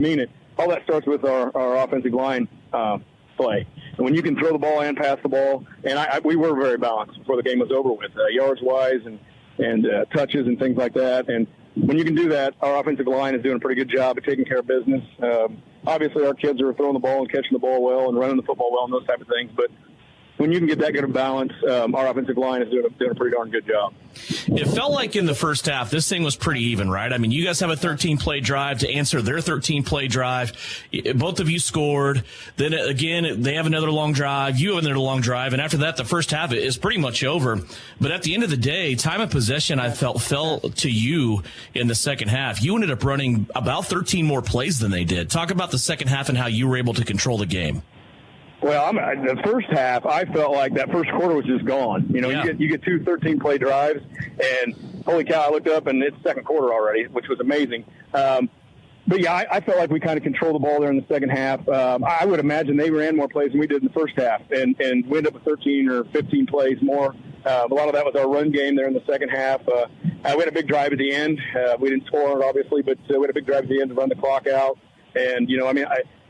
mean it. All that starts with our offensive line play. And when you can throw the ball and pass the ball, and we were very balanced before the game was over with, yards-wise and touches and things like that. And when you can do that, our offensive line is doing a pretty good job of taking care of business. Obviously, our kids are throwing the ball and catching the ball well and running the football well and those type of things. But when you can get that good of balance, our offensive line is doing a pretty darn good job. It felt like in the first half, this thing was pretty even, right? I mean, you guys have a 13-play drive to answer their 13-play drive. Both of you scored. Then, again, they have another long drive. You have another long drive. And after that, the first half is pretty much over. But at the end of the day, time of possession, I felt, fell to you in the second half. You ended up running about 13 more plays than they did. Talk about the second half and how you were able to control the game. Well, the first half, I felt like that first quarter was just gone. You know, Yeah. you get two 13-play drives, and holy cow, I looked up, and it's second quarter already, which was amazing. But, yeah, I felt like we kind of controlled the ball there in the second half. I would imagine they ran more plays than we did in the first half, and we ended up with 13 or 15 plays more. A lot of that was our run game there in the second half. We had a big drive at the end. We didn't score it, obviously, but we had a big drive at the end to run the clock out. And, you know, I mean,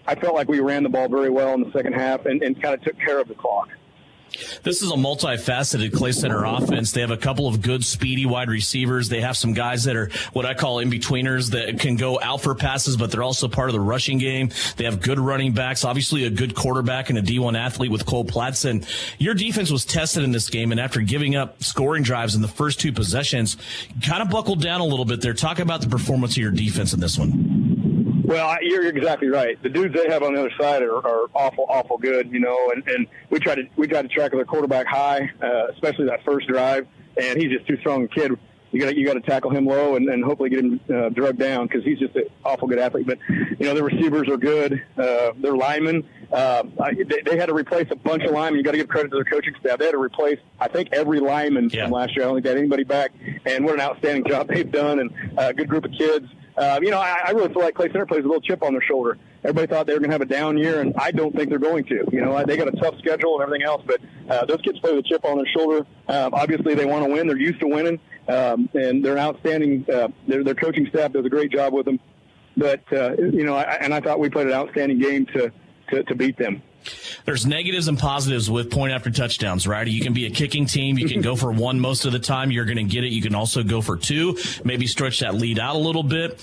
I felt like we ran the ball very well in the second half and kind of took care of the clock. This is a multifaceted Clay Center offense. They have a couple of good, speedy wide receivers. They have some guys that are what I call in-betweeners that can go out for passes, but they're also part of the rushing game. They have good running backs, obviously a good quarterback and a D1 athlete with Cole Platson. Your defense was tested in this game, and after giving up scoring drives in the first two possessions, kind of buckled down a little bit there. Talk about the performance of your defense in this one. Well, you're exactly right. The dudes they have on the other side are awful good, you know, and we try to track their quarterback high, especially that first drive, and he's just too strong a kid. You got to tackle him low and hopefully get him drugged down because he's just an awful good athlete. But, you know, the receivers are good. They're linemen. They had to replace a bunch of linemen. You got to give credit to their coaching staff. They had to replace, I think, every lineman from last year. I don't think they had anybody back. And what an outstanding job they've done, and a good group of kids. You know, I really feel like Clay Center plays a little chip on their shoulder. Everybody thought they were going to have a down year, and I don't think they're going to. You know, they got a tough schedule and everything else, but those kids play with a chip on their shoulder. Obviously, they want to win. They're used to winning, and they're an outstanding. Their coaching staff does a great job with them. But you know, I thought we played an outstanding game to beat them. There's negatives and positives with point after touchdowns, right? You can be a kicking team. You can go for one most of the time. You're going to get it. You can also go for two, maybe stretch that lead out a little bit.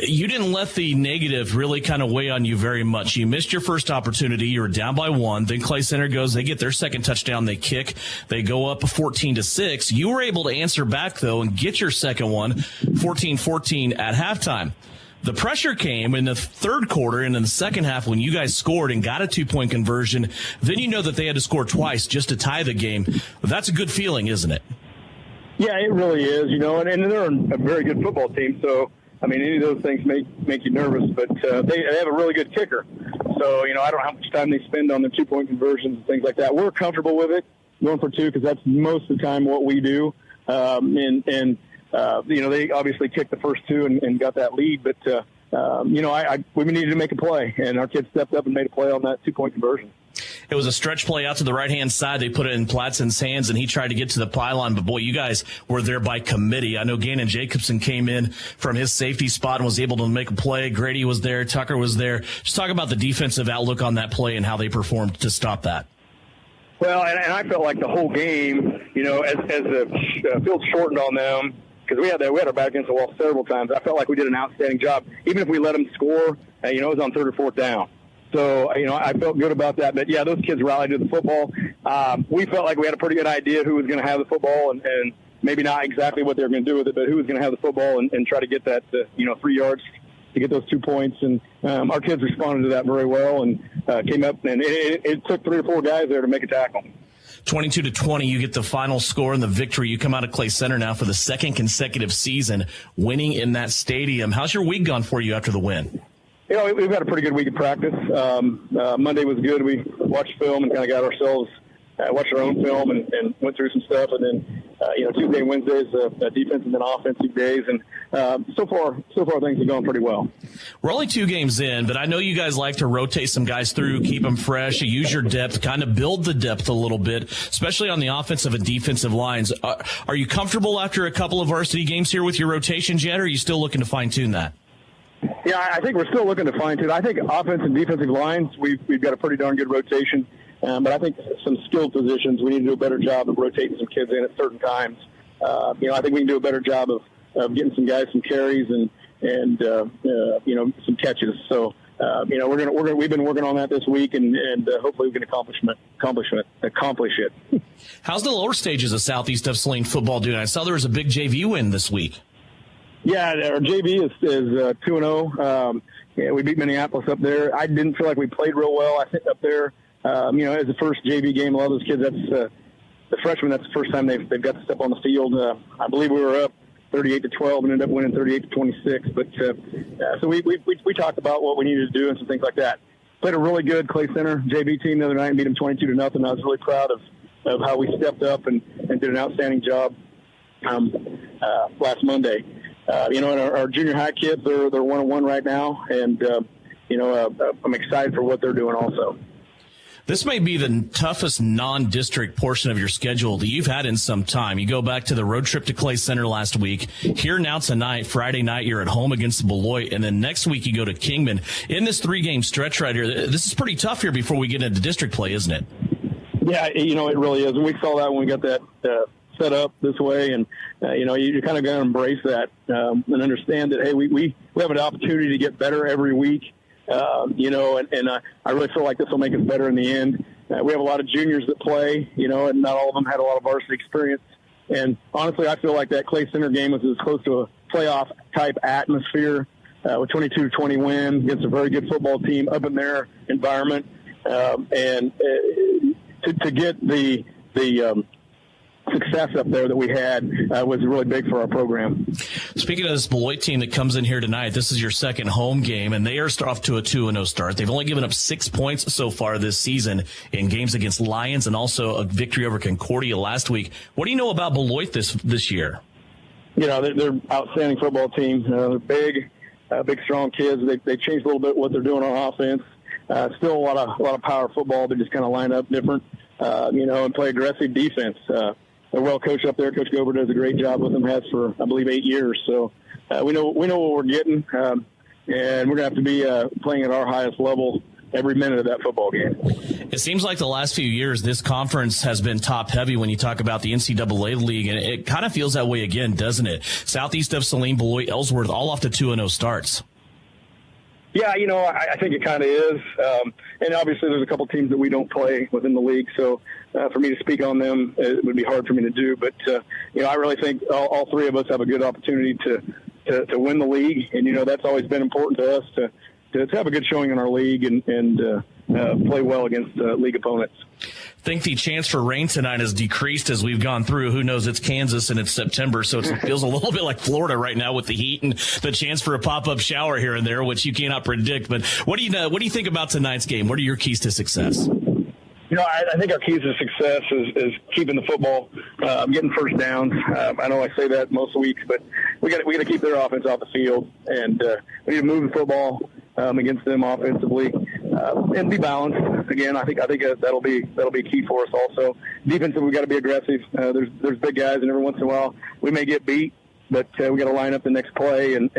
You didn't let the negative really kind of weigh on you very much. You missed your first opportunity. You were down by one. Then Clay Center goes, they get their second touchdown. They kick. They go up 14-6. You were able to answer back, though, and get your second one, 14-14 at halftime. The pressure came in the third quarter and in the second half when you guys scored and got a 2-point conversion. Then you know that they had to score twice just to tie the game. That's a good feeling, isn't it? Yeah, it really is, you know, and they're a very good football team. So, I mean, any of those things make you nervous, but they have a really good kicker. So, you know, I don't know how much time they spend on their 2-point conversions and things like that. We're comfortable with it, going for two, because that's most of the time what we do. You know, they obviously kicked the first two and got that lead, but, you know, we needed to make a play, and our kids stepped up and made a play on that 2-point conversion. It was a stretch play out to the right-hand side. They put it in Platson's hands, and he tried to get to the pylon. But, boy, you guys were there by committee. I know Gannon Jacobson came in from his safety spot and was able to make a play. Grady was there. Tucker was there. Just talk about the defensive outlook on that play and how they performed to stop that. Well, and I felt like the whole game, you know, as the field shortened on them, because we had our back against the wall several times. I felt like we did an outstanding job. Even if we let them score, you know, it was on third or fourth down. So, you know, I felt good about that. But, yeah, those kids rallied to the football. We felt like we had a pretty good idea who was going to have the football and maybe not exactly what they were going to do with it, but who was going to have the football and try to get that, 3 yards to get those 2 points. And our kids responded to that very well and came up. And it took 3 or 4 guys there to make a tackle. 22-20, you get the final score and the victory. You come out of Clay Center now for the second consecutive season, winning in that stadium. How's your week gone for you after the win? You know, we've had a pretty good week of practice. Monday was good. We watched film and kind of got ourselves, watched our own film and went through some stuff. And then, Tuesday and Wednesdays, defense and then offensive days. And so far things have gone pretty well. We're only 2 games in, but I know you guys like to rotate some guys through, keep them fresh, use your depth, kind of build the depth a little bit, especially on the offensive and defensive lines. Are you comfortable after a couple of varsity games here with your rotations yet, or are you still looking to fine-tune that? Yeah, I think we're still looking to fine-tune. I think offense and defensive lines, we've got a pretty darn good rotation. But I think some skilled positions, we need to do a better job of rotating some kids in at certain times. I think we can do a better job of getting some guys some carries and some catches. So, we've been working on that this week, and hopefully we can accomplish it. How's the lower stages of Southeast of Saline football doing? I saw there was a big JV win this week. Yeah, our JV is 2-0. We beat Minneapolis up there. I didn't feel like we played real well, I think, up there. As the first JV game, a lot of those kids, that's the freshmen, that's the first time they've got to step on the field. I believe we were up 38-12 and ended up winning 38-26. But so we talked about what we needed to do and some things like that. Played a really good Clay Center JV team the other night and beat them 22-0. I was really proud of how we stepped up and did an outstanding job last Monday. And our junior high kids, they're 1-1 right now, and I'm excited for what they're doing also. This may be the toughest non-district portion of your schedule that you've had in some time. You go back to the road trip to Clay Center last week. Here now tonight, Friday night, you're at home against Beloit, and then next week you go to Kingman. In this 3-game stretch right here, this is pretty tough here before we get into district play, isn't it? Yeah, it really is. And we saw that when we got that set up this way, and you kind of got to embrace that and understand that, hey, we have an opportunity to get better every week. I really feel like this will make us better in the end. We have a lot of juniors that play, and not all of them had a lot of varsity experience. And honestly, I feel like that Clay Center game was as close to a playoff type atmosphere with 22-20 win against a very good football team up in their environment. To get the success up there that we had was really big for our program. Speaking of this Beloit team that comes in here tonight, this is your second home game, and they are off to a 2-0 start. They've only given up 6 points so far this season in games against Lions and also a victory over Concordia last week. What do you know about Beloit this year? They're an outstanding football team. They're big, strong kids. They changed a little bit what they're doing on offense. Still a lot of power football. They just kind of line up different, and play aggressive defense. They're well coached up there. Coach Gober does a great job with them, has for, I believe, 8 years. So we know what we're getting, and we're going to have to be playing at our highest level every minute of that football game. It seems like the last few years, this conference has been top-heavy when you talk about the NCAA league, and it kind of feels that way again, doesn't it? Southeast of Saline, Beloit, Ellsworth, all off to 2-0 starts. Yeah, I think it kind of is. And obviously there's a couple teams that we don't play within the league, so for me to speak on them, it would be hard for me to do. But, I really think all three of us have a good opportunity to win the league. And, that's always been important to us to have a good showing in our league and play well against league opponents. Think the chance for rain tonight has decreased as we've gone through. Who knows? It's Kansas and it's September, so it feels a little bit like Florida right now with the heat and the chance for a pop-up shower here and there, which you cannot predict. But what do you think about tonight's game? What are your keys to success? I think our keys to success is keeping the football, getting first downs. I know I say that most weeks, but we got to keep their offense off the field, and we need to move the football against them offensively and be balanced. Again, I think that'll be key for us. Also, defensively, we got to be aggressive. There's big guys, and every once in a while we may get beat, but we got to line up the next play and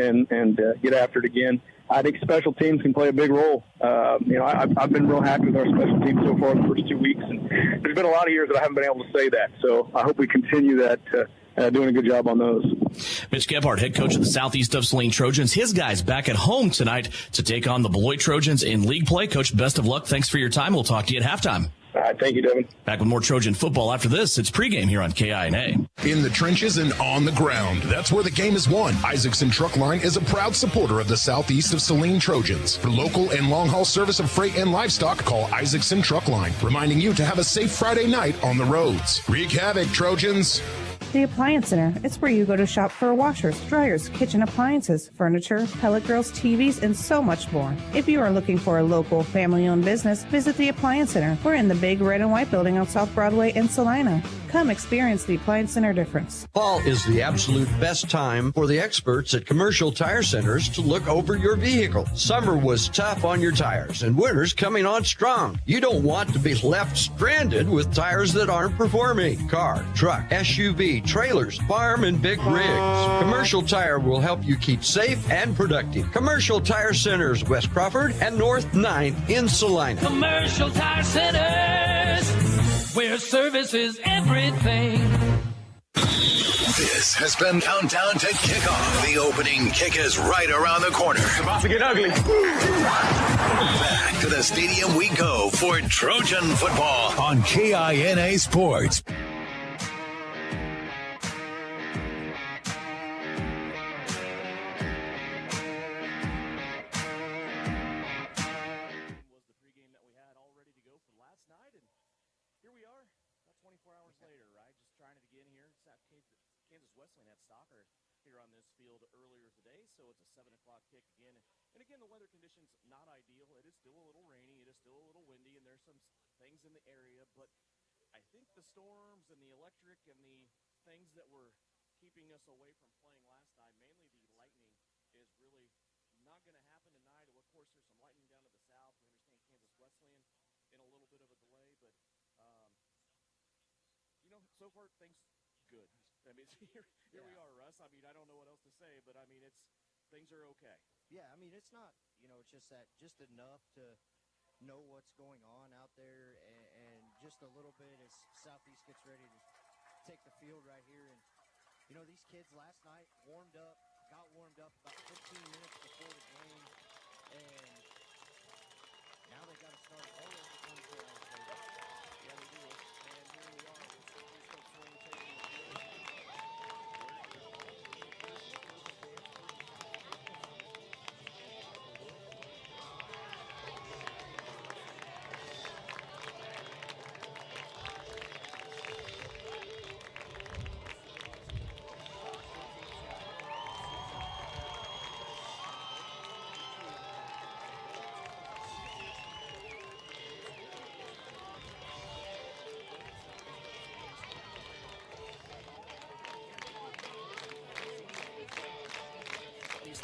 get after it again. I think special teams can play a big role. I've been real happy with our special teams so far the first 2 weeks, and there's been a lot of years that I haven't been able to say that. So I hope we continue that, doing a good job on those. Mitch Gebhardt, head coach of the Southeast of Saline Trojans. His guys back at home tonight to take on the Beloit Trojans in league play. Coach, best of luck. Thanks for your time. We'll talk to you at halftime. All right, thank you, Devin. Back with more Trojan football after this. It's pregame here on KINA. In the trenches and on the ground, that's where the game is won. Isaacson Truck Line is a proud supporter of the Southeast of Saline Trojans. For local and long-haul service of freight and livestock, call Isaacson Truck Line, reminding you to have a safe Friday night on the roads. Wreak havoc, Trojans. The Appliance Center. It's where you go to shop for washers, dryers, kitchen appliances, furniture, pellet grills, TVs, and so much more. If you are looking for a local, family-owned business, visit the Appliance Center. We're in the big red and white building on South Broadway in Salina. Come experience the Appliance Center difference. Fall is the absolute best time for the experts at Commercial Tire Centers to look over your vehicle. Summer was tough on your tires, and winter's coming on strong. You don't want to be left stranded with tires that aren't performing. Car, truck, SUV, trailers, farm, and big rigs. Commercial Tire will help you keep safe and productive. Commercial Tire Centers, West Crawford and North 9th in Salina. Commercial Tire Centers, where service is everything. This has been Countdown to Kickoff. The opening kick is right around the corner. It's about to get ugly. Back to the stadium we go for Trojan football on KINA Sports. Was the pregame that we had all ready to go for last night, and here we are, about 24 hours later, right? Just trying it again here. Kansas Wesleyan had soccer here on this field earlier today, so it's a 7 o'clock kick again. And again, the weather conditions not ideal. It is still a little rainy. It is still a little windy, and there's some things in the area. But I think the storms and the electric and the things that were keeping us away from playing last night, mainly the lightning, is really not going to happen tonight. Of course, there's some lightning down to the south. We understand Kansas Wesleyan in a little bit of a delay, but so far things good. I mean, here we are, Russ. I mean, I don't know what else to say, but I mean, things are okay. Yeah, I mean, it's not, it's just enough to know what's going on out there, and just a little bit as Southeast gets ready to take the field right here. And these kids last night got warmed up about 15 minutes before the game, and now they got to start all over 24 hours later. Yeah, they do. And here we are.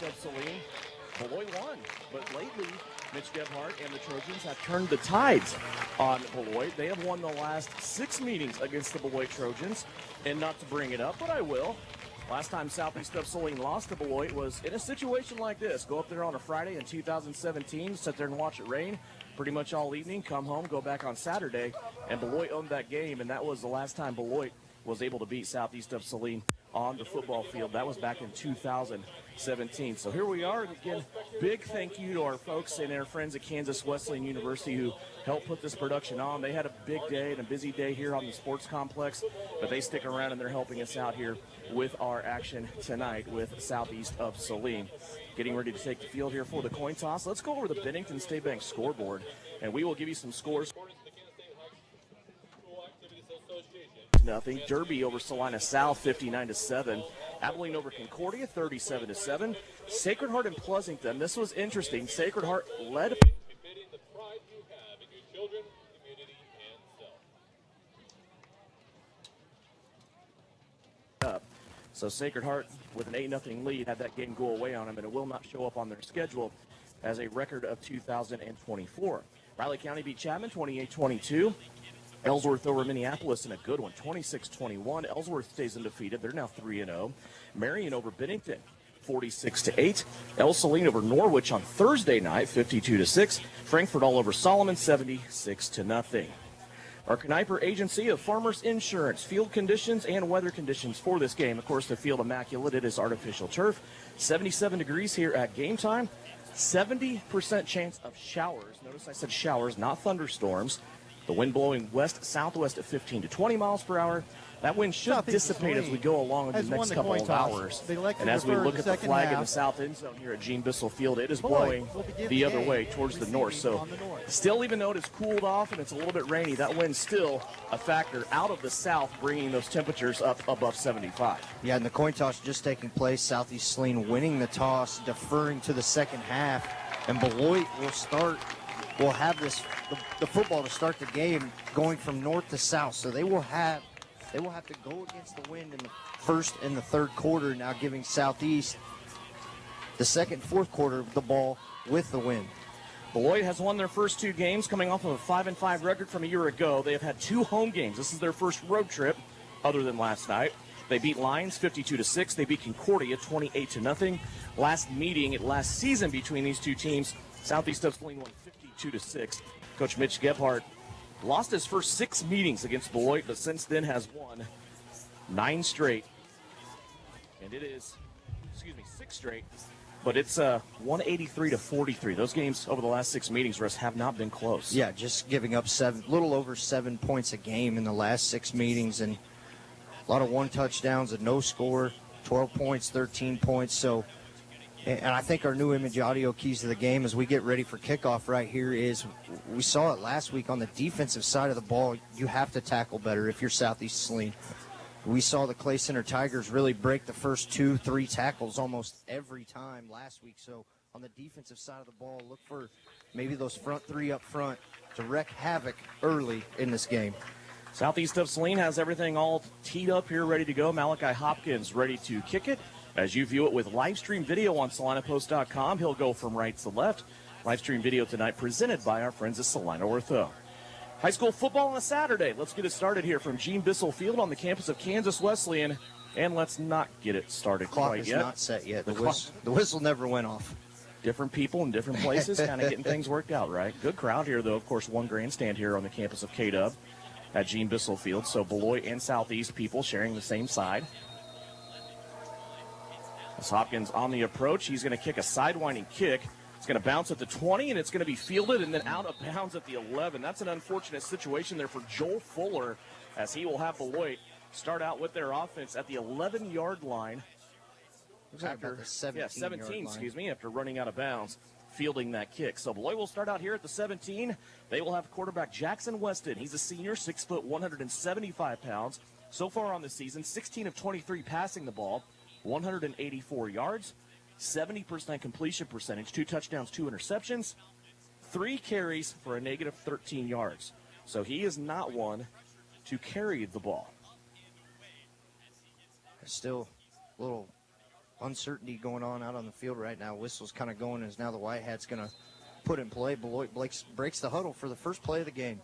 Of Saline, Beloit won, but lately Mitch Gebhardt and the Trojans have turned the tides on Beloit. They have won the last 6 meetings against the Beloit Trojans, and not to bring it up, but I will. Last time Southeast of Saline lost to Beloit was in a situation like this. Go up there on a Friday in 2017, sit there and watch it rain pretty much all evening, come home, go back on Saturday, and Beloit owned that game, and that was the last time Beloit was able to beat Southeast of Saline on the football field. That was back in 2017. So here we are. And again, big thank you to our folks and our friends at Kansas Wesleyan University who helped put this production on. They had a big day and a busy day here on the sports complex, but they stick around and they're helping us out here with our action tonight with Southeast of Saline. Getting ready to take the field here for the coin toss. Let's go over the Bennington State Bank scoreboard, and we will give you some scores. Nothing. Derby over Salina South, 59-7. Abilene over Concordia, 37-7. Sacred Heart and Pleasanton. This was interesting. Sacred Heart led. So Sacred Heart with an 8-0 lead had that game go away on them, and it will not show up on their schedule as a record of 2024. Riley County beat Chapman 28-22. Ellsworth over Minneapolis in a good one, 26-21. Ellsworth stays undefeated. They're now 3-0. Marion over Bennington, 46-8. El Saline over Norwich on Thursday night, 52-6. Frankfurt all over Solomon, 76-0. Our Kniper Agency of Farmers Insurance, field conditions and weather conditions for this game. Of course, the field immaculate. It is artificial turf. 77 degrees here at game time. 70% chance of showers. Notice I said showers, not thunderstorms. The wind blowing west-southwest at 15 to 20 miles per hour. That wind should dissipate as we go along in the next couple of hours. And as we look at the flag in the south end zone here at Gene Bissell Field, it is blowing the other way towards the north. So still, even though it has cooled off and it's a little bit rainy, that wind's still a factor out of the south, bringing those temperatures up above 75. Yeah, and the coin toss just taking place. Southeast Saline winning the toss, deferring to the second half. And Beloit will have the football to start the game going from north to south. So they will have they will have to go against the wind in the first and the third quarter, now giving Southeast the second, fourth quarter of the ball with the wind. Beloit has won their first 2 games, coming off of a 5-5 record from a year ago. They have had 2 home games. This is their first road trip, other than last night. They beat Lions 52-6. They beat Concordia 28-0. Last season between these two teams, Southeast of Saline won 52-6. Coach Mitch Gebhardt lost his first 6 meetings against Beloit, but since then has won 9 straight. And it is, 6 straight. But it's 183-43. Those games over the last 6 meetings, Russ, have not been close. Yeah, just giving up little over 7 points a game in the last 6 meetings, and a lot of 1 touchdowns, a no score, 12 points, 13 points. So, and I think our new image audio keys to the game as we get ready for kickoff right here is, we saw it last week on the defensive side of the ball. You have to tackle better if you're Southeast Saline. We saw the Clay Center Tigers really break the first 2-3 tackles almost every time last week. So on the defensive side of the ball, look for maybe those front 3 up front to wreak havoc early in this game. Southeast of Saline has everything all teed up here, ready to go. Malachi Hopkins ready to kick it. As you view it with live stream video on SalinaPost.com, he'll go from right to left. Live stream video tonight presented by our friends at Salina Ortho. High school football on a Saturday. Let's get it started here from Gene Bissell Field on the campus of Kansas Wesleyan. And let's not get it started quite yet. The clock is not set yet. The whistle never went off. Different people in different places, kind of getting things worked out, right? Good crowd here, though. Of course, one grandstand here on the campus of K-Dub at Gene Bissell Field. So Beloit and Southeast people sharing the same side. As Hopkins on the approach, he's going to kick a sidewinding kick. It's going to bounce at the 20, and it's going to be fielded and then out of bounds at the 11. That's an unfortunate situation there for Joel Fuller, as he will have Beloit start out with their offense at the 11-yard line. After the 17, after running out of bounds, fielding that kick. So Beloit will start out here at the 17. They will have quarterback Jackson Weston. He's a senior, 6 foot, 175 pounds. So far on the season, 16 of 23 passing the ball, 184 yards, 70% completion percentage, 2 touchdowns, 2 interceptions, 3 carries for a negative 13 yards. So he is not one to carry the ball. Still a little uncertainty going on out on the field right now. Whistle's kind of going as now the White Hat's going to put in play. Beloit breaks the huddle for the first play of the game.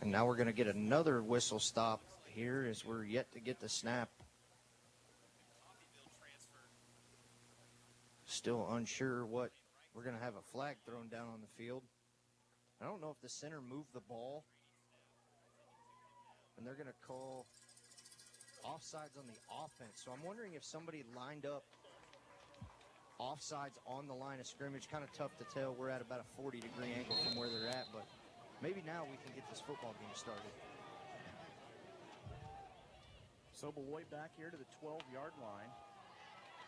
And now we're going to get another whistle stop here as we're yet to get the snap. Still unsure what we're going to have a flag thrown down on the field. I don't know if the center moved the ball. And they're going to call offsides on the offense. So I'm wondering if somebody lined up offsides on the line of scrimmage. Kind of tough to tell. We're at about a 40-degree angle from where they're at, but maybe now we can get this football game started. So Beloit back here to the 12-yard line.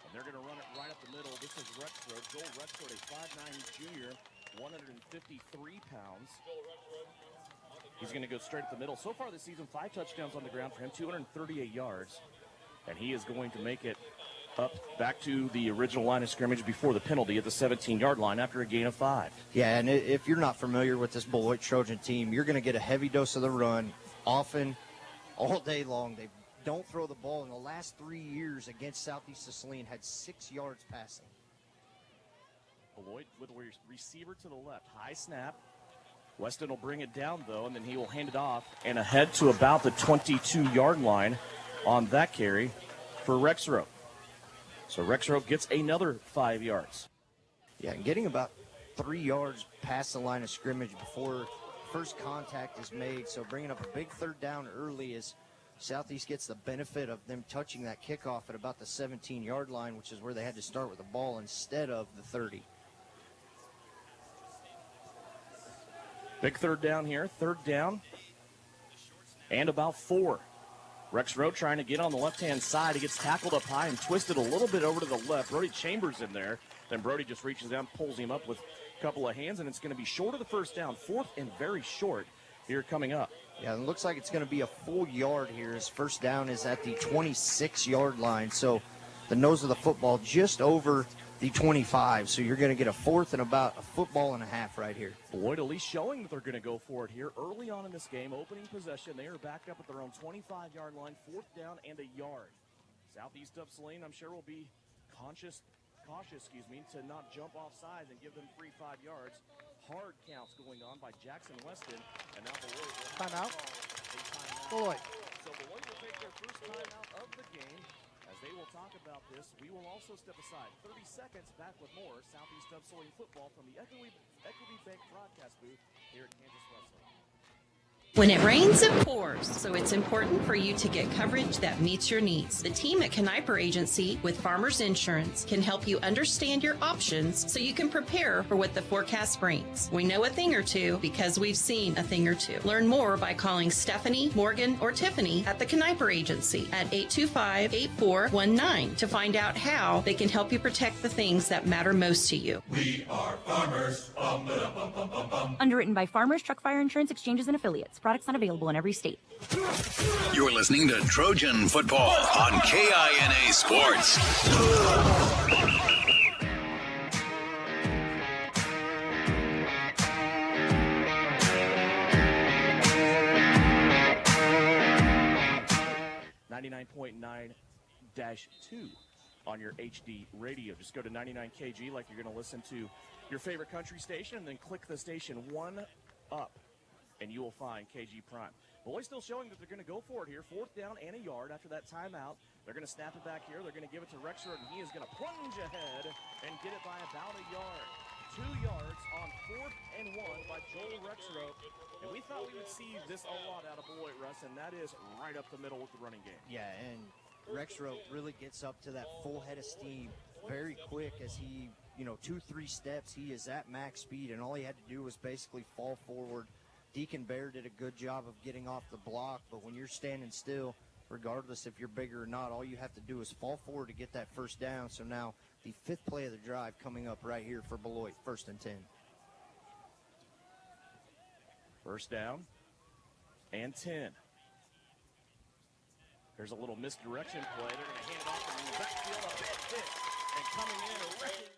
And they're going to run it right up the middle. This is Rexroad. Joel Rexroad, a 5'9 junior, 153 pounds. He's going to go straight up the middle. So far this season, 5 touchdowns on the ground for him, 238 yards. And he is going to make it up back to the original line of scrimmage before the penalty at the 17-yard line after a gain of 5. Yeah, and if you're not familiar with this Beloit Trojan team, you're going to get a heavy dose of the run often, all day long. They don't throw the ball. In the last 3 years against Southeast Saline, had 6 yards passing. Beloit with a receiver to the left. High snap. Weston will bring it down, though, and then he will hand it off and ahead to about the 22-yard line on that carry for Rexroad. So Rexroad gets another 5 yards. Yeah, and getting about 3 yards past the line of scrimmage before first contact is made. So bringing up a big third down early as Southeast gets the benefit of them touching that kickoff at about the 17-yard line, which is where they had to start with the ball instead of the 30. Big third down here. Third down and about 4. Rexroad trying to get on the left-hand side. He gets tackled up high and twisted a little bit over to the left. Brody Chambers in there. Then Brody just reaches down, pulls him up with a couple of hands, and it's going to be short of the first down. 4th and very short here coming up. Yeah, it looks like it's going to be a full yard here. His first down is at the 26-yard line. So the nose of the football just over the 25. So you're going to get a fourth and about a football and a half right here. Beloit at least showing that they're going to go for it here early on in this game. Opening possession, they are backed up at their own 25-yard line, fourth down and a yard. Southeast of Saline, I'm sure, will be cautious, to not jump off sides and give them free 5 yards. Hard counts going on by Jackson Weston, and now Beloit will Timeout. Beloit. So Beloit will take their first timeout of the game. As they will talk about this, we will also step aside. 30 seconds, back with more Southeast of Saline football from the Equity Bank broadcast booth here at Kansas Wesleyan. When it rains, it pours, so it's important for you to get coverage that meets your needs. The team at Kniper Agency with Farmers Insurance can help you understand your options so you can prepare for what the forecast brings. We know a thing or two because we've seen a thing or two. Learn more by calling Stephanie, Morgan, or Tiffany at the Kniper Agency at 825-8419 to find out how they can help you protect the things that matter most to you. We are farmers. Underwritten by Farmers Truck Fire Insurance Exchanges and Affiliates. Products not available in every state. You're listening to Trojan Football on KINA Sports. .9 on your HD radio. Just go to 99 KG like you're going to listen to your favorite country station, and then click the station 1 up, and you will find KG Prime. Beloit still showing that they're going to go for it here. Fourth down and a yard after that timeout. They're going to snap it back here. They're going to give it to Rexroad, and he is going to plunge ahead and get it by about a yard. 2 yards on 4th and 1 by Joel Rexroad. And we thought we would see this a lot out of Beloit, Russ, and that is right up the middle with the running game. Yeah, and Rexroad really gets up to that full head of steam very quick as he, 2-3 steps. He is at max speed, and all he had to do was basically fall forward. Deacon Bear did a good job of getting off the block, but when you're standing still, regardless if you're bigger or not, all you have to do is fall forward to get that first down. So now the 5th play of the drive coming up right here for Beloit, 1st and 10. First down and 10. There's a little misdirection play. They're going to hand it off in the backfield, a big hit, and coming in, wrecking.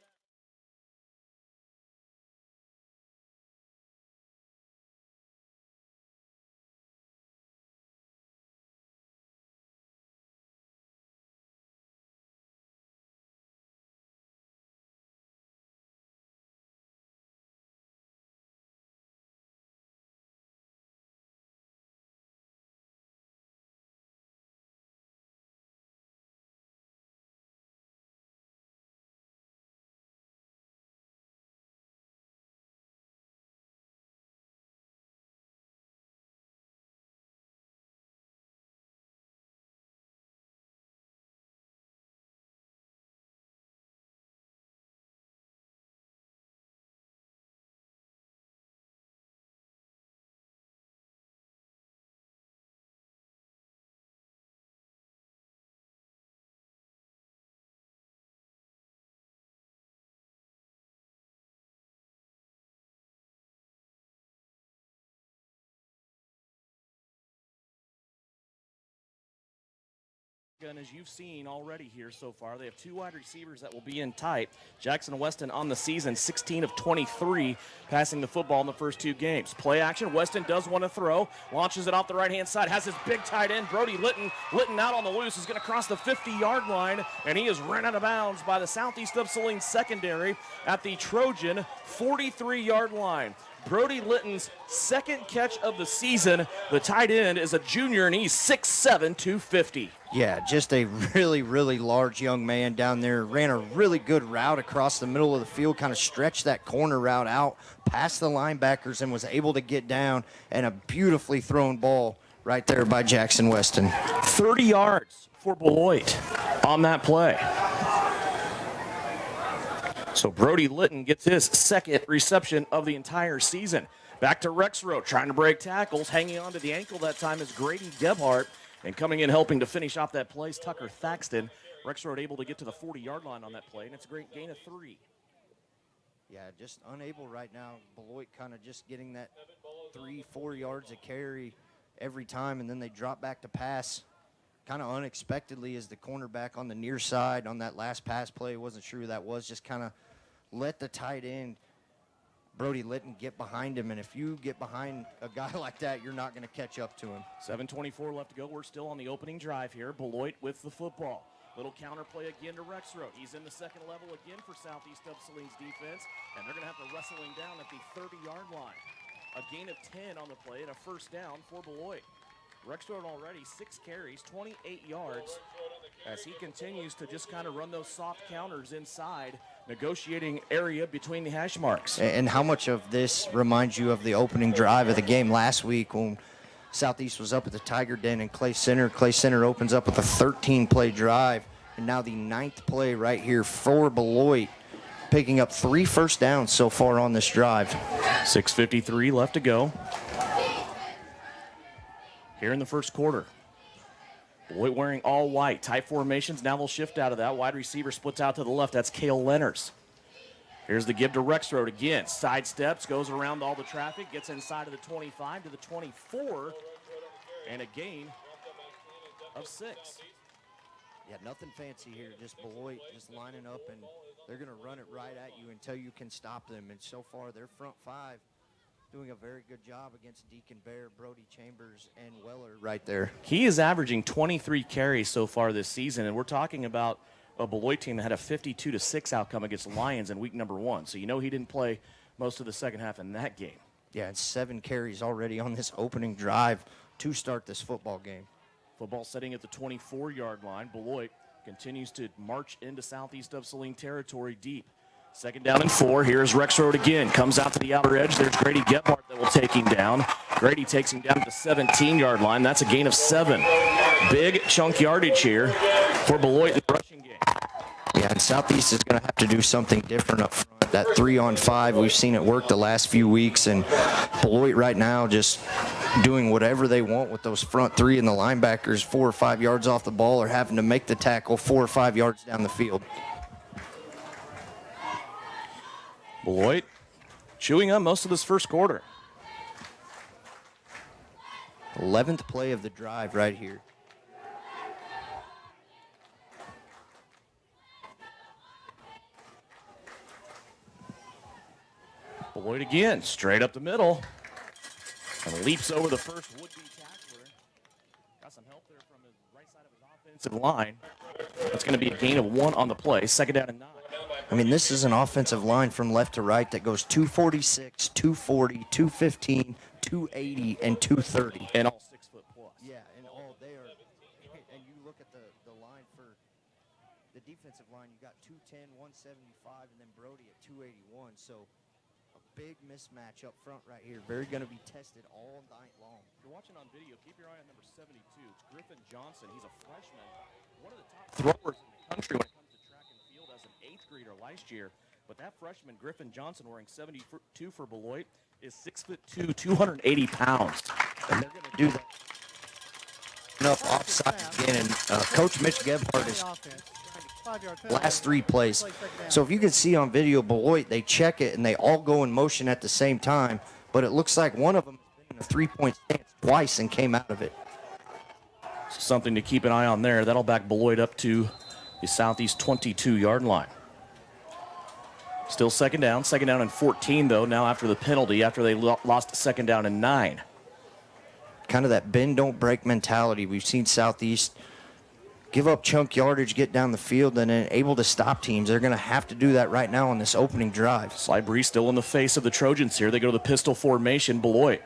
As you've seen already here so far, they have 2 wide receivers that will be in tight. Jackson Weston on the season, 16 of 23, passing the football in the first 2 games. Play action, Weston does want to throw, launches it off the right-hand side, has his big tight end, Brody Litton. Litton out on the loose, is going to cross the 50-yard line, and he is run out of bounds by the Southeast of Saline secondary at the Trojan 43-yard line. Brody Litton's 2nd catch of the season. The tight end is a junior, and he's 6'7", 250. Yeah, just a really, really large young man down there. Ran a really good route across the middle of the field, kind of stretched that corner route out past the linebackers and was able to get down, and a beautifully thrown ball right there by Jackson Weston. 30 yards for Beloit on that play. So Brody Litton gets his 2nd reception of the entire season. Back to Rexroad, trying to break tackles. Hanging on to the ankle that time is Grady Gebhardt. And coming in helping to finish off that play is Tucker Thaxton. Rexroad able to get to the 40-yard line on that play, and it's a great gain of 3. Yeah, just unable right now. Beloit kind of just getting that 3-4 yards of carry every time, and then they drop back to pass. kind of unexpectedly as the cornerback on the near side on that last pass play. Wasn't sure who that was. Just kind of let the tight end, Brody Litton, get behind him. And if you get behind a guy like that, you're not going to catch up to him. 7:24 left to go. We're still on the opening drive here. Beloit with the football. Little counter play again to Rexroad. He's in the second level again for Southeast of Saline's defense. And they're going to have to wrestle him down at the 30-yard line. A gain of 10 on the play and a first down for Beloit. Rexroad already 6 carries, 28 yards, as he continues to just kind of run those soft counters inside, negotiating area between the hash marks. And how much of this reminds you of the opening drive of the game last week when Southeast was up at the Tiger Den and Clay Center? Clay Center opens up with a 13-play drive, and now the 9th play right here for Beloit, picking up 3 first downs so far on this drive. 6:53 left to go here in the first quarter. Beloit wearing all white, tight formations. Now they'll shift out of that. Wide receiver splits out to the left. That's Cale Lenners. Here's the give to Rexroad again. Side steps, goes around all the traffic, gets inside of the 25 to the 24, and a gain of 6. Yeah, nothing fancy here. Just Beloit just lining up, and they're going to run it right at you until you can stop them. And so far, their front 5 doing a very good job against Deacon Bear, Brody Chambers, and Weller right there. He is averaging 23 carries so far this season, and we're talking about a Beloit team that had a 52-6 outcome against Lions in week number 1. So you know he didn't play most of the second half in that game. Yeah, and 7 carries already on this opening drive to start this football game. Football setting at the 24-yard line. Beloit continues to march into Southeast of Saline territory deep. 2nd down and 4. Here's Rexroad again. Comes out to the outer edge. There's Grady Gebhardt that will take him down. Grady takes him down to the 17-yard line. That's a gain of 7. Big chunk yardage here for Beloit in the rushing game. Yeah, and Southeast is going to have to do something different up front. That 3-on-5, we've seen it work the last few weeks, and Beloit right now just doing whatever they want with those front 3 and the linebackers 4 or 5 yards off the ball, or having to make the tackle 4 or 5 yards down the field. Beloit chewing up most of this first quarter. 11th play of the drive right here. Beloit again, straight up the middle, and leaps over the first would-be tackler. Got some help there from his right side of his offensive line. That's going to be a gain of 1 on the play. 2nd down and 9. I mean, this is an offensive line from left to right that goes 246, 240, 215, 280, and 230. And all 6 foot plus. Yeah, and all they are. And you look at the line for the defensive line, you got 210, 175, and then Brody at 281. So a big mismatch up front right here. Very going to be tested all night long. If you're watching on video, keep your eye on number 72. It's Griffin Johnson. He's a freshman, one of the top throwers in the country when it comes to track and field as an 8th grader last year. But that freshman, Griffin Johnson, wearing 72 for Beloit, is 6'2", 280 pounds. And they're going to do that. Enough offside again, and Coach Mitch Gebhardt is last 3 plays. So if you can see on video, Beloit, they check it, and they all go in motion at the same time, but it looks like one of them has been in a 3-point stance twice and came out of it. Something to keep an eye on there. That'll back Beloit up to the Southeast 22-yard line. Still 2nd down and 14, though, now after the penalty, after they lost 2nd down and 9. Kind of that bend, don't break mentality. We've seen Southeast give up chunk yardage, get down the field, and then able to stop teams. They're going to have to do that right now on this opening drive. Sly Bree still in the face of the Trojans here. They go to the pistol formation. Beloit,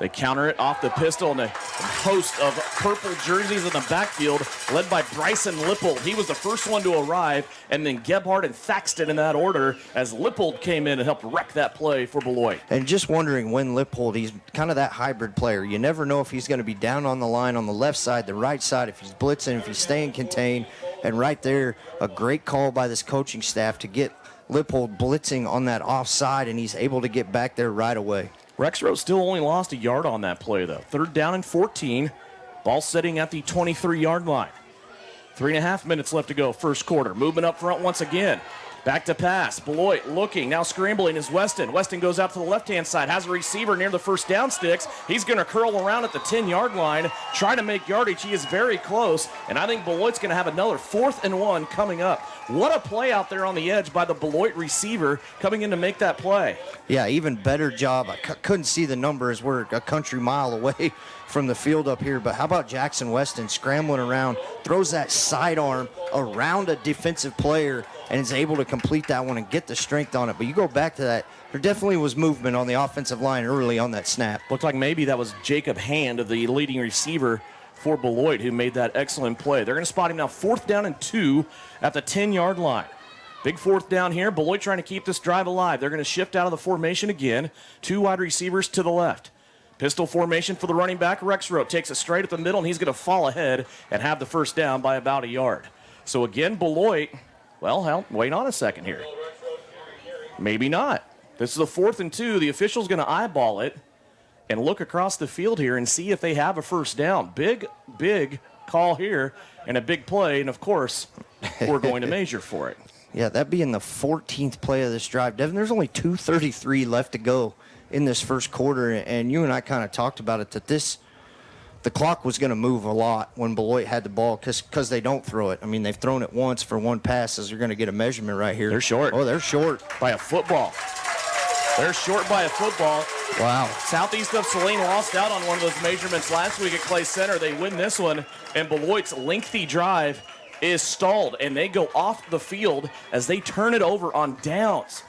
they counter it off the pistol, and a host of purple jerseys in the backfield, led by Bryson Lippold. He was the first one to arrive, and then Gebhardt and Thaxton in that order as Lippold came in and helped wreck that play for Beloit. And just wondering when Lippold, he's kind of that hybrid player. You never know if he's going to be down on the line on the left side, the right side, if he's blitzing, if he's staying contained. And right there, a great call by this coaching staff to get Lippold blitzing on that offside, and he's able to get back there right away. Rexroad still only lost a yard on that play, though. 3rd down and 14. Ball sitting at the 23-yard line. 3.5 minutes left to go, first quarter. Movement up front once again. Back to pass. Beloit looking, now scrambling is Weston. Weston goes out to the left-hand side, has a receiver near the first down sticks. He's going to curl around at the 10-yard line, try to make yardage. He is very close, and I think Beloit's going to have another 4th and 1 coming up. What a play out there on the edge by the Beloit receiver coming in to make that play. Yeah, even better job. I couldn't see the numbers. We're a country mile away from the field up here, but how about Jackson Weston scrambling around, throws that sidearm around a defensive player, and is able to complete that one and get the strength on it. But you go back to that, there definitely was movement on the offensive line early on that snap. Looked like maybe that was Jacob Hand, the leading receiver for Beloit, who made that excellent play. They're going to spot him now 4th down and 2 at the 10-yard line. Big 4th down here. Beloit trying to keep this drive alive. They're going to shift out of the formation again. 2 wide receivers to the left. Pistol formation for the running back. Rexroth takes it straight at the middle, and he's going to fall ahead and have the first down by about a yard. So again, Beloit, well, wait on a second here. Maybe not. This is a 4th and 2. The official's going to eyeball it and look across the field here and see if they have a first down. Big call here and a big play, and of course, we're going to measure for it. Yeah, that being the 14th play of this drive. Devin, there's only 2:33 left to go in this first quarter, and you and I kind of talked about it, that the clock was going to move a lot when Beloit had the ball because they don't throw it. I mean, they've thrown it once for one pass, as you're going to get a measurement right here. They're short. Oh, they're short. By a football. They're short by a football. Wow. Southeast of Saline lost out on one of those measurements last week at Clay Center. They win this one, and Beloit's lengthy drive is stalled, and they go off the field as they turn it over on downs.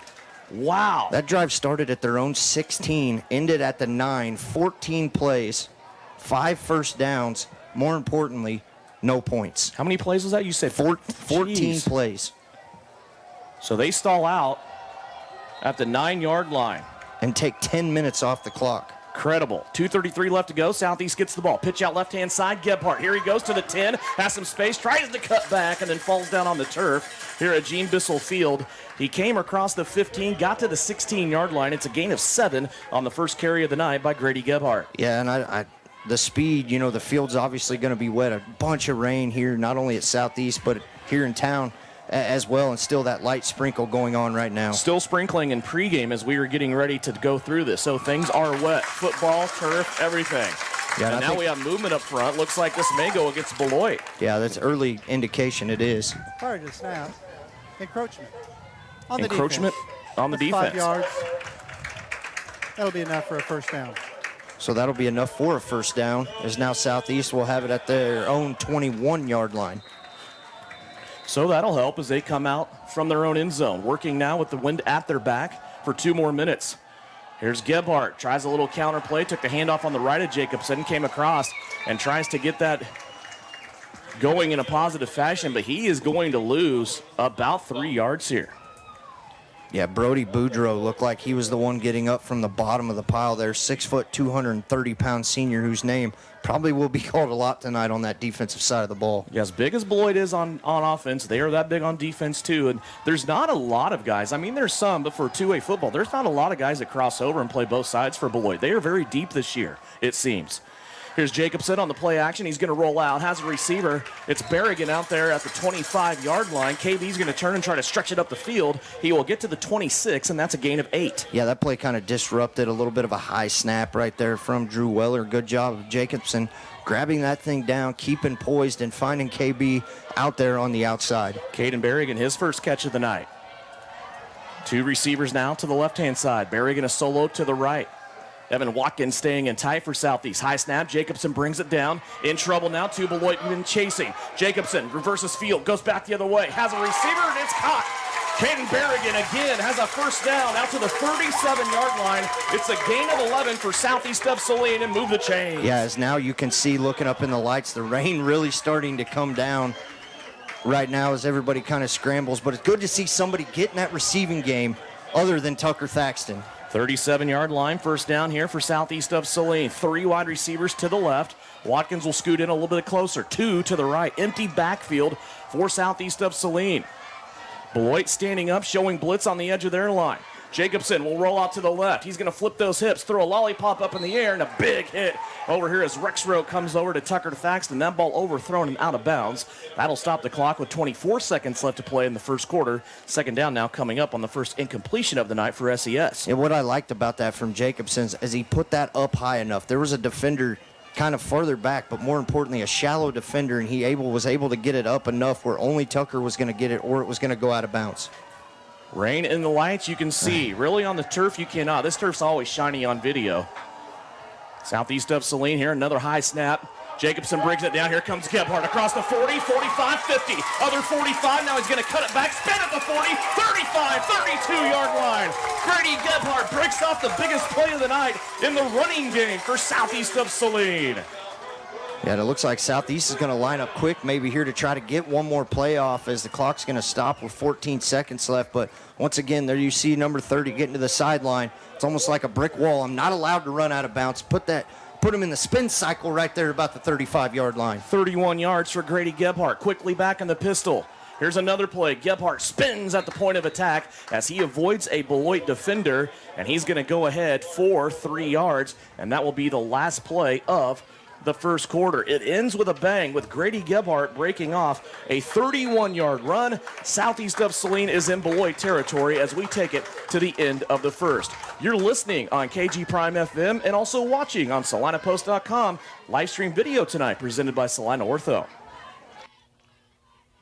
Wow. That drive started at their own 16, ended at the 9, 14 plays, 5 first downs. More importantly, no points. How many plays was that? You said 14 plays. So they stall out at the 9-yard line. And take 10 minutes off the clock. Incredible. 2:33 left to go. Southeast gets the ball. Pitch out left-hand side. Gebhardt. Here he goes to the 10. Has some space. Tries to cut back and then falls down on the turf here at Gene Bissell Field. He came across the 15, got to the 16-yard line. It's a gain of 7 on the first carry of the night by Grady Gebhardt. Yeah, and the speed, the field's obviously going to be wet. A bunch of rain here, not only at Southeast, but here in town as well, and still that light sprinkle going on right now. Still sprinkling in pregame as we were getting ready to go through this. So things are wet. Football, turf, everything. Yeah, and now we have movement up front. Looks like this may go against Beloit. Yeah, that's early indication it is. Prior to the snap, encroachment. On encroachment on the defense. 5 yards. That'll be enough for a first down. So that'll be enough for a first down, as now Southeast will have it at their own 21-yard line. So that'll help as they come out from their own end zone. Working now with the wind at their back for 2 more minutes. Here's Gebhardt. Tries a little counter play. Took the handoff on the right of Jacobson. Came across and tries to get that going in a positive fashion. But he is going to lose about 3 yards here. Yeah, Brody Boudreaux looked like he was the one getting up from the bottom of the pile there. 6 foot, 230-pound senior whose name probably will be called a lot tonight on that defensive side of the ball. Yeah, as big as Beloit is on offense, they are that big on defense too. And there's not a lot of guys. I mean, there's some, but for 2A football, there's not a lot of guys that cross over and play both sides for Beloit. They are very deep this year, it seems. Here's Jacobson on the play action. He's going to roll out. Has a receiver. It's Berrigan out there at the 25-yard line. KB's going to turn and try to stretch it up the field. He will get to the 26, and that's a gain of 8. Yeah, that play kind of disrupted a little bit of a high snap right there from Drew Weller. Good job of Jacobson grabbing that thing down, keeping poised, and finding KB out there on the outside. Caden Berrigan, his first catch of the night. 2 receivers now to the left-hand side. Berrigan a solo to the right. Evan Watkins staying in tight for Southeast. High snap. Jacobson brings it down. In trouble now. Beloit been chasing. Jacobson reverses field. Goes back the other way. Has a receiver, and it's caught. Caden Berrigan again has a first down out to the 37-yard line. It's a gain of 11 for Southeast of Saline and move the chains. Yeah, as now you can see looking up in the lights, the rain really starting to come down right now as everybody kind of scrambles. But it's good to see somebody get in that receiving game other than Tucker Thaxton. 37-yard line, first down here for Southeast of Saline. 3 wide receivers to the left. Watkins will scoot in a little bit closer. 2 to the right. Empty backfield for Southeast of Saline. Beloit standing up, showing blitz on the edge of their line. Jacobson will roll out to the left. He's going to flip those hips, throw a lollipop up in the air, and a big hit over here as Rexroth comes over to Tucker Thaxton. That ball overthrown and out of bounds. That'll stop the clock with 24 seconds left to play in the first quarter. Second down now coming up on the first incompletion of the night for SES. And what I liked about that from Jacobson is he put that up high enough. There was a defender kind of further back, but more importantly, a shallow defender, and he was able to get it up enough where only Tucker was going to get it or it was going to go out of bounds. Rain in the lights, you can see. Really on the turf, you cannot. This turf's always shiny on video. Southeast of Saline here, another high snap. Jacobson brings it down. Here comes Gebhardt across the 40, 45, 50. Other 45, now he's going to cut it back. Spin at the 40, 35, 32-yard line. Grady Gebhardt breaks off the biggest play of the night in the running game for Southeast of Saline. Yeah, it looks like Southeast is going to line up quick, maybe here to try to get one more play off as the clock's going to stop with 14 seconds left. But once again, there you see number 30 getting to the sideline. It's almost like a brick wall. I'm not allowed to run out of bounds. Put him in the spin cycle right there about the 35-yard line. 31 yards for Grady Gebhardt. Quickly back in the pistol. Here's another play. Gebhardt spins at the point of attack as he avoids a Beloit defender, and he's going to go ahead for 3 yards, and that will be the last play of the first quarter. It ends with a bang with Grady Gebhardt breaking off a 31-yard run. Southeast of Saline is in Beloit territory as we take it to the end of the first. You're listening on KG Prime FM and also watching on SalinaPost.com. Live stream video tonight presented by Salina Ortho.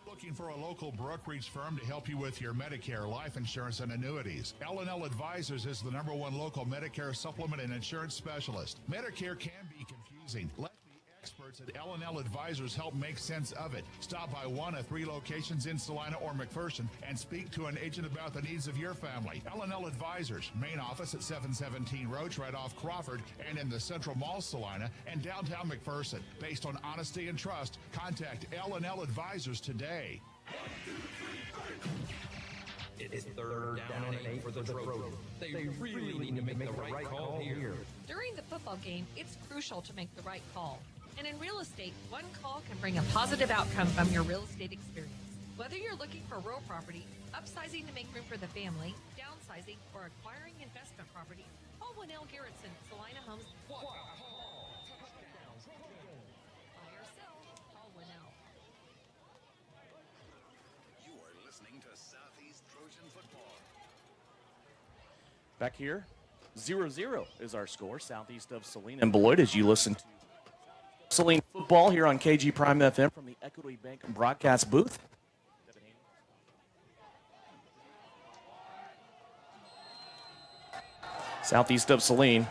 Looking for a local brokerage firm to help you with your Medicare, life insurance, and annuities? L&L Advisors is the #1 local Medicare supplement and insurance specialist. Medicare can be confusing. Let the experts at L&L Advisors help make sense of it. Stop by one of 3 locations in Salina or McPherson and speak to an agent about the needs of your family. L&L Advisors, main office at 717 Roach, right off Crawford, and in the Central Mall, Salina, and downtown McPherson. Based on honesty and trust, contact L&L Advisors today. It's third down and 8 for the Trojans. They really need to make the right call here. During the football game, it's crucial to make the right call. And in real estate, one call can bring a positive outcome from your real estate experience. Whether you're looking for rural property, upsizing to make room for the family, downsizing, or acquiring investment property, call Winnell Garrettson, Salina Homes. Buy or sell, call Winnell. You are listening to Southeast Trojan Football. Back here, 0-0 is our score. Southeast of Saline and Beloit as you listen to Saline Football here on KG Prime FM from the Equity Bank broadcast booth. Southeast of Saline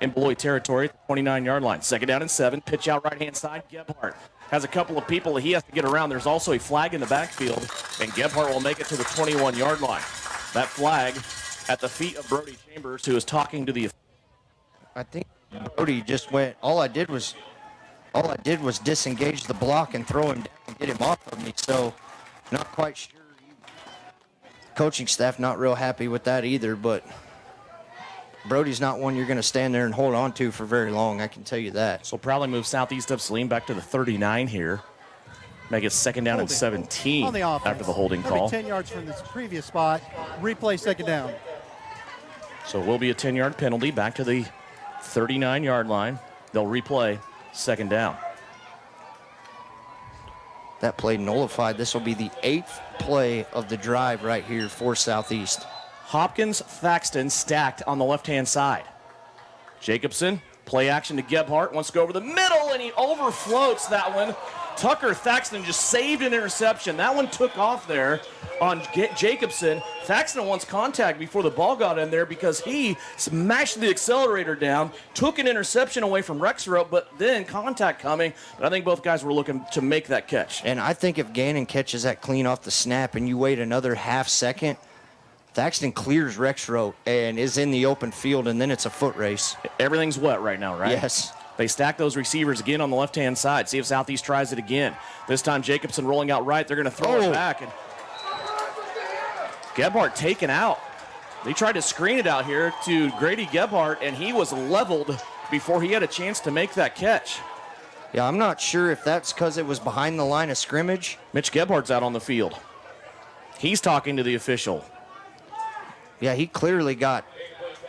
in Beloit territory at the 29-yard line. Second down and 7. Pitch out right-hand side. Gebhardt has a couple of people that he has to get around. There's also a flag in the backfield, and Gebhardt will make it to the 21-yard line. That flag at the feet of Brody Chambers, who is talking to the... I think Brody just went, all I did was disengage the block and throw him down and get him off of me. So not quite sure. Coaching staff not real happy with that either, but Brody's not one you're going to stand there and hold on to for very long, I can tell you that. So probably move Southeast of Saline back to the 39 here. Make it second down and 17 on the offense. After the holding That'll call. be 10 yards from this previous spot. Replay second down. So it will be a 10-yard penalty back to the 39-yard line. They'll replay second down. That play nullified. This will be the 8th play of the drive right here for Southeast. Hopkins, Thaxton stacked on the left-hand side. Jacobson, play action to Gebhardt, wants to go over the middle, and he overfloats that one. Tucker Thaxton just saved an interception. That one took off there on Jacobson. Thaxton wants contact before the ball got in there because he smashed the accelerator down, took an interception away from Rexroth, but then contact coming. But I think both guys were looking to make that catch. And I think if Gannon catches that clean off the snap and you wait another half second, Thaxton clears Rexroth and is in the open field, and then it's a foot race. Everything's wet right now, right? Yes. They stack those receivers again on the left-hand side. See if Southeast tries it again. This time Jacobson rolling out right. They're going to throw it back. And Gebhardt taken out. They tried to screen it out here to Grady Gebhardt, and he was leveled before he had a chance to make that catch. Yeah, I'm not sure if that's because it was behind the line of scrimmage. Mitch Gebhardt's out on the field. He's talking to the official. Yeah, he clearly got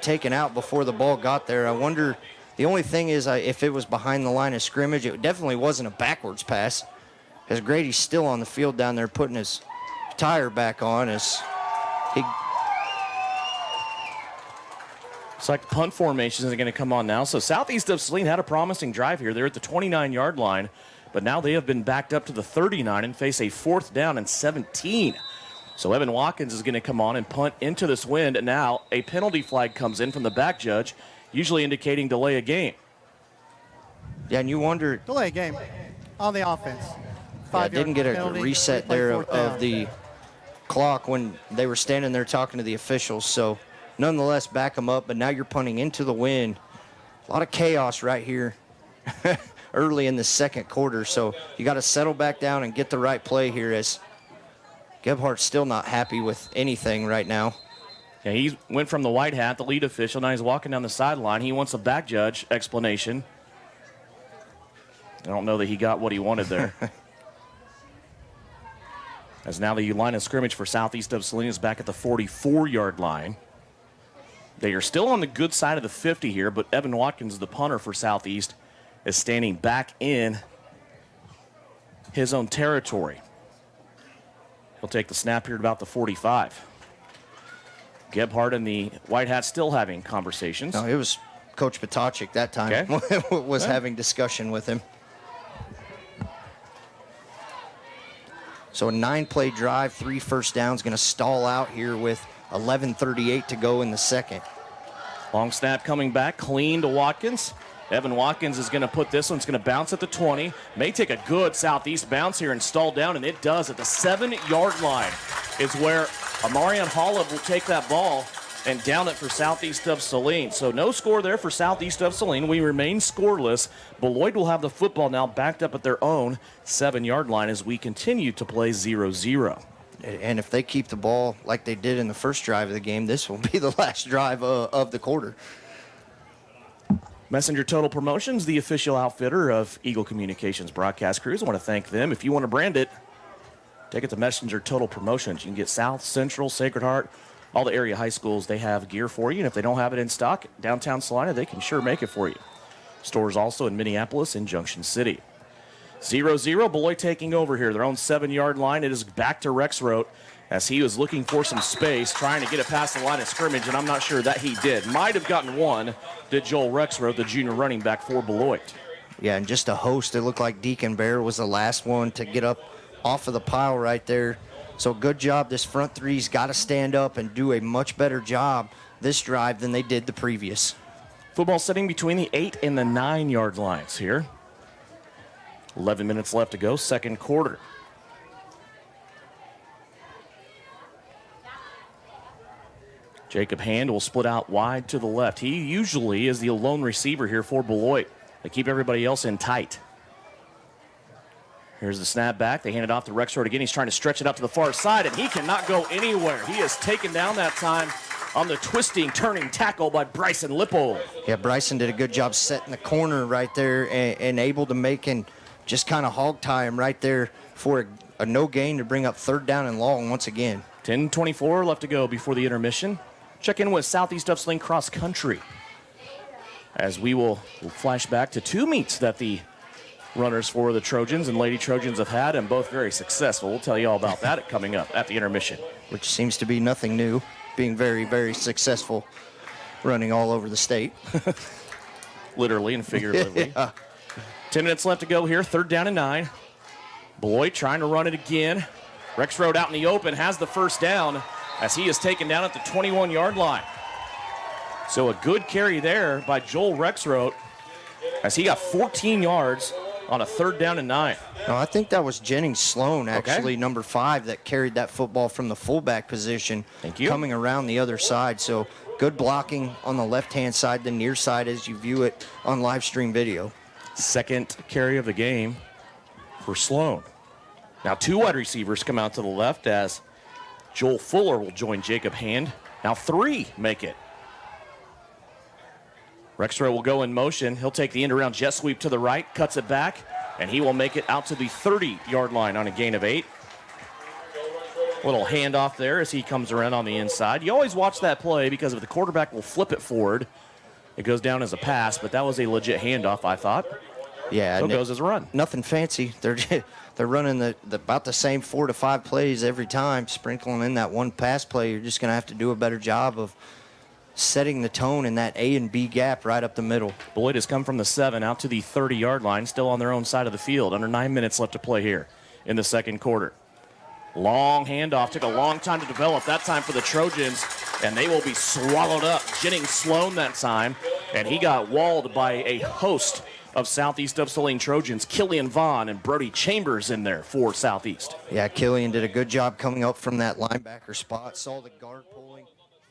taken out before the ball got there. I wonder, the only thing is if it was behind the line of scrimmage, it definitely wasn't a backwards pass, as Grady's still on the field down there putting his tire back on as he... It's like the punt formation is going to come on now. So Southeast of Saline had a promising drive here. They're at the 29-yard line, but now they have been backed up to the 39 and face a 4th down and 17. So Evan Watkins is going to come on and punt into this wind. And now a penalty flag comes in from the back judge, usually indicating delay a game. Yeah, and you wonder... Delay a game on the offense. Yeah, didn't get a reset there of the clock when they were standing there talking to the officials. So nonetheless, back them up. But now you're punting into the wind. A lot of chaos right here early in the second quarter. So you got to settle back down and get the right play here, as Gebhardt's still not happy with anything right now. Yeah, he went from the white hat, the lead official. Now he's walking down the sideline. He wants a back judge explanation. I don't know that he got what he wanted there. As now the line of scrimmage for Southeast of Salina is back at the 44-yard line. They are still on the good side of the 50 here, but Evan Watkins, the punter for Southeast, is standing back in his own territory. He'll take the snap here at about the 45. Gebhardt and the white hat still having conversations. No, it was Coach Potocik that time was having discussion with him. So a 9-play drive, 3 first downs, going to stall out here with 11:38 to go in the second. Long snap coming back, clean to Watkins. Evan Watkins is going to put this one. It's going to bounce at the 20. May take a good Southeast bounce here and stall down, and it does. At the 7-yard line is where Amarian Holub will take that ball and down it for Southeast of Saline. So no score there for Southeast of Saline. We remain scoreless. Beloit will have the football now backed up at their own 7-yard line as we continue to play 0-0. And if they keep the ball like they did in the first drive of the game, this will be the last drive of the quarter. Messenger Total Promotions, the official outfitter of Eagle Communications broadcast crews. I want to thank them. If you want to brand it, take it to Messenger Total Promotions. You can get South, Central, Sacred Heart, all the area high schools. They have gear for you. And if they don't have it in stock, downtown Salina, they can sure make it for you. Stores also in Minneapolis and Junction City. 0-0, Beloit taking over here. Their own 7-yard line. It is back to Rexroth as he was looking for some space, trying to get it past the line of scrimmage, and I'm not sure that he did. Might have gotten one, did Joel Rexroth, the junior running back for Beloit. Yeah, and just a host. It looked like Deacon Bear was the last one to get up off of the pile right there. So good job. This front three's got to stand up and do a much better job this drive than they did the previous. Football sitting between the 8 and the 9-yard lines here. 11 minutes left to go, second quarter. Jacob Hand will split out wide to the left. He usually is the lone receiver here for Beloit. They keep everybody else in tight. Here's the snap back. They hand it off to Rexroth again. He's trying to stretch it out to the far side, and he cannot go anywhere. He is taken down that time on the twisting, turning tackle by Bryson Lippold. Yeah, Bryson did a good job setting the corner right there and able to make and just kind of hog tie him right there for a no gain to bring up 3rd down and long once again. 10:24 left to go before the intermission. Check in with Southeast of Saline Cross Country as we'll flash back to 2 meets that the runners for the Trojans and Lady Trojans have had, and both very successful. We'll tell you all about that coming up at the intermission. Which seems to be nothing new, being very, very successful running all over the state. Literally and figuratively. Yeah. 10 minutes left to go here, 3rd down and 9. Beloit trying to run it again. Rexroth out in the open has the first down as he is taken down at the 21-yard line. So a good carry there by Joel Rexroth as he got 14 yards on a 3rd down and 9. No, I think that was Jennings Sloan, actually, number 5, that carried that football from the fullback position. Thank you. Coming around the other side. So good blocking on the left-hand side, the near side as you view it on live stream video. Second carry of the game for Sloan. Now 2 wide receivers come out to the left as Joel Fuller will join Jacob Hand. Now 3 make it. Rexroth will go in motion. He'll take the end-around jet sweep to the right, cuts it back, and he will make it out to the 30-yard line on a gain of 8. Little handoff there as he comes around on the inside. You always watch that play because if the quarterback will flip it forward, it goes down as a pass, but that was a legit handoff, I thought. Yeah, so it goes as a run. Nothing fancy. They're running about the same 4 to 5 plays every time, sprinkling in that one pass play. You're just going to have to do a better job of setting the tone in that A and B gap right up the middle. Beloit has come from the 7 out to the 30-yard line, still on their own side of the field. Under 9 minutes left to play here in the second quarter. Long handoff. Took a long time to develop. That time for the Trojans, and they will be swallowed up. Jennings Sloan that time, and he got walled by a host of Southeast of Saline Trojans. Killian Vaughn and Brody Chambers in there for Southeast. Yeah, Killian did a good job coming up from that linebacker spot. Saw the guard pulling,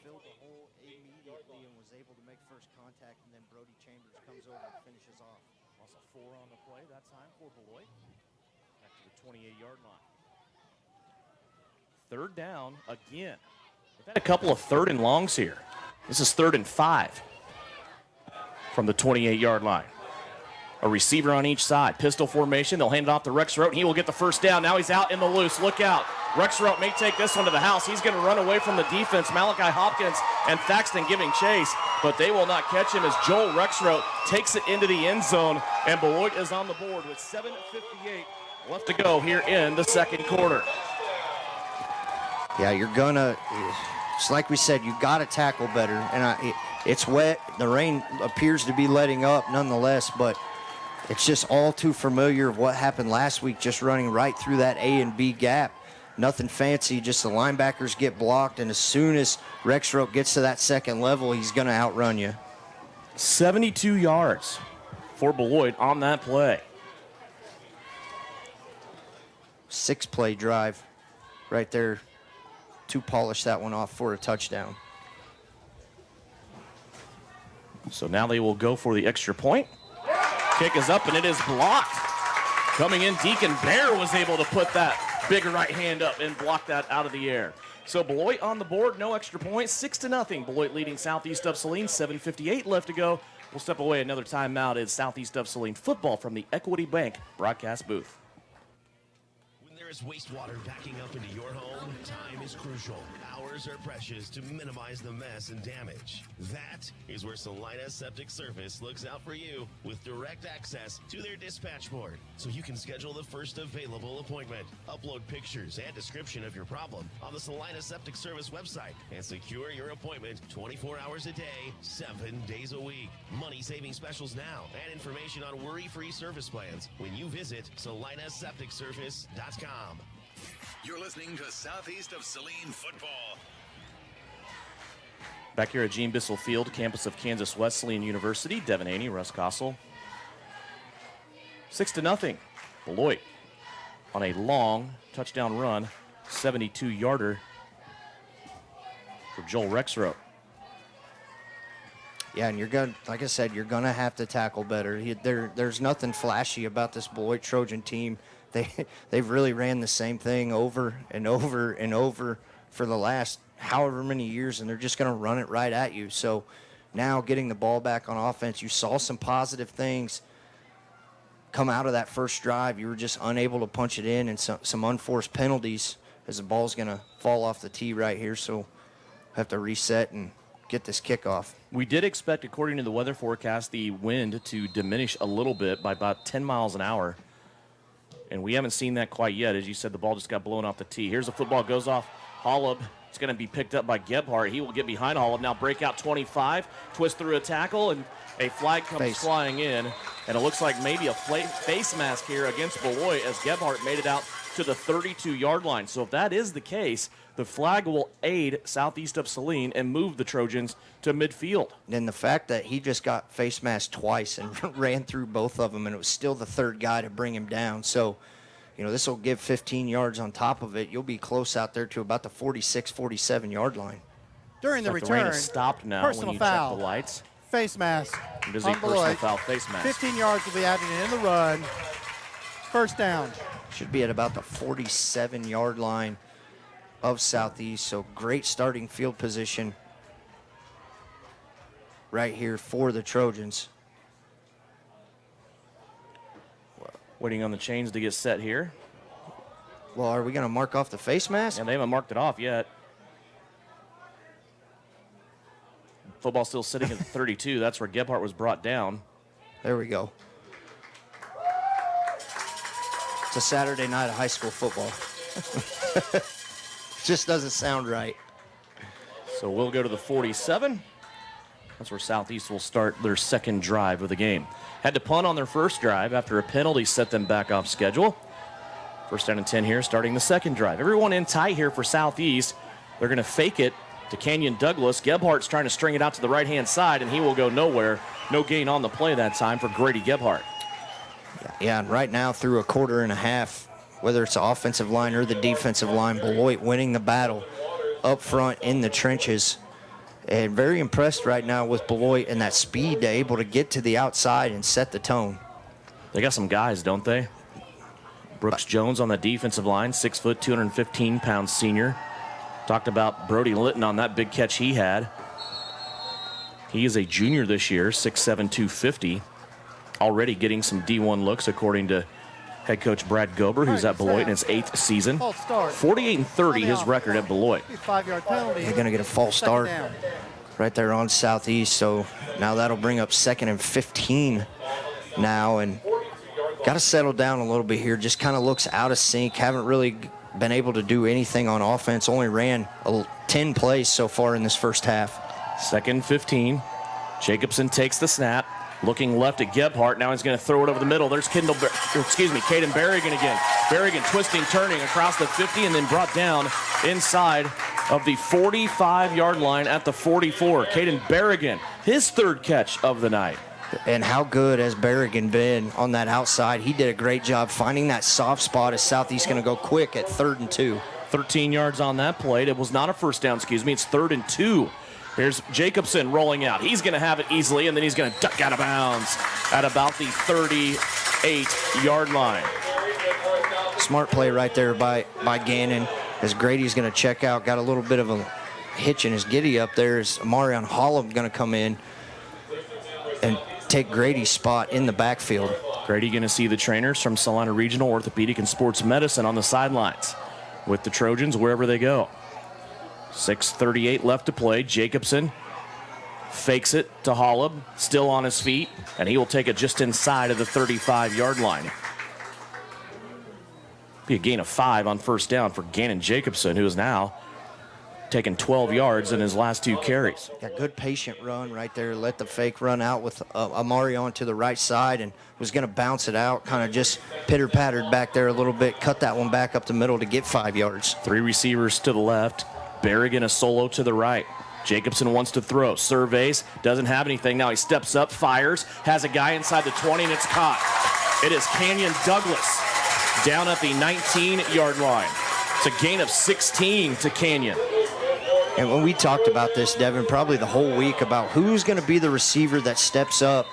filled the hole immediately, and was able to make first contact, and then Brody Chambers comes over and finishes off. Also 4 on the play that time for Beloit. Back to the 28-yard line. Third down again. We've had a couple of 3rd and longs here. This is 3rd and 5 from the 28-yard line. A receiver on each side. Pistol formation. They'll hand it off to Rexroth, and he will get the first down. Now he's out in the loose. Look out. Rexroth may take this one to the house. He's going to run away from the defense. Malachi Hopkins and Thaxton giving chase, but they will not catch him as Joel Rexroth takes it into the end zone, and Beloit is on the board with 7:58 left to go here in the second quarter. Yeah, you're gonna. It's like we said, you got to tackle better. And it's wet. The rain appears to be letting up, nonetheless. But it's just all too familiar of what happened last week, just running right through that A and B gap. Nothing fancy. Just the linebackers get blocked, and as soon as Rexroth gets to that second level, he's gonna outrun you. 72 yards for Beloit on that play. 6-play drive, right there. To polish that one off for a touchdown. So now they will go for the extra point. Kick is up, and it is blocked. Coming in, Deacon Bear was able to put that big right hand up and block that out of the air. So Beloit on the board, no extra points, 6-0. Beloit leading Southeast of Saline, 7:58 left to go. We'll step away another timeout as Southeast of Saline football from the Equity Bank broadcast booth. There's wastewater backing up into your home. Time is crucial. Hours are precious to minimize the mess and damage. That is where Salina Septic Service looks out for you with direct access to their dispatch board, so you can schedule the first available appointment. Upload pictures and description of your problem on the Salina Septic Service website and secure your appointment 24 hours a day, 7 days a week. Money-saving specials now and information on worry-free service plans when you visit salinasepticservice.com. You're listening to Southeast of Saline football. Back here at Gene Bissell Field, campus of Kansas Wesleyan University. Devin Haney, Russ Kossel. 6-0. Beloit on a long touchdown run, 72-yarder for Joel Rexroth. Yeah, and you're going, like I said, you're going to have to tackle better. There's nothing flashy about this Beloit Trojan team. They've really ran the same thing over and over and over for the last however many years, and they're just going to run it right at you. So now getting the ball back on offense, you saw some positive things come out of that first drive. You were just unable to punch it in, and some unforced penalties as the ball's going to fall off the tee right here. So have to reset and get this kickoff. We did expect, according to the weather forecast, the wind to diminish a little bit by about 10 miles an hour. And we haven't seen that quite yet. As you said, the ball just got blown off the tee. Here's the football, goes off Holub. It's going to be picked up by Gebhardt. He will get behind Holub. Now breakout 25, twist through a tackle, and a flag comes flying in. And it looks like maybe a face mask here against Beloit as Gebhardt made it out to the 32-yard line. So if that is the case, the flag will aid Southeast of Saline and move the Trojans to midfield. And the fact that he just got face masked twice and ran through both of them, and it was still the third guy to bring him down. So, you know, this will give 15 yards on top of it. You'll be close out there to about the 46, 47-yard line. During the The return, rain has stopped now personal when you foul. check the lights. Face mask. It is a personal foul face mask. 15 yards will be added in the run. First down. Should be at about the 47-yard line of Southeast. So great starting field position right here for the Trojans. Waiting on the chains to get set here. Well, are we going to mark off the face mask? And they haven't marked it off yet. Football still sitting at 32. That's where Gebhardt was brought down. There we go. It's a Saturday night of high school football. Just doesn't sound right. So we'll go to the 47. That's where Southeast will start their second drive of the game. Had to punt on their first drive after a penalty set them back off schedule. First down and 10 here, starting the second drive. Everyone in tight here for Southeast. They're going to fake it to Canyon Douglas. Gebhardt's trying to string it out to the right-hand side, and he will go nowhere. No gain on the play that time for Grady Gebhardt. Yeah, and right now through a quarter and a half, whether it's the offensive line or the defensive line, Beloit winning the battle up front in the trenches. And very impressed right now with Beloit and that speed, they're able to get to the outside and set the tone. They got some guys, don't they? Brooks Jones on the defensive line, 6 foot, 215-pound senior. Talked about Brody Litton on that big catch he had. He is a junior this year, 6'7", 250. Already getting some D1 looks, according to head coach Brad Gober, who's at Beloit in his 8th season. 48-30 his record at Beloit. 5-yard penalty. They're going to get a false start right there on Southeast. So now that'll bring up 2nd and 15 now. And got to settle down a little bit here. Just kind of looks out of sync. Haven't really been able to do anything on offense. Only ran 10 plays so far in this first half. 2nd 15. Jacobson takes the snap. Looking left at Gebhardt. Now he's going to throw it over the middle. There's Caden Berrigan again. Berrigan twisting, turning across the 50, and then brought down inside of the 45-yard line at the 44. Caden Berrigan, his 3rd catch of the night. And how good has Berrigan been on that outside? He did a great job finding that soft spot as Southeast going to go quick at 3rd and 2. 13 yards on that play. It was not a first down, It's 3rd and 2. Here's Jacobson rolling out. He's going to have it easily, and then he's going to duck out of bounds at about the 38-yard line. Smart play right there by Gannon as Grady's going to check out. Got a little bit of a hitch in his giddy up there as Marion Hollum going to come in and take Grady's spot in the backfield. Grady going to see the trainers from Salina Regional Orthopedic and Sports Medicine on the sidelines with the Trojans wherever they go. 6:38 left to play. Jacobson fakes it to Hollub, still on his feet, and he will take it just inside of the 35-yard line. Be a gain of 5 on first down for Gannon Jacobson, who is now taken 12 yards in his last 2 carries. Got good patient run right there. Let the fake run out with Amari on to the right side and was going to bounce it out. Kind of just pitter-pattered back there a little bit. Cut that one back up the middle to get 5 yards. 3 receivers to the left. Berrigan a solo to the right. Jacobson wants to throw. Surveys. Doesn't have anything. Now he steps up, fires. Has a guy inside the 20, and it's caught. It is Canyon Douglas down at the 19-yard line. It's a gain of 16 to Canyon. And when we talked about this, Devin, probably the whole week about who's going to be the receiver that steps up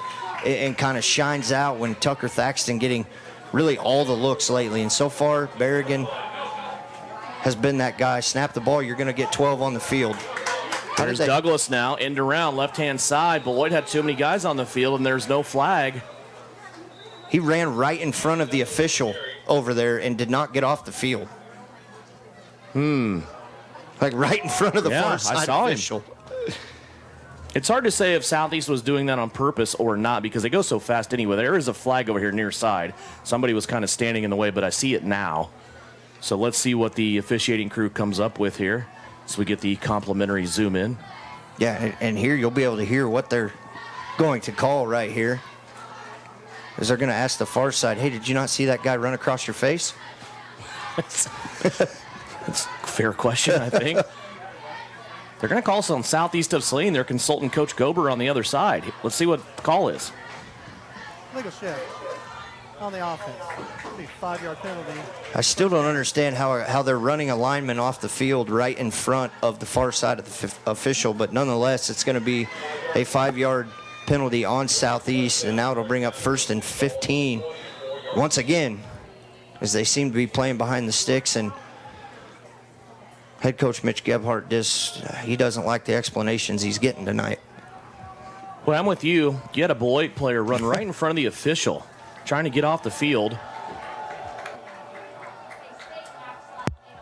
and kind of shines out when Tucker Thaxton getting really all the looks lately. And so far, Berrigan has been that guy. Snap the ball, you're going to get 12 on the field. There's Douglas now, end around, left-hand side. Beloit had too many guys on the field, and there's no flag. He ran right in front of the official over there and did not get off the field. Like right in front of the far side official. It's hard to say if Southeast was doing that on purpose or not because they go so fast anyway. There is a flag over here near side. Somebody was kind of standing in the way, but I see it now. So let's see what the officiating crew comes up with here as we get the complimentary zoom in. Yeah, and here you'll be able to hear what they're going to call right here. As they're going to ask the far side, hey, did you not see that guy run across your face? That's a fair question, I think. They're going to call us on Southeast of Saline. Their consultant, Coach Gober, on the other side. Let's see what the call is. Legal shift on the offense. It'll be 5-yard penalty. I still don't understand how they're running a lineman off the field right in front of the far side of the official, but nonetheless, it's going to be a 5-yard penalty on Southeast, and now it'll bring up 1st and 15 once again as they seem to be playing behind the sticks, and head coach Mitch Gebhardt he doesn't like the explanations he's getting tonight. Well, I'm with you. You had a Beloit player run right in front of the official trying to get off the field.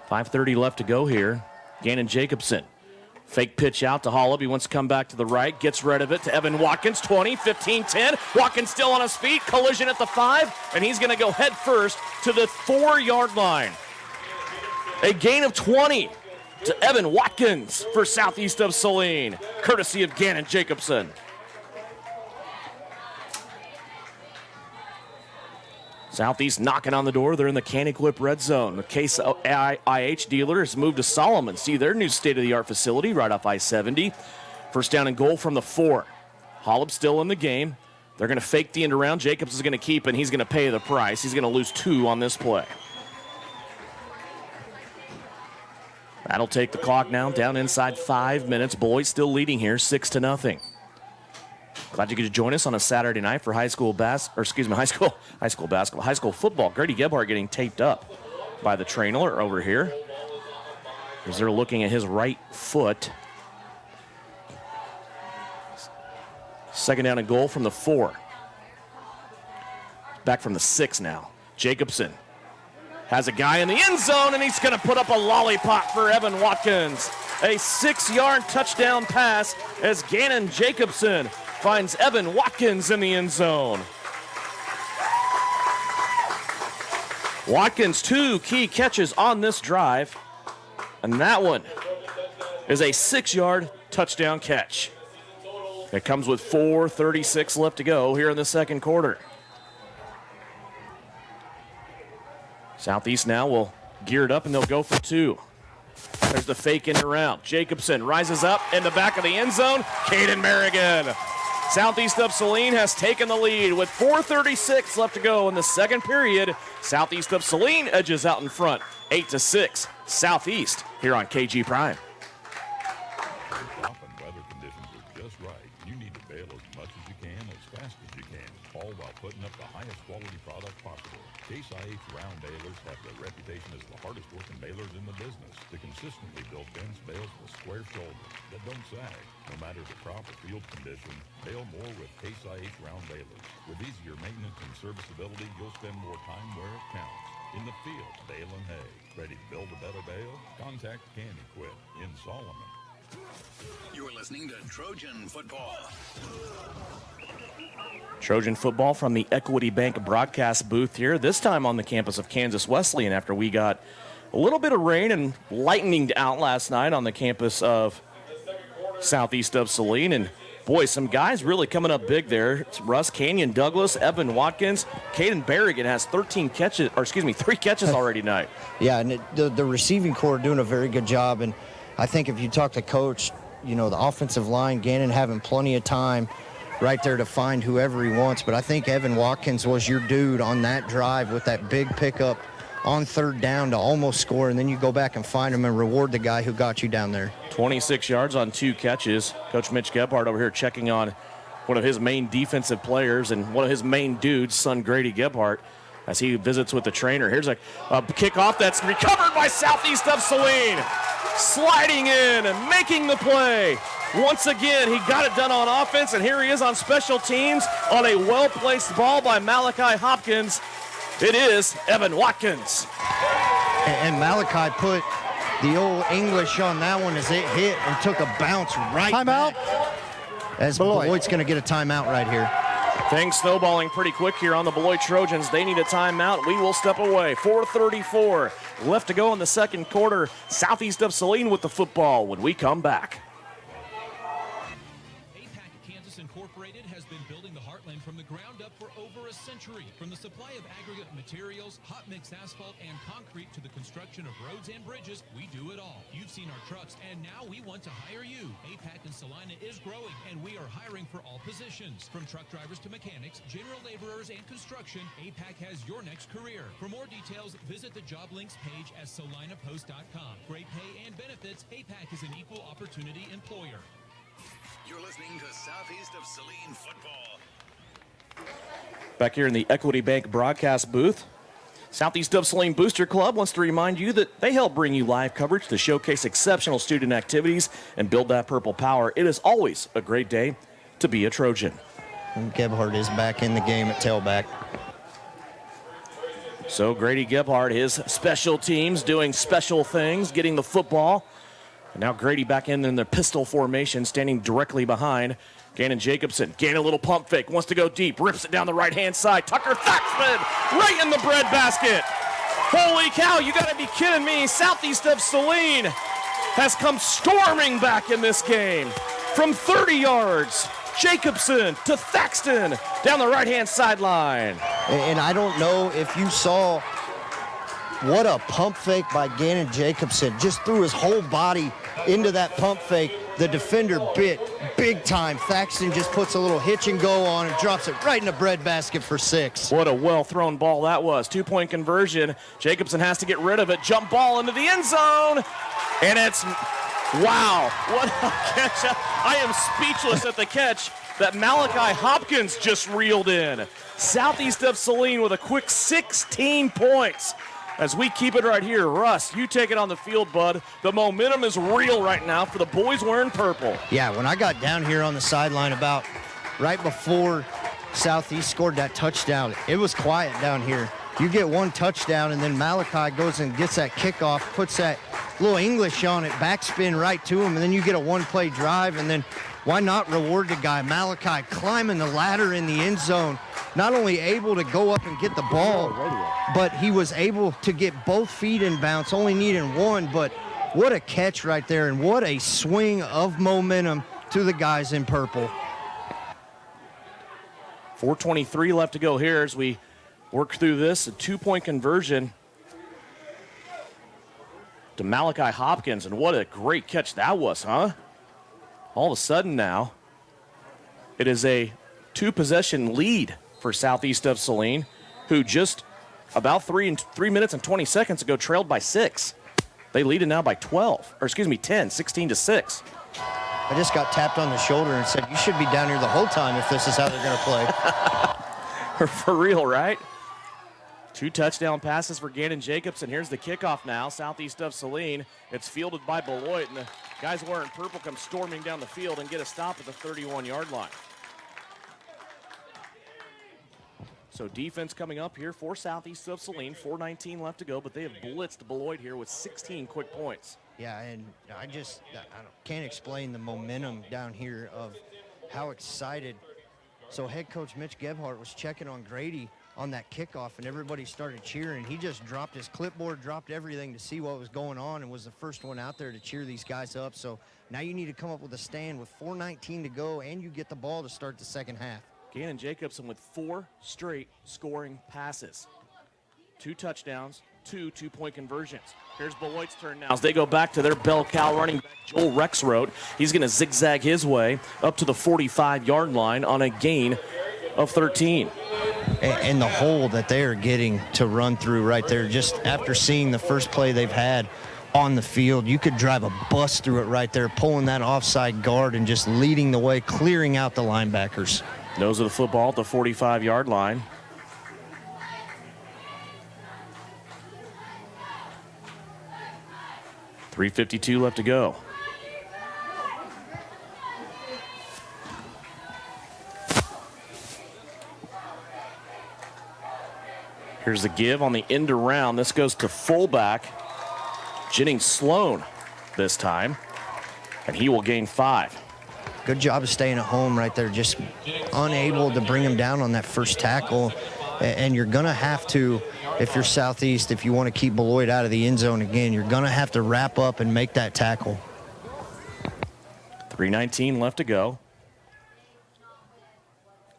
5:30 left to go here. Gannon Jacobson. Fake pitch out to Holub. He wants to come back to the right. Gets rid of it to Evan Watkins. 20, 15, 10. Watkins still on his feet. Collision at the 5. And he's going to go head first to the 4-yard line. A gain of 20 to Evan Watkins for Southeast of Saline, courtesy of Gannon Jacobson. Southeast knocking on the door. They're in the Can Equip red zone. The Case IH dealer has moved to Solomon. See their new state-of-the-art facility right off I-70. First down and goal from the 4. Holub still in the game. They're going to fake the end around. Jacobs is going to keep, and he's going to pay the price. He's going to lose 2 on this play. That'll take the clock now down inside 5 minutes. Beloit still leading here 6-0. Glad you could join us on a Saturday night for high school basketball, high school football. Grady Gebhardt getting taped up by the trainer over here as they're looking at his right foot. Second down and goal from the 4. Back from the 6 now. Jacobson has a guy in the end zone, and he's going to put up a lollipop for Evan Watkins. A 6-yard touchdown pass as Gannon Jacobson finds Evan Watkins in the end zone. Watkins, 2 key catches on this drive, and that one is a 6-yard touchdown catch. It comes with 4:36 left to go here in the second quarter. Southeast now will gear it up, and they'll go for 2. There's the fake in and around. Jacobson rises up in the back of the end zone. Caden Merrigan. Southeast of Saline has taken the lead with 4:36 left to go in the second period. Southeast of Saline edges out in front, 8-6. Southeast here on KG Prime. Often weather conditions are just right. You need to bale as much as you can, as fast as you can, all while putting up the highest quality product possible. Case IH round balers have the reputation as the hardest working balers in the business. To consistently build dense bales with square shoulders that don't sag. No matter the crop or field condition, bale more with Case IH round balers. With easier maintenance and serviceability, you'll spend more time where it counts. In the field, baling hay. Ready to build a better bale? Contact Can Equip in Solomon. You're listening to Trojan Football. Trojan Football from the Equity Bank broadcast booth here, this time on the campus of Kansas Wesleyan after we got a little bit of rain and lightning out last night on the campus of Southeast of Saline. And boy, some guys really coming up big there. It's Russ Canyon Douglas, Evan Watkins, Caden Berrigan has 3 catches already tonight. Yeah, and the receiving corps doing a very good job. And I think if you talk to Coach, the offensive line, Gannon having plenty of time right there to find whoever he wants. But I think Evan Watkins was your dude on that drive with that big pickup on 3rd down to almost score, and then you go back and find him and reward the guy who got you down there. 26 yards on 2 catches. Coach Mitch Gebhardt over here checking on one of his main defensive players and one of his main dudes, son Grady Gebhardt, as he visits with the trainer. Here's a kickoff that's recovered by Southeast of Saline. Sliding in and making the play. Once again, he got it done on offense, and here he is on special teams on a well-placed ball by Malachi Hopkins. It is Evan Watkins. And Malachi put the old English on that one as it hit and took a bounce right Timeout. back. As Beloit's going to get a timeout right here. Things snowballing pretty quick here on the Beloit Trojans. They need a timeout. We will step away. 4:34 left to go in the second quarter. Southeast of Saline with the football when we come back. From the ground up for over a century. From the supply of aggregate materials, hot mix asphalt, and concrete to the construction of roads and bridges, we do it all. You've seen our trucks, and now we want to hire you. APAC in Salina is growing, and we are hiring for all positions. From truck drivers to mechanics, general laborers, and construction, APAC has your next career. For more details, visit the job links page at salinapost.com. Great pay and benefits, APAC is an equal opportunity employer. You're listening to Southeast of Saline Football. Back here in the Equity Bank broadcast booth, Southeast of Saline Booster Club wants to remind you that they help bring you live coverage to showcase exceptional student activities and build that purple power. It is always a great day to be a Trojan. And Gebhardt is back in the game at tailback. So Grady Gebhardt, his special teams doing special things, getting the football. And now Grady back in their pistol formation, standing directly behind Gannon Jacobson. Gannon, a little pump fake, wants to go deep, rips it down the right-hand side. Tucker Thaxman right in the breadbasket. Holy cow, you got to be kidding me. Southeast of Saline has come storming back in this game. From 30 yards, Jacobson to Thaxton down the right-hand sideline. And I don't know if you saw what a pump fake by Gannon Jacobson. Just threw his whole body into that pump fake. The defender bit big time. Thaxton just puts a little hitch and go on and drops it right in the breadbasket for 6. What a well-thrown ball that was. 2-point conversion. Jacobson has to get rid of it. Jump ball into the end zone. And it's, wow, what a catch. I am speechless at the catch that Malachi Hopkins just reeled in. Southeast of Saline with a quick 16 points. As we keep it right here, Russ, you take it on the field, bud. The momentum is real right now for the boys wearing purple. Yeah, when I got down here on the sideline about right before Southeast scored that touchdown, it was quiet down here. You get one touchdown, and then Malachi goes and gets that kickoff, puts that little English on it, backspin right to him, and then you get a one-play drive, and then why not reward the guy? Malachi climbing the ladder in the end zone, not only able to go up and get the ball, but he was able to get both feet in bounds, only needing one. But what a catch right there, and what a swing of momentum to the guys in purple. 4:23 left to go here as we work through this. A 2-point conversion to Malachi Hopkins, and what a great catch that was, huh? All of a sudden now, it is a 2-possession lead for Southeast of Saline, who just about 3 minutes and 20 seconds ago trailed by 6. They lead it now by 10, 16 to 6. I just got tapped on the shoulder and said, you should be down here the whole time if this is how they're going to play. For real, right? 2 touchdown passes for Gannon Jacobson. Here's the kickoff now, Southeast of Saline. It's fielded by Beloit, and the guys wearing purple come storming down the field and get a stop at the 31-yard line. So defense coming up here for Southeast of Saline. 4:19 left to go, but they have blitzed Beloit here with 16 quick points. Yeah, and I can't explain the momentum down here of how excited. So head coach Mitch Gebhardt was checking on Grady on that kickoff, and everybody started cheering. He just dropped his clipboard, dropped everything to see what was going on, and was the first one out there to cheer these guys up. So now you need to come up with a stand with 4:19 to go, and you get the ball to start the second half. Gannon Jacobson with 4 straight scoring passes. 2 touchdowns, 2 2-point conversions. Here's Beloit's turn now as they go back to their bell cow running back, Joel Rexroth. He's going to zigzag his way up to the 45-yard line on a gain of 13. And the hole that they are getting to run through right there, just after seeing the first play they've had on the field, you could drive a bus through it right there, pulling that offside guard and just leading the way, clearing out the linebackers. Nose of the football at the 45-yard line. .352 left to go. Here's the give on the end around. This goes to fullback Jennings Sloan this time, and he will gain 5. Good job of staying at home right there, just unable to bring him down on that first tackle. And you're going to have to, if you're Southeast, if you want to keep Beloit out of the end zone again, you're going to have to wrap up and make that tackle. 3:19 left to go.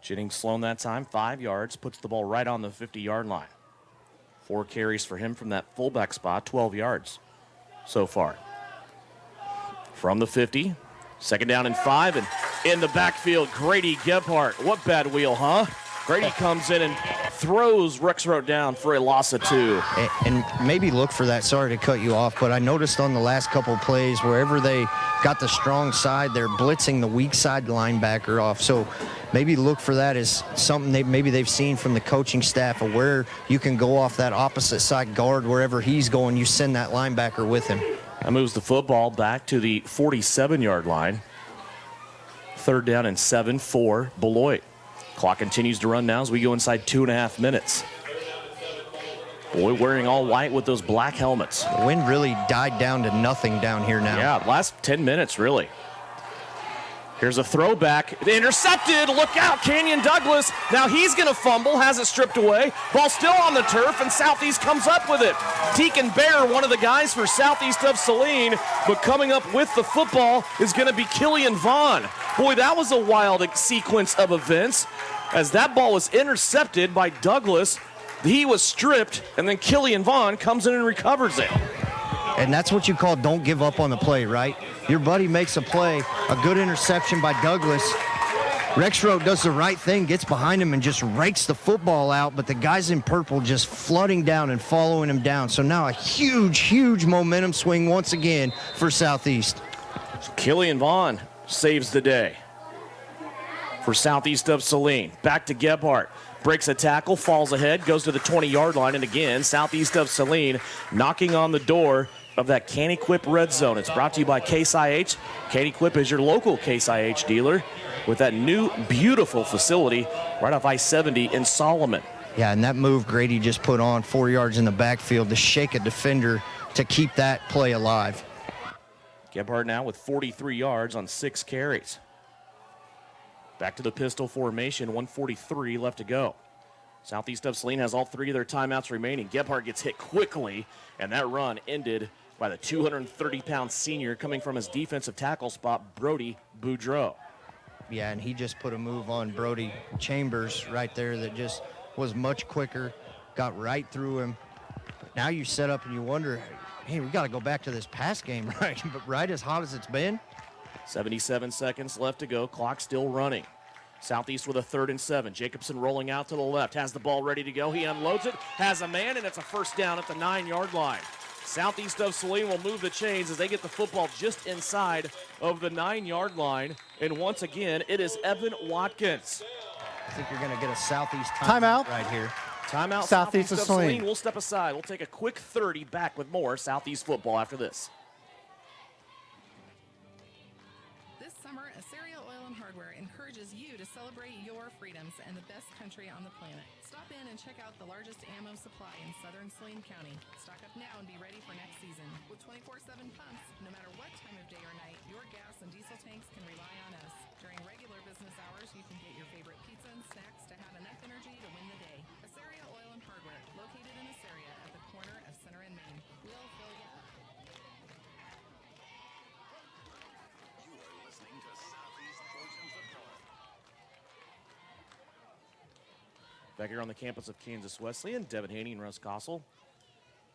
Jennings Sloan that time, 5 yards, puts the ball right on the 50-yard line. 4 carries for him from that fullback spot, 12 yards so far. From the 50. Second down and 5, and in the backfield, Grady Gebhardt. What bad wheel, huh? Grady comes in and throws Rexroth down for a loss of 2. And maybe look for that. Sorry to cut you off, but I noticed on the last couple of plays, wherever they got the strong side, they're blitzing the weak side linebacker off. So maybe look for that as something they've seen from the coaching staff of where you can go off that opposite side guard wherever he's going. You send that linebacker with him. That moves the football back to the 47-yard line. 3rd down and 7 for Beloit. Clock continues to run now as we go inside 2.5 minutes. Boy, wearing all white with those black helmets. The wind really died down to nothing down here now. Yeah, last 10 minutes, really. Here's a throwback. Intercepted. Look out, Canyon Douglas. Now he's going to fumble, has it stripped away. Ball still on the turf, and Southeast comes up with it. Deacon Bear, one of the guys for Southeast of Saline, but coming up with the football is going to be Killian Vaughn. Boy, that was a wild sequence of events as that ball was intercepted by Douglas. He was stripped, and then Killian Vaughn comes in and recovers it. And that's what you call don't give up on the play, right? Your buddy makes a play, a good interception by Douglas. Rexroth does the right thing, gets behind him and just rakes the football out, but the guys in purple just flooding down and following him down. So now a huge, huge momentum swing once again for Southeast. Killian Vaughn saves the day for Southeast of Saline. Back to Gebhardt. Breaks a tackle, falls ahead, goes to the 20-yard line, and again, Southeast of Saline knocking on the door of that Caniquip Red Zone. It's brought to you by Case IH. Caniquip is your local Case IH dealer with that new, beautiful facility right off I-70 in Solomon. Yeah, and that move Grady just put on 4 yards in the backfield to shake a defender to keep that play alive. Gebhardt now with 43 yards on 6 carries. Back to the pistol formation, 1:43 left to go. Southeast of Saline has all 3 of their timeouts remaining. Gebhardt gets hit quickly, and that run ended by the 230-pound senior coming from his defensive tackle spot, Brody Boudreau. Yeah, and he just put a move on Brody Chambers right there that just was much quicker, got right through him. Now you set up and you wonder, hey, we got to go back to this pass game, right? But right as hot as it's been. 77 seconds left to go. Clock still running. Southeast with a 3rd and 7. Jacobson rolling out to the left. Has the ball ready to go. He unloads it. Has a man, and it's a first down at the 9-yard line. Southeast of Saline will move the chains as they get the football just inside of the 9-yard line. And once again, it is Evan Watkins. I think you're going to get a Southeast timeout right here. Timeout. Southeast of Saline. We'll step aside. We'll take a quick 30. Back with more Southeast football after this. Celebrate your freedoms and the best country on the planet. Stop in and check out the largest ammo supply in southern Saline County. Stock up now and be ready for next season. With 24/7 pumps, no matter what time of day or night, your gas and diesel tanks can rely on us. During regular business hours, you can get your favorite pizza and snacks to have enough energy to win the day. Assyria Oil and Hardware, located in Assyria at the corner of Center and Main. We'll fill you up. You are listening to Southeast Trojan Football. Back here on the campus of Kansas Wesleyan, Devin Haney and Russ Kossel.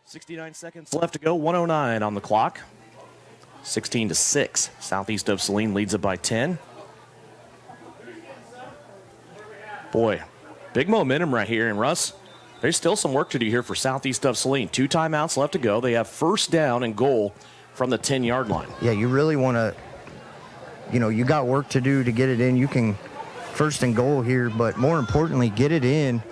69 seconds left to go, 1:09 on the clock. 16-6. Southeast of Saline leads it by 10. Boy, big momentum right here. And Russ, there's still some work to do here for Southeast of Saline. 2 timeouts left to go. They have first down and goal from the 10-yard line. Yeah, you really want to, you got work to do to get it in. You can first and goal here, but more importantly, get it in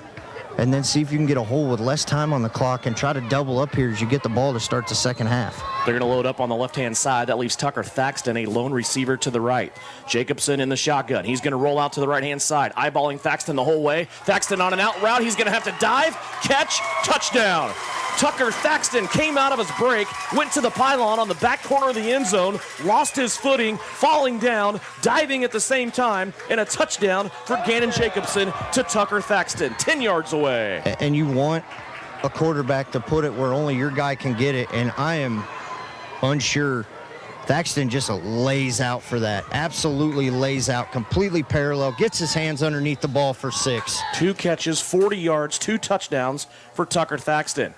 and then see if you can get a hole with less time on the clock and try to double up here as you get the ball to start the second half. They're going to load up on the left-hand side. That leaves Tucker Thaxton, a lone receiver to the right. Jacobson in the shotgun. He's going to roll out to the right-hand side, eyeballing Thaxton the whole way. Thaxton on an out route. He's going to have to dive, catch, touchdown. Tucker Thaxton came out of his break, went to the pylon on the back corner of the end zone, lost his footing, falling down, diving at the same time, and a touchdown for Gannon Jacobson to Tucker Thaxton, 10 yards away. And you want a quarterback to put it where only your guy can get it, and I am unsure. Thaxton just lays out for that. Absolutely lays out, completely parallel, gets his hands underneath the ball for 6. 2 catches, 40 yards, 2 touchdowns for Tucker Thaxton.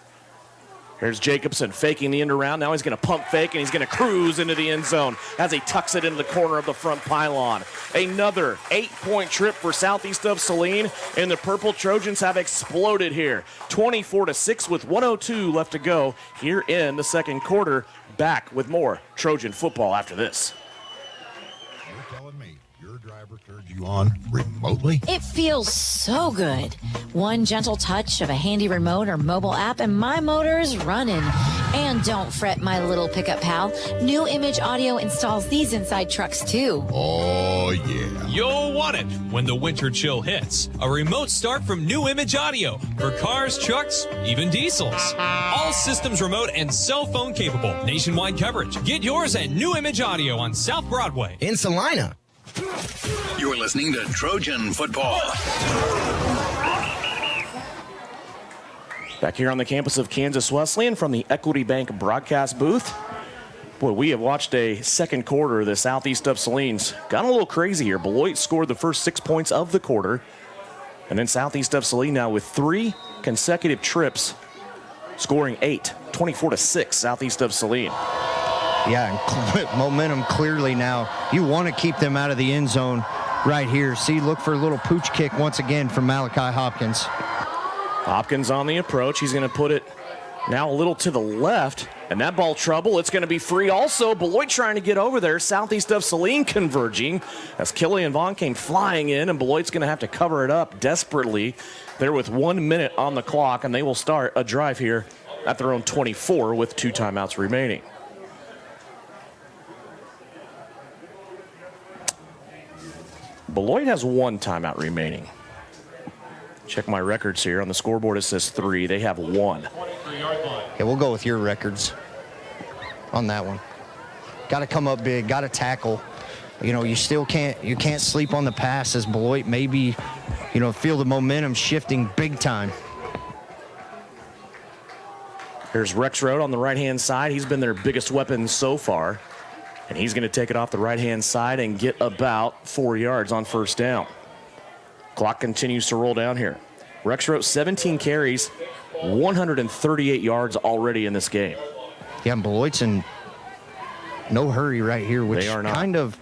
Here's Jacobson faking the end around. Now he's going to pump fake, and he's going to cruise into the end zone as he tucks it into the corner of the front pylon. Another 8-point trip for Southeast of Saline, and the Purple Trojans have exploded here. 24-6 with 1:02 left to go here in the second quarter. Back with more Trojan football after this. You're telling me your driver turned you on remotely? It feels so good. One gentle touch of a handy remote or mobile app and my motor is running. And don't fret, my little pickup pal. New Image Audio installs these inside trucks, too. Oh, yeah. You'll want it when the winter chill hits. A remote start from New Image Audio for cars, trucks, even diesels. All systems remote and cell phone capable. Nationwide coverage. Get yours at New Image Audio on South Broadway. In Salina. You're listening to Trojan Football. Back here on the campus of Kansas Wesleyan from the Equity Bank broadcast booth. Boy, we have watched a second quarter of the Southeast of Saline's gone a little crazy here. Beloit scored the first 6 points of the quarter. And then Southeast of Saline now with 3 consecutive trips, scoring 8, 24-6, Southeast of Saline. Yeah, and momentum clearly now. You want to keep them out of the end zone right here. See, look for a little pooch kick once again from Malachi Hopkins. Hopkins on the approach. He's going to put it now a little to the left. And that ball trouble. It's going to be free also. Beloit trying to get over there. Southeast of Saline converging as Killian Vaughn came flying in. And Beloit's going to have to cover it up desperately. They're with 1 minute on the clock. And they will start a drive here at their own 24 with 2 timeouts remaining. Beloit has 1 timeout remaining. Check my records here. On the scoreboard, it says 3. They have 1. Okay, we'll go with your records on that one. Got to come up big. Got to tackle. You know, you can't sleep on the pass as Beloit maybe, feel the momentum shifting big time. Here's Rex Road on the right-hand side. He's been their biggest weapon so far. And he's going to take it off the right-hand side and get about 4 yards on first down. Clock continues to roll down here. Rex Road, 17 carries, 138 yards already in this game. Yeah, and Beloit's in no hurry right here, which they are not. Kind of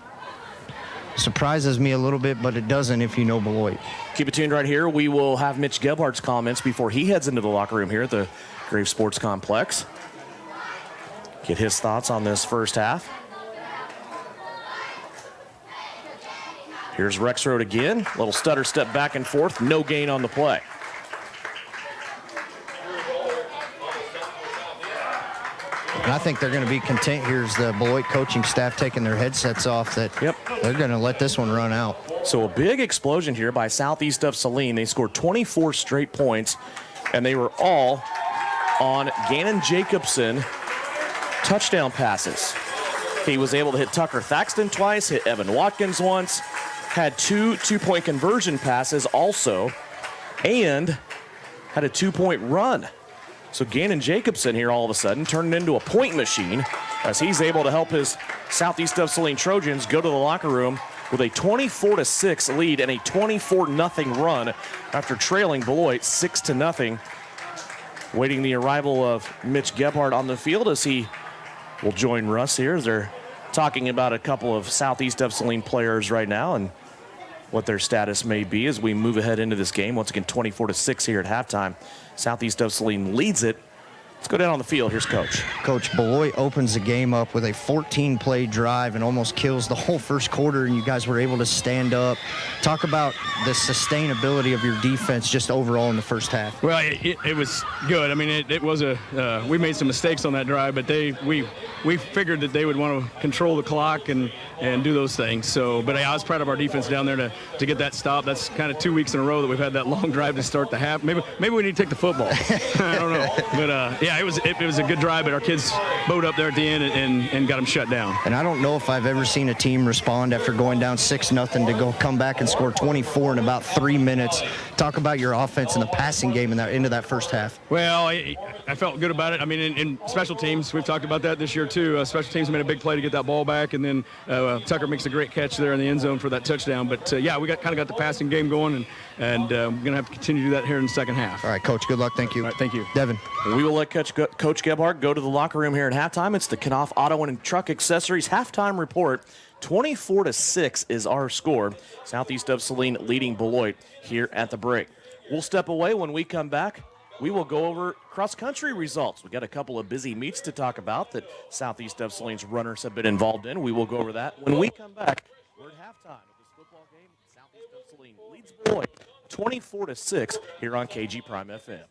surprises me a little bit, but it doesn't if you know Beloit. Keep it tuned right here. We will have Mitch Gebhardt's comments before he heads into the locker room here at the Graves Sports Complex. Get his thoughts on this first half. Here's Rex Road again. Little stutter step back and forth. No gain on the play. And I think they're going to be content. Here's the Beloit coaching staff taking their headsets off that they're going to let this one run out. So a big explosion here by Southeast of Saline. They scored 24 straight points, and they were all on Gannon Jacobson touchdown passes. He was able to hit Tucker Thaxton twice, hit Evan Watkins once, had 2 two-point conversion passes also, and had a 2-point run. So Gannon Jacobson here all of a sudden turned into a point machine as he's able to help his Southeast of Saline Trojans go to the locker room with a 24-6 lead and a 24-0 run after trailing Beloit 6-0. Waiting the arrival of Mitch Gebhardt on the field as he will join Russ here as they're talking about a couple of Southeast of Saline players right now and what their status may be as we move ahead into this game. Once again, 24-6 here at halftime. Southeast of Saline leads it. Let's go down on the field. Here's Coach. Coach, Beloit opens the game up with a 14-play drive and almost kills the whole first quarter, and you guys were able to stand up. Talk about the sustainability of your defense just overall in the first half. Well, it was good. I mean, it was we made some mistakes on that drive, but we figured that they would want to control the clock and do those things. So, but I was proud of our defense down there to get that stop. That's kind of 2 weeks in a row that we've had that long drive to start the half. Maybe we need to take the football. I don't know, but yeah, it was a good drive, but our kids bowed up there at the end and got them shut down. And I don't know if I've ever seen a team respond after going down 6-0 to come back and score 24 in about 3 minutes. Talk about your offense and the passing game into that first half. Well, I felt good about it. I mean, in special teams, we've talked about that this year too. Special teams made a big play to get that ball back, and then Tucker makes a great catch there in the end zone for that touchdown. But yeah, we kind of got the passing game going, and we're going to have to continue to do that here in the second half. All right, Coach, good luck. Thank you. All right, thank you. Devin. We will let Coach Gebhardt go to the locker room here at halftime. It's the Knauf Auto and Truck Accessories halftime report. 24-6 is our score. Southeast of Saline leading Beloit here at the break. We'll step away. When we come back, we will go over cross-country results. We've got a couple of busy meets to talk about that Southeast of Saline's runners have been involved in. We will go over that when we come back. We're at halftime of this football game. Southeast of Saline leads Beloit 24-6 here on KG Prime FM.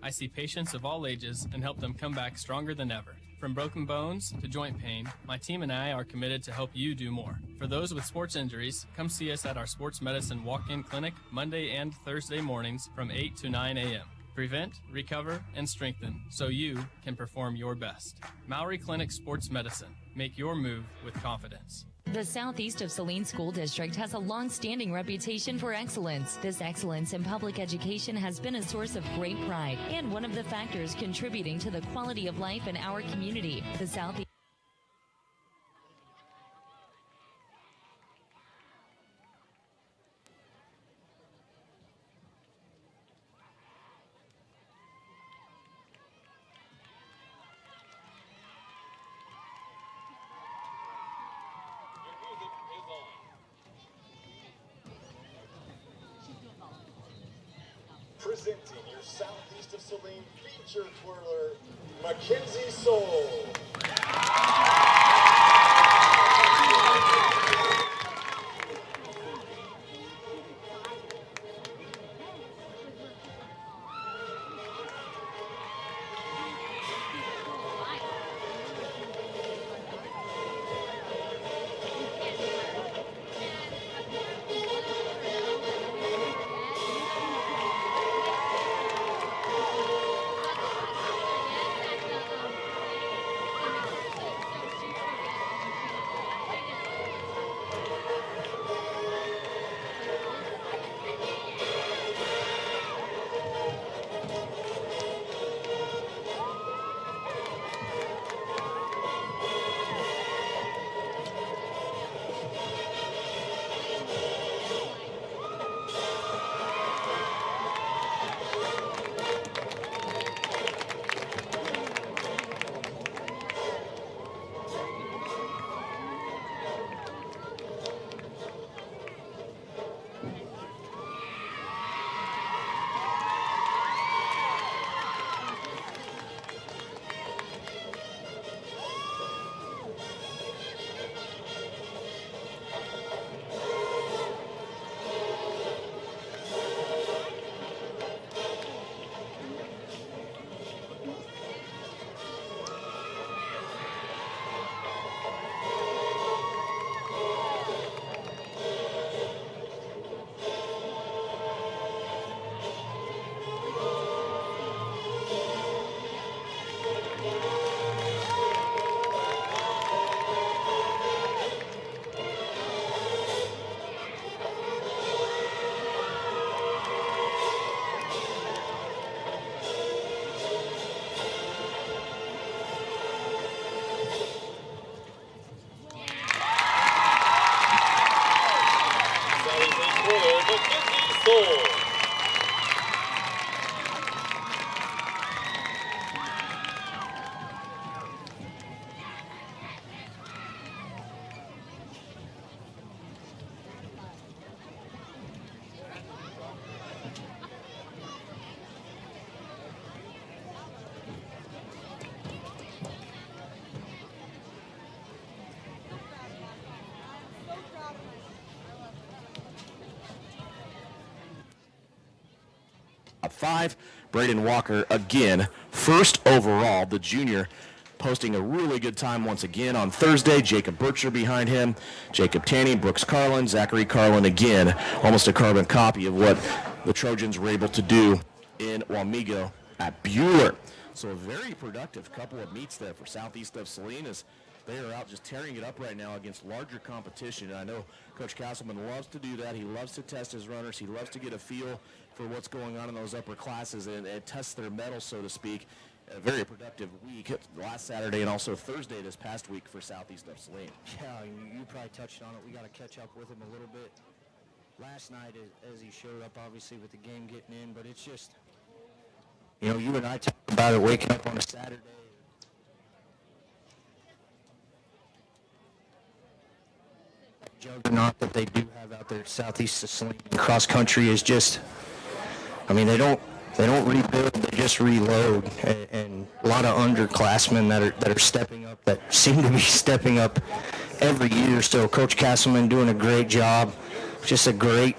I see patients of all ages and help them come back stronger than ever. From broken bones to joint pain, my team and I are committed to help you do more. For those with sports injuries, come see us at our sports medicine walk-in clinic Monday and Thursday mornings from 8 to 9 a.m. Prevent, recover, and strengthen so you can perform your best. Maury Clinic Sports Medicine. Make your move with confidence. The Southeast of Saline School District has a long-standing reputation for excellence. This excellence in public education has been a source of great pride and one of the factors contributing to the quality of life in our community. The Southeast Presenting your Southeast of Saline feature twirler, Mackenzie Soul. Top 5, Braden Walker again, first overall, the junior, posting a really good time once again on Thursday. Jacob Bircher behind him, Jacob Taney, Brooks Carlin, Zachary Carlin again, almost a carbon copy of what the Trojans were able to do in Wamego at Bueller. So a very productive couple of meets there for Southeast of Saline as they are out just tearing it up right now against larger competition. And I know Coach Castleman loves to do that. He loves to test his runners. He loves to get a feel for what's going on in those upper classes and test their mettle, so to speak. A very productive week last Saturday and also Thursday this past week for Southeast of Saline. Yeah, you probably touched on it. We got to catch up with him a little bit. Last night, as he showed up, obviously, with the game getting in, but it's just, you know, you and I talked about it waking up on a Saturday. Juggernaut that they do have out there Southeast of Saline cross country is just, I mean, they don't rebuild, they just reload, and a lot of underclassmen that are stepping up, that seem to be stepping up every year. So Coach Castleman doing a great job, just a great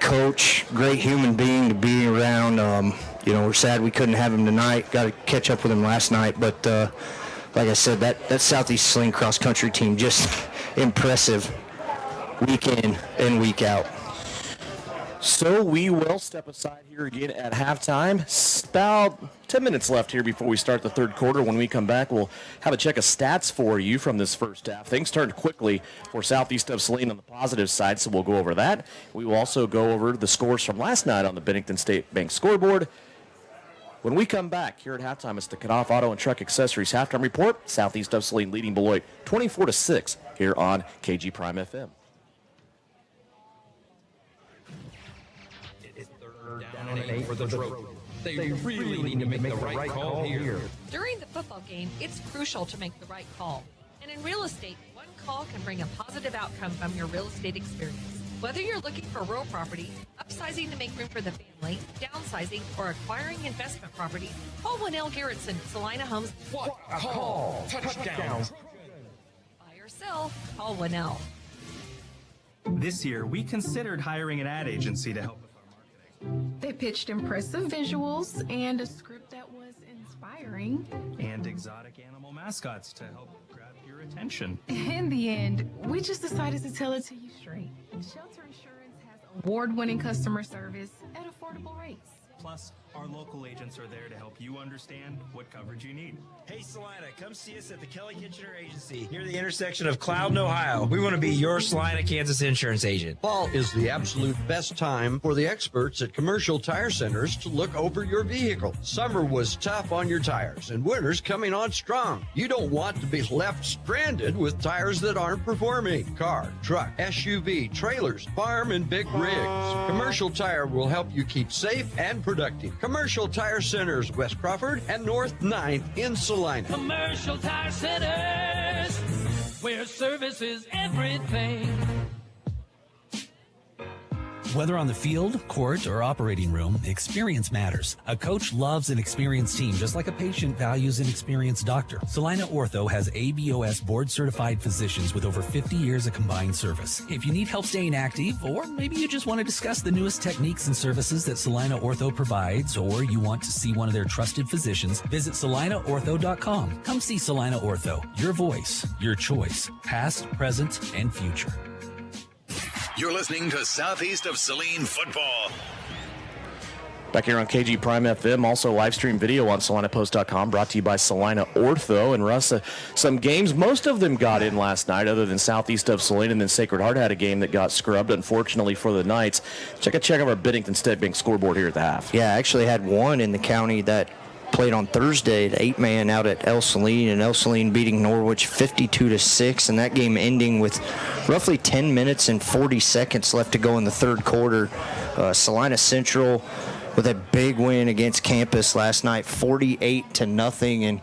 coach, great human being to be around. we're sad we couldn't have him tonight. Got to catch up with him last night. But like I said, that Southeast Saline cross-country team, just impressive week in and week out. So we will step aside here again at halftime. About 10 minutes left here before we start the third quarter. When we come back, we'll have a check of stats for you from this first half. Things turned quickly for Southeast of Saline on the positive side, so we'll go over that. We will also go over the scores from last night on the Bennington State Bank scoreboard. When we come back here at halftime, it's the Knopf Auto and Truck Accessories halftime report. Southeast of Saline leading Beloit 24-6 here on KG Prime FM. Down and 8 for the Trojans. They really need to make the right call here. During the football game, it's crucial to make the right call. And in real estate, one call can bring a positive outcome from your real estate experience. Whether you're looking for rural property, upsizing to make room for the family, downsizing, or acquiring investment property, call Winnell Garrettson at Salina Homes. What a call! Touchdown! Buy or sell, call Winnell. This year, we considered hiring an ad agency to help with our marketing. They pitched impressive visuals and a script that was inspiring. And exotic animal mascots to help grab your attention. In the end, we just decided to tell it to you straight. Shelter Insurance has award-winning customer service at affordable rates. Plus, our local agents are there to help you understand what coverage you need. Hey, Salina, come see us at the Kelly Kitchener Agency near the intersection of Cloud and Ohio. We want to be your Salina, Kansas insurance agent. Fall is the absolute best time for the experts at Commercial Tire Centers to look over your vehicle. Summer was tough on your tires, and winter's coming on strong. You don't want to be left stranded with tires that aren't performing. Car, truck, SUV, trailers, farm, and big rigs. Commercial Tire will help you keep safe and productive. Commercial Tire Centers, West Crawford and North 9th in Salina. Commercial Tire Centers, where service is everything. Whether on the field, court, or operating room, experience matters. A coach loves an experienced team, just like a patient values an experienced doctor. Salina Ortho has ABOS board-certified physicians with over 50 years of combined service. If you need help staying active, or maybe you just want to discuss the newest techniques and services that Salina Ortho provides, or you want to see one of their trusted physicians, visit salinaortho.com. Come see Salina Ortho, your voice, your choice, past, present, and future. You're listening to Southeast of Saline Football. Back here on KG Prime FM, also live stream video on SalinaPost.com, brought to you by Salina Ortho. And Russ, some games, most of them got in last night, other than Southeast of Saline, and then Sacred Heart had a game that got scrubbed, unfortunately, for the Knights. Check out our Bennington State Bank scoreboard here at the half. Yeah, I actually had one in the county that played on Thursday, the 8-man out at El Saline, and El Saline beating Norwich 52-6, and that game ending with roughly 10 minutes and 40 seconds left to go in the third quarter. Salina Central with a big win against Campus last night, 48-0, and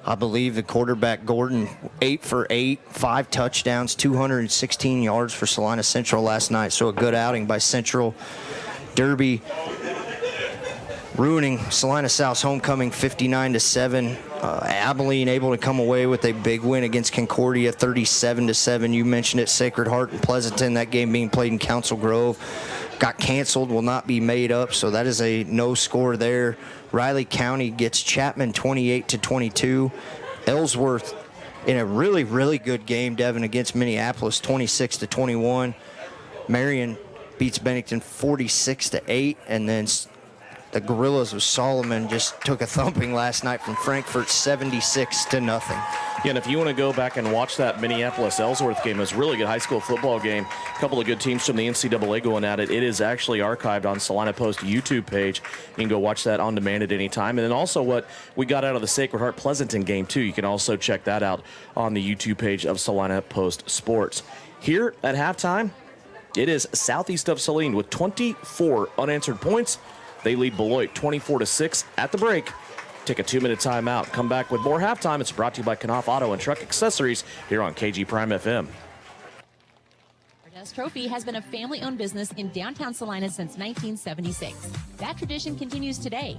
I believe the quarterback Gordon 8 for 8, 5 touchdowns, 216 yards for Salina Central last night. So a good outing by Central. Derby ruining Salina South's homecoming 59-7. Abilene able to come away with a big win against Concordia 37-7. You mentioned it, Sacred Heart and Pleasanton, that game being played in Council Grove. Got canceled, will not be made up, so that is a no score there. Riley County gets Chapman 28-22. Ellsworth in a really, really good game, Devin, against Minneapolis 26-21. Marion beats Bennington 46-8, and then the Gorillas of Solomon just took a thumping last night from Frankfurt 76-0. Yeah, and if you want to go back and watch that Minneapolis-Ellsworth game, it was a really good high school football game. A couple of good teams from the NCAA going at it. It is actually archived on Salina Post YouTube page. You can go watch that on demand at any time. And then also what we got out of the Sacred Heart Pleasanton game, too. You can also check that out on the YouTube page of Salina Post Sports. Here at halftime, it is Southeast of Saline with 24 unanswered points. They lead Beloit 24-6 at the break. Take a 2-minute timeout. Come back with more halftime. It's brought to you by Knopf Auto and Truck Accessories here on KG Prime FM. Stardust Trophy has been a family-owned business in downtown Salina since 1976. That tradition continues today.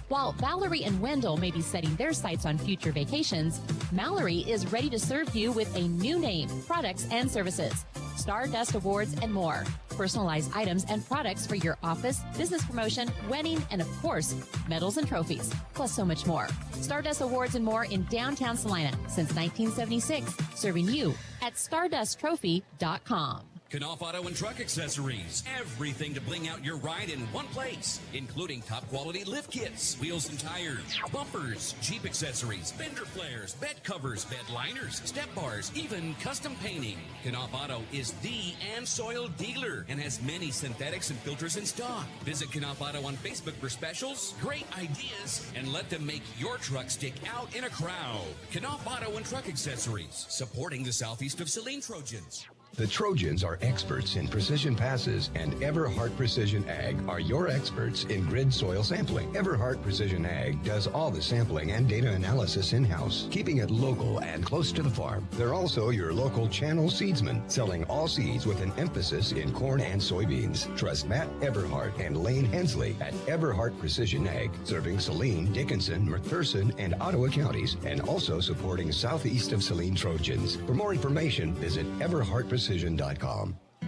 While Valerie and Wendell may be setting their sights on future vacations, Mallory is ready to serve you with a new name, products, and services. Stardust Awards and more. Personalized items and products for your office, business promotion, wedding, and of course, medals and trophies, plus so much more. Stardust Awards and more in downtown Salina since 1976, serving you at StardustTrophy.com. Knopf Auto and Truck Accessories. Everything to bling out your ride in one place, including top quality lift kits, wheels and tires, bumpers, Jeep accessories, fender flares, bed covers, bed liners, step bars, even custom painting. Knopf Auto is the and soil dealer and has many synthetics and filters in stock. Visit Knopf Auto on Facebook for specials, great ideas, and let them make your truck stick out in a crowd. Knopf Auto and Truck Accessories, supporting the southeast of Saline Trojans. The Trojans are experts in precision passes, and Everhart Precision Ag are your experts in grid soil sampling. Everhart Precision Ag does all the sampling and data analysis in-house, keeping it local and close to the farm. They're also your local channel seedsman, selling all seeds with an emphasis in corn and soybeans. Trust Matt Everhart and Lane Hensley at Everhart Precision Ag, serving Saline, Dickinson, McPherson, and Ottawa counties, and also supporting southeast of Saline Trojans. For more information, visit everhartprecision.com.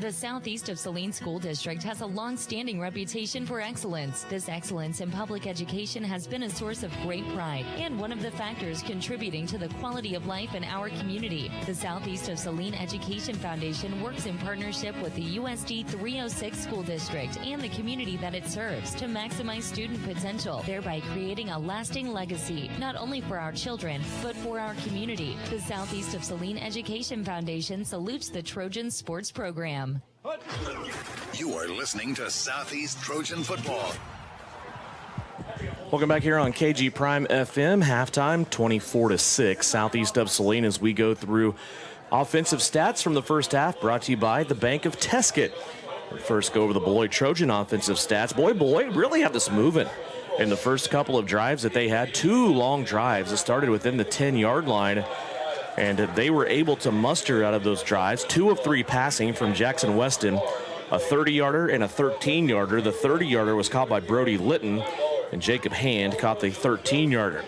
The Southeast of Saline School District has a long-standing reputation for excellence. This excellence in public education has been a source of great pride and one of the factors contributing to the quality of life in our community. The Southeast of Saline Education Foundation works in partnership with the USD 306 School District and the community that it serves to maximize student potential, thereby creating a lasting legacy, not only for our children, but for our community. The Southeast of Saline Education Foundation salutes the Trojan Sports Program. You are listening to Southeast Trojan Football. Welcome back here on KG Prime FM. Halftime, 24-6. Southeast of Saline as we go through offensive stats from the first half, brought to you by the Bank of Tesket. First, go over the Beloit Trojan offensive stats. Boy, Beloit really had this moving in the first couple of drives that they had. 2 long drives that started within the 10-yard line. And they were able to muster out of those drives 2 of 3 passing from Jackson Weston, a 30-yarder and a 13-yarder. The 30-yarder was caught by Brody Litton, and Jacob Hand caught the 13-yarder.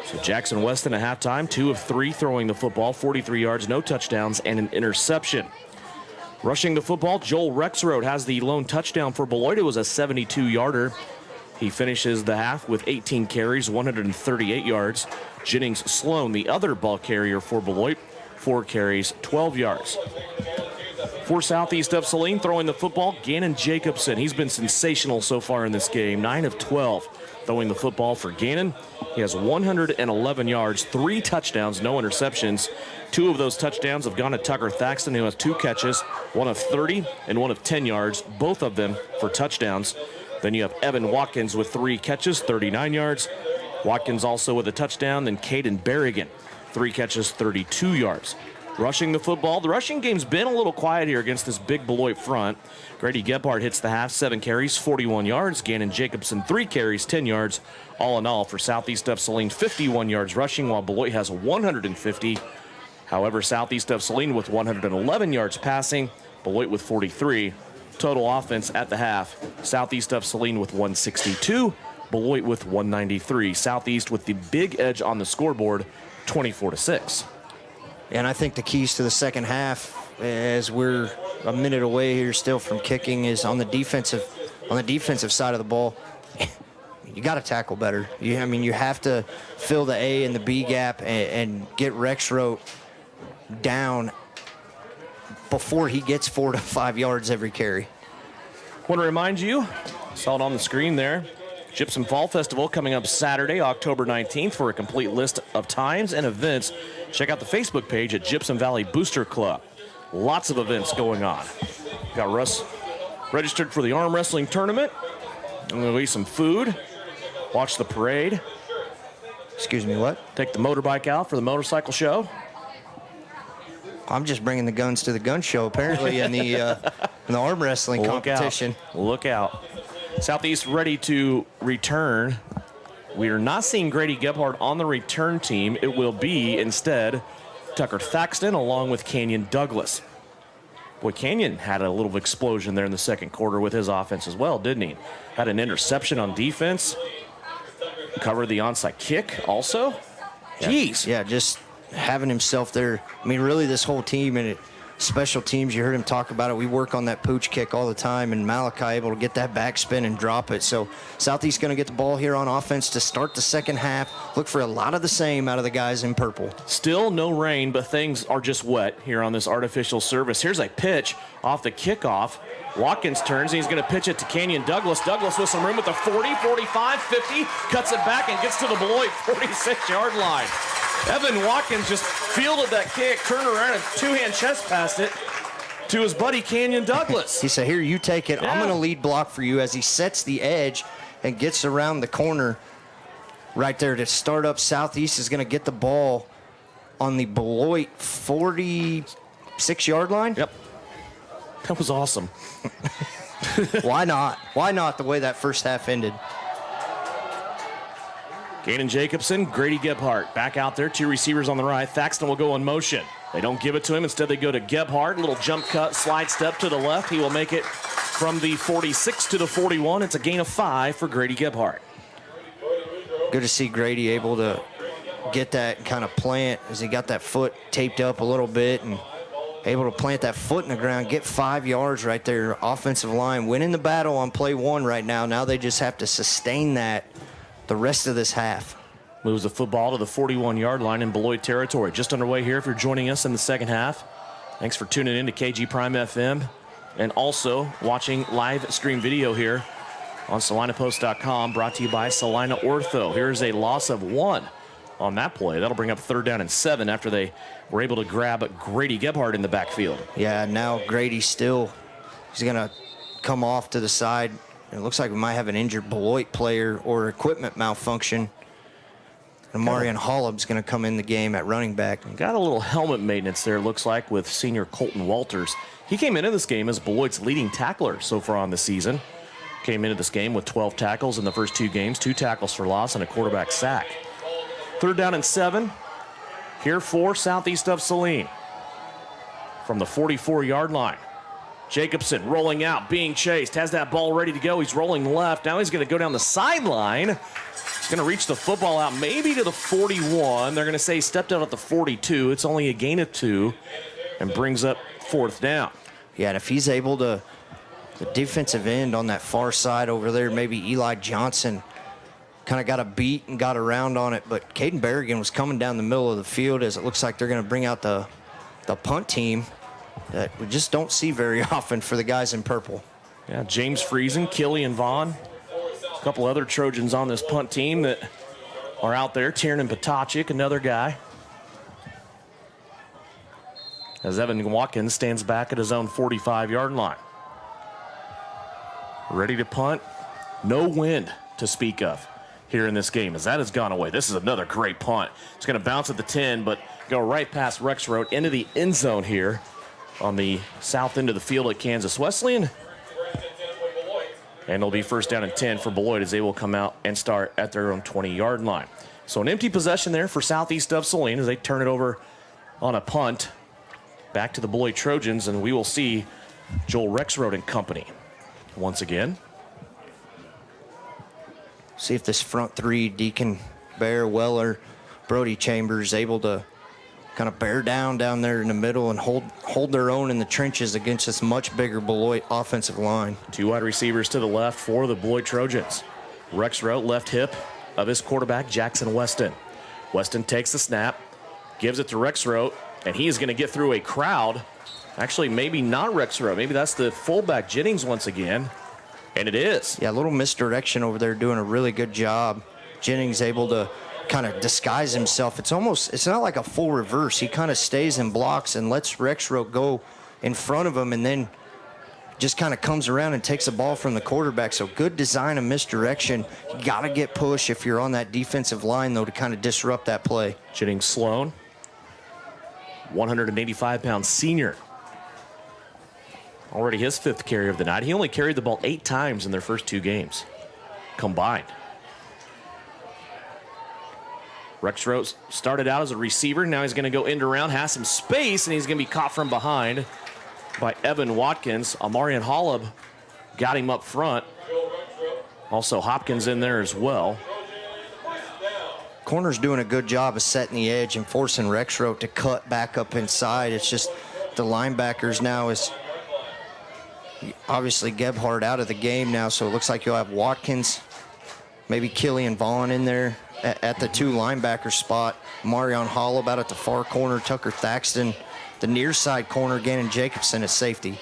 So Jackson Weston at halftime, 2 of 3 throwing the football, 43 yards, no touchdowns, and an interception. Rushing the football, Joel Rexroad has the lone touchdown for Beloit. It was a 72-yarder. He finishes the half with 18 carries, 138 yards. Jennings Sloan, the other ball carrier for Beloit, 4 carries, 12 yards. For Southeast of Saline, throwing the football, Gannon Jacobson. He's been sensational so far in this game, 9 of 12 throwing the football for Gannon. He has 111 yards, 3 touchdowns, no interceptions. 2 of those touchdowns have gone to Tucker Thaxton, who has 2 catches, 1 of 30 and 1 of 10 yards, both of them for touchdowns. Then you have Evan Watkins with 3 catches, 39 yards. Watkins also with a touchdown. Then Caden Berrigan, 3 catches, 32 yards. Rushing the football. The rushing game's been a little quiet here against this big Beloit front. Grady Gebhardt hits the half, 7 carries, 41 yards. Gannon Jacobson, 3 carries, 10 yards. All in all, for Southeast of Saline, 51 yards rushing, while Beloit has 150. However, Southeast of Saline with 111 yards passing, Beloit with 43. Total offense at the half, Southeast of Saline with 162, Beloit with 193. Southeast with the big edge on the scoreboard, 24-6. And I think the keys to the second half, as we're a minute away here still from kicking, is on the defensive side of the ball. You got to tackle better. You have to fill the A and the B gap and get Rexroad down before he gets 4 to 5 yards every carry. Want to remind you, saw it on the screen there, Gypsum Fall Festival coming up Saturday, October 19th. For a complete list of times and events, check out the Facebook page at Gypsum Valley Booster Club. Lots of events going on. Got Russ registered for the arm wrestling tournament. I'm going to eat some food, watch the parade. Excuse me, what? Take the motorbike out for the motorcycle show. I'm just bringing the guns to the gun show, apparently, in the arm wrestling competition. Look out. Southeast ready to return. We are not seeing Grady Gebhardt on the return team. It will be, instead, Tucker Thaxton along with Canyon Douglas. Boy, Canyon had a little explosion there in the second quarter with his offense as well, didn't he? Had an interception on defense. Covered the onside kick also. Jeez. Yeah, just having himself there. I mean, really this whole team and special teams, you heard him talk about it. We work on that pooch kick all the time, and Malachi able to get that backspin and drop it. So Southeast going to get the ball here on offense to start the second half. Look for a lot of the same out of the guys in purple. Still no rain, but things are just wet here on this artificial surface. Here's a pitch off the kickoff. Watkins turns, and he's going to pitch it to Canyon Douglas. Douglas with some room at the 40, 45, 50, cuts it back and gets to the Beloit 46-yard line. Evan Watkins just fielded that kick, turned around and two-hand chest passed it to his buddy Canyon Douglas. He said, here, you take it. Yeah. I'm going to lead block for you, as he sets the edge and gets around the corner right there to start up. Southeast is going to get the ball on the Beloit 46-yard line. Yep. That was awesome. Why not? Why not the way that first half ended? Kanan Jacobson, Grady Gebhardt back out there. Two receivers on the right. Thaxton will go in motion. They don't give it to him. Instead, they go to Gebhardt. Little jump cut, slide step to the left. He will make it from the 46 to the 41. It's a gain of 5 for Grady Gebhardt. Good to see Grady able to get that and kind of plant as he got that foot taped up a little bit and able to plant that foot in the ground, get 5 yards right there. Offensive line winning the battle on play 1 right now. Now they just have to sustain that the rest of this half. Moves the football to the 41-yard line in Beloit territory. Just underway here if you're joining us in the second half. Thanks for tuning in to KG Prime FM and also watching live stream video here on SalinaPost.com, brought to you by Salina Ortho. Here's a loss of 1 on that play. That'll bring up 3rd down and 7 after they were able to grab Grady Gebhardt in the backfield. Yeah, now Grady he's going to come off to the side. It looks like we might have an injured Beloit player or equipment malfunction. And Marion Hollub's going to come in the game at running back. Got a little helmet maintenance there, it looks like, with senior Colton Walters. He came into this game as Beloit's leading tackler so far on the season. Came into this game with 12 tackles in the first 2 games, 2 tackles for loss, and a quarterback sack. 3rd down and 7. Here for Southeast of Saline. From the 44-yard line. Jacobson rolling out, being chased, has that ball ready to go. He's rolling left. Now he's going to go down the sideline. He's going to reach the football out maybe to the 41. They're going to say he stepped out at the 42. It's only a gain of 2 and brings up 4th down. Yeah, and if he's able to, the defensive end on that far side over there, maybe Eli Johnson kind of got a beat and got around on it, but Caden Berrigan was coming down the middle of the field as it looks like they're going to bring out the punt team that we just don't see very often for the guys in purple. Yeah, James Friesen, Killian Vaughn, a couple other Trojans on this punt team that are out there. Tiernan Potachik, another guy. As Evan Watkins stands back at his own 45-yard line. Ready to punt. No wind to speak of here in this game as that has gone away. This is another great punt. It's going to bounce at the 10, but go right past Rex Road into the end zone here on the south end of the field at Kansas Wesleyan. And it'll be 1st down and 10 for Beloit as they will come out and start at their own 20-yard line. So an empty possession there for Southeast of Saline as they turn it over on a punt back to the Beloit Trojans, and we will see Joel Rexroad and company once again. See if this front 3, Deacon, Bear, Weller, Brody Chambers, able to kind of bear down there in the middle and hold their own in the trenches against this much bigger Beloit offensive line. 2 wide receivers to the left for the Beloit Trojans. Rexroad, left hip of his quarterback, Jackson Weston. Weston takes the snap, gives it to Rexroad, and he is going to get through a crowd. Actually, maybe not Rexroad. Maybe that's the fullback, Jennings, once again. And it is. Yeah, a little misdirection over there, doing a really good job. Jennings able to kind of disguise himself. It's not like a full reverse. He kind of stays and blocks and lets Rexroad go in front of him and then just kind of comes around and takes the ball from the quarterback. So good design and misdirection. You got to get push if you're on that defensive line, though, to kind of disrupt that play. Jennings Sloan, 185-pound senior. Already his 5th carry of the night. He only carried the ball 8 times in their first 2 games combined. Rexroad started out as a receiver. Now he's going to go end around, has some space, and he's going to be caught from behind by Evan Watkins. Amarian Hollab got him up front. Also Hopkins in there as well. Corner's doing a good job of setting the edge and forcing Rexroth to cut back up inside. It's just the linebackers now is obviously Gebhardt out of the game now, so it looks like you'll have Watkins, maybe Killian Vaughn in there at the 2 linebacker spot. Marion Hollab out at the far corner, Tucker Thaxton, the near side corner, Gannon Jacobson at safety.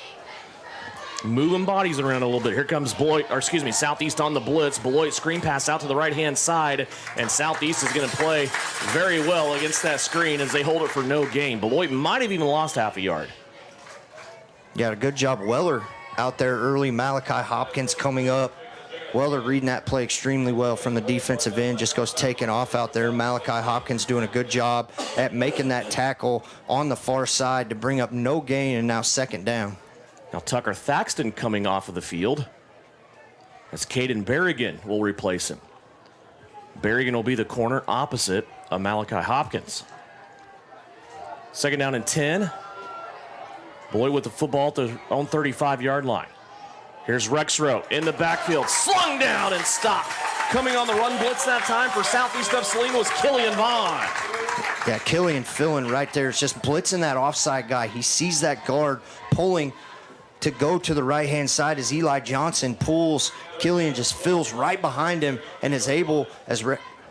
Moving bodies around a little bit. Here comes Southeast on the blitz. Beloit screen pass out to the right-hand side, and Southeast is going to play very well against that screen as they hold it for no gain. Beloit might have even lost half a yard. Yeah, a good job. Weller out there early. Malachi Hopkins coming up. Weller reading that play extremely well from the defensive end. Just goes taking off out there. Malachi Hopkins doing a good job at making that tackle on the far side to bring up no gain, and now second down. Now Tucker Thaxton coming off of the field as Caden Berrigan will replace him. Berrigan will be the corner opposite of Malachi Hopkins. Second down and 10. Beloit with the football at their own 35-yard line. Here's Rexroth in the backfield, slung down and stopped. Coming on the run blitz that time for Southeast of Saline was Killian Vaughn. Yeah, Killian filling right there. It's just blitzing that offside guy. He sees that guard pulling to go to the right-hand side as Eli Johnson pulls. Killian just fills right behind him and is able, as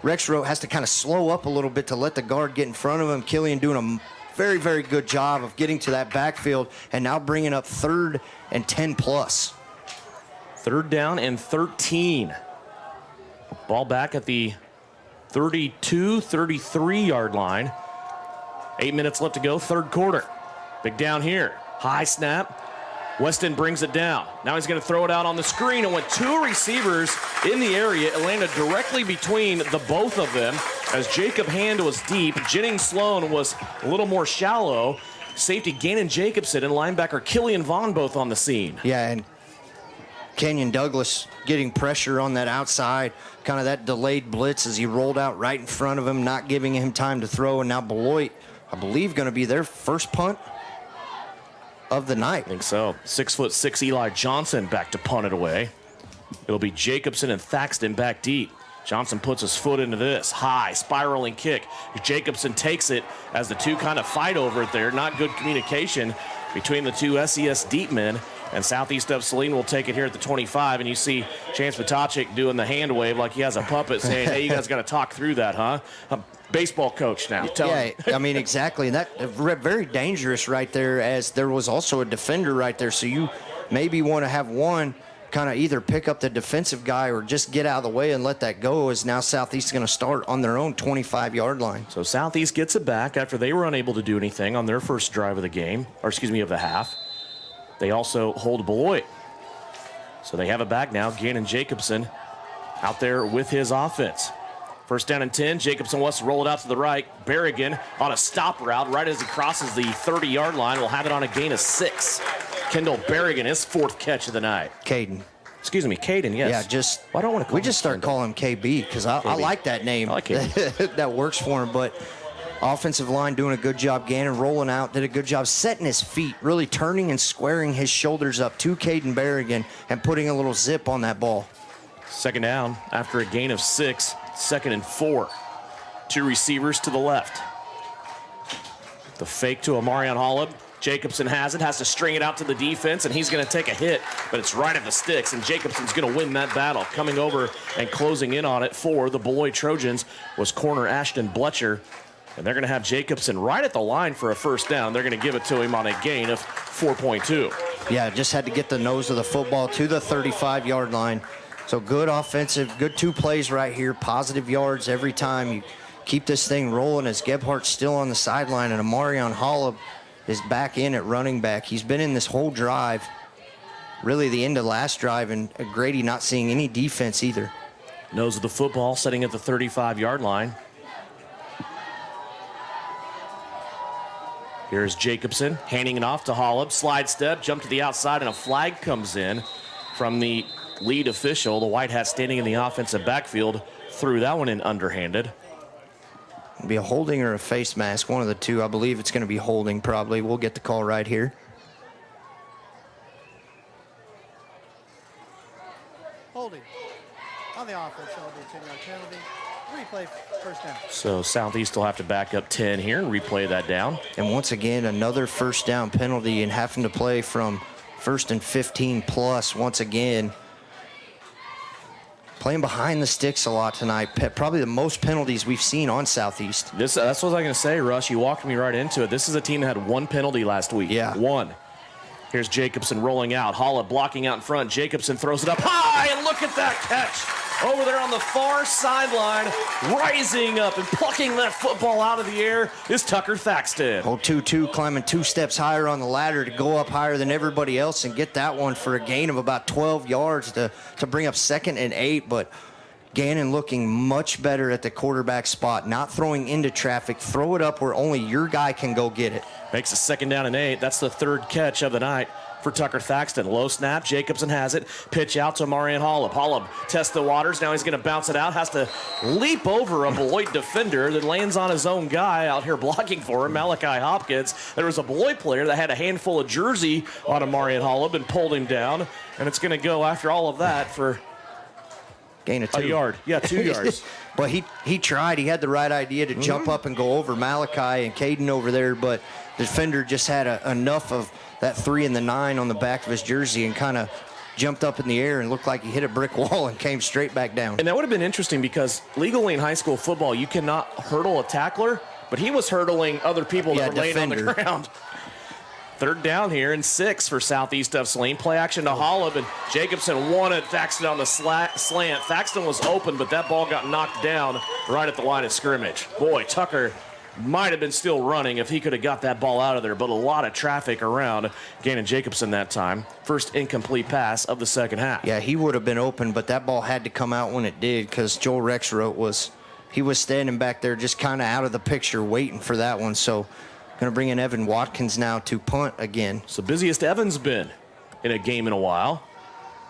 Rexroth has to kind of slow up a little bit to let the guard get in front of him. Killian doing a very, very good job of getting to that backfield and now bringing up 3rd and 10 plus. 3rd down and 13. Ball back at the 32, 33-yard line. 8 minutes left to go, 3rd quarter. Big down here. High snap. Weston brings it down. Now he's going to throw it out on the screen, and with 2 receivers in the area, it landed directly between the both of them as Jacob Hand was deep. Jennings Sloan was a little more shallow. Safety Gannon Jacobson and linebacker Killian Vaughn both on the scene. Yeah, and Kenyon Douglas getting pressure on that outside, kind of that delayed blitz as he rolled out right in front of him, not giving him time to throw. And now Beloit, I believe, going to be their first punt of the night. I think so. 6'6" Eli Johnson back to punt it away. It'll be Jacobson and Thaxton back deep. Johnson puts his foot into this. High, spiraling kick. Jacobson takes it as the 2 kind of fight over it there. Not good communication between the 2 SES deep men. And Southeast of Saline will take it here at the 25. And you see Chance Potacek doing the hand wave like he has a puppet saying, hey, you guys got to talk through that, huh? I'm baseball coach now. Yeah, I mean, exactly. And that very dangerous right there, as there was also a defender right there. So you maybe want to have one kind of either pick up the defensive guy or just get out of the way and let that go, as now Southeast is going to start on their own 25-yard line. So Southeast gets it back after they were unable to do anything on their first drive of the game, or excuse me, of the half. They also hold Beloit. So they have it back now. Gannon Jacobson out there with his offense. First down and 10. Jacobson wants to roll it out to the right. Berrigan on a stop route right as he crosses the 30-yard line. Will have it on a gain of 6. Kendall Berrigan, his 4th catch of the night. Caden. Excuse me, Caden, yes. Yeah, just I don't want to call we just start calling him KB because I like that name. I like KB. That works for him, but offensive line doing a good job. Gannon rolling out, did a good job setting his feet, really turning and squaring his shoulders up to Caden Berrigan and putting a little zip on that ball. Second down after a gain of 6. 2nd and 4. 2 receivers to the left. The fake to Amarion Hollab. Jacobson has to string it out to the defense, and he's going to take a hit, but it's right at the sticks, and Jacobson's going to win that battle. Coming over and closing in on it for the Beloit Trojans was corner Ashton Bletcher, and they're going to have Jacobson right at the line for a first down. They're going to give it to him on a gain of 4.2. Yeah, just had to get the nose of the football to the 35-yard line. So good offensive, good 2 plays right here, positive yards every time. You keep this thing rolling as Gebhardt's still on the sideline, and Amarion Hollab is back in at running back. He's been in this whole drive, really the end of last drive, and Grady not seeing any defense either. Nose of the football, setting at the 35-yard line. Here's Jacobson handing it off to Hollab. Slide step, jump to the outside, and a flag comes in from the lead official. The white hat standing in the offensive backfield threw that one in underhanded. It'll be a holding or a face mask, one of the 2. I believe it's going to be holding probably. We'll get the call right here. offense. That'll be a 10-yard penalty. Replay, first down. So Southeast will have to back up 10 here and replay that down. And once again, another first down penalty and having to play from 1st and 15 plus once again. Playing behind the sticks a lot tonight. Probably the most penalties we've seen on Southeast. That's what I was going to say, Russ. You walked me right into it. This is a team that had one penalty last week. Yeah. One. Here's Jacobson rolling out. Holla blocking out in front. Jacobson throws it up high, and look at that catch. Over there on the far sideline, rising up and plucking that football out of the air is Tucker Thaxton. Old 2-2 climbing 2 steps higher on the ladder to go up higher than everybody else and get that one for a gain of about 12 yards to bring up 2nd and 8. But Gannon looking much better at the quarterback spot, not throwing into traffic. Throw it up where only your guy can go get it. Makes a 2nd down and 8. That's the 3rd catch of the night for Tucker Thaxton. Low snap. Jacobson has it. Pitch out to Marian Hollab. Hollab tests the waters. Now he's going to bounce it out. Has to leap over a Beloit defender that lands on his own guy out here blocking for him, Malachi Hopkins. There was a Beloit player that had a handful of jersey on a Marian Hollab and pulled him down. And it's going to go after all of that for gain of 2. A yard. Yeah, 2 yards. But he tried. He had the right idea to jump up and go over Malachi and Caden over there, but the defender just had enough of that 3 and the 9 on the back of his jersey and kind of jumped up in the air and looked like he hit a brick wall and came straight back down. And that would have been interesting because legally in high school football, you cannot hurdle a tackler, but he was hurdling other people that were laying on the ground. 3rd down here and 6 for Southeast of Saline. Play action to Hollab, and Jacobson wanted Thaxton on the slant. Thaxton was open, but that ball got knocked down right at the line of scrimmage. Boy, Tucker might have been still running if he could have got that ball out of there, but a lot of traffic around Gannon Jacobson that time. First incomplete pass of the 2nd half. Yeah, he would have been open, but that ball had to come out when it did because Joel Rexroth was standing back there just kind of out of the picture waiting for that one. So going to bring in Evan Watkins now to punt again. So busiest Evan's been in a game in a while.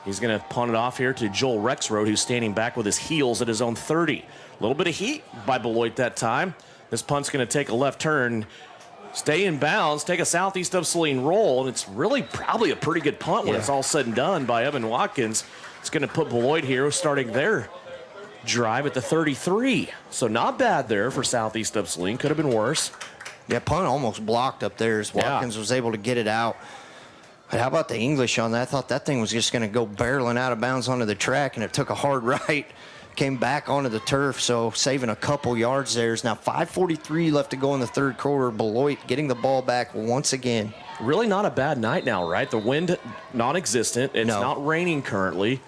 He's going to punt it off here to Joel Rexroth, who's standing back with his heels at his own 30. A little bit of heat by Beloit that time. This punt's going to take a left turn, stay in bounds, take a Southeast of Saline roll, and it's really probably a pretty good punt when it's all said and done by Evan Watkins. It's going to put Beloit here starting their drive at the 33. So not bad there for Southeast of Saline. Could have been worse. Yeah, punt almost blocked up there as Watkins was able to get it out. But how about the English on that? I thought that thing was just going to go barreling out of bounds onto the track, and it took a hard right. Came back onto the turf, so saving a couple yards there. There's now 5:43 left to go in the 3rd quarter. Beloit getting the ball back once again. Really not a bad night now, right? The wind non-existent. It's not raining currently.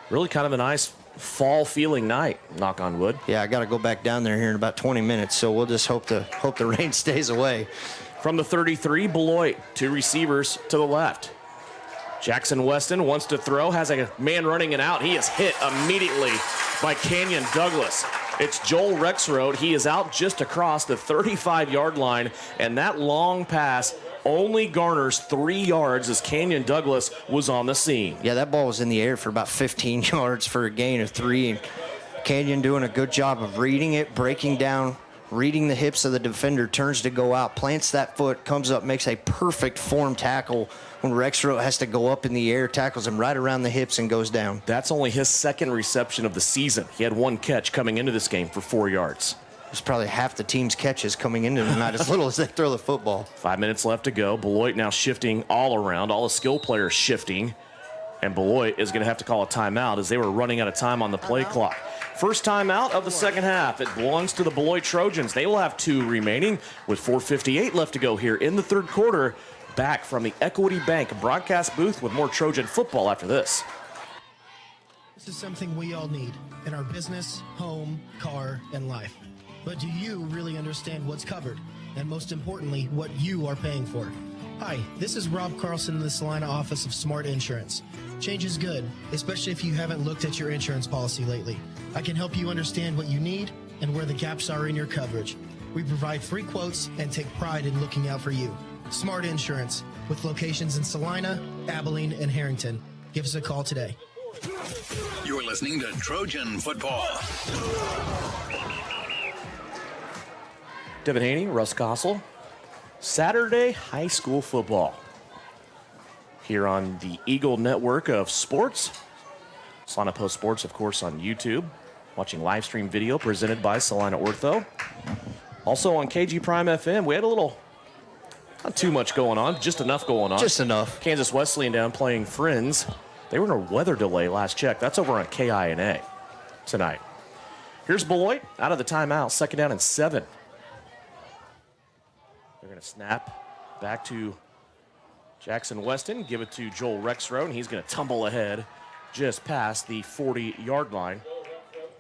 Really kind of a nice fall feeling night, knock on wood. Yeah, I got to go back down there here in about 20 minutes, so we'll just hope the rain stays away. From the 33, Beloit, 2 receivers to the left. Jackson Weston wants to throw, has a man running it out. He is hit immediately by Canyon Douglas. It's Joel Rexroth. He is out just across the 35-yard line, and that long pass only garners 3 yards as Canyon Douglas was on the scene. Yeah, that ball was in the air for about 15 yards for a gain of 3. And Canyon doing a good job of reading it, breaking down, reading the hips of the defender, turns to go out, plants that foot, comes up, makes a perfect form tackle when Rexroth has to go up in the air, tackles him right around the hips and goes down. That's only his 2nd reception of the season. He had 1 catch coming into this game for 4 yards. It's probably half the team's catches coming into tonight as little as they throw the football. 5 minutes left to go. Beloit now shifting all around, all the skill players shifting. And Beloit is going to have to call a timeout as they were running out of time on the play clock. First timeout of the 2nd half. It belongs to the Beloit Trojans. They will have 2 remaining with 4:58 left to go here in the 3rd quarter. Back from the Equity Bank broadcast booth with more Trojan football after this. This is something we all need in our business, home, car, and life. But do you really understand what's covered? And most importantly, what you are paying for? Hi, this is Rob Carlson in the Salina office of Smart Insurance. Change is good, especially if you haven't looked at your insurance policy lately. I can help you understand what you need and where the gaps are in your coverage. We provide free quotes and take pride in looking out for you. Smart Insurance, with locations in Salina, Abilene, and Harrington. Give us a call today. You're listening to Trojan Football. Devin Haney, Russ Gossel. Saturday high school football here on the Eagle Network of Sports. Salina Post Sports, of course, on YouTube. Watching live stream video presented by Salina Ortho. Also on KG Prime FM, we had a little, not too much going on, just enough going on. Just enough. Kansas Wesleyan down playing Friends. They were in a weather delay last check. That's over on KINA tonight. Here's Beloit out of the timeout, 2nd down and 7. They're going to snap back to Jackson Weston, give it to Joel Rexrow, and he's going to tumble ahead just past the 40-yard line.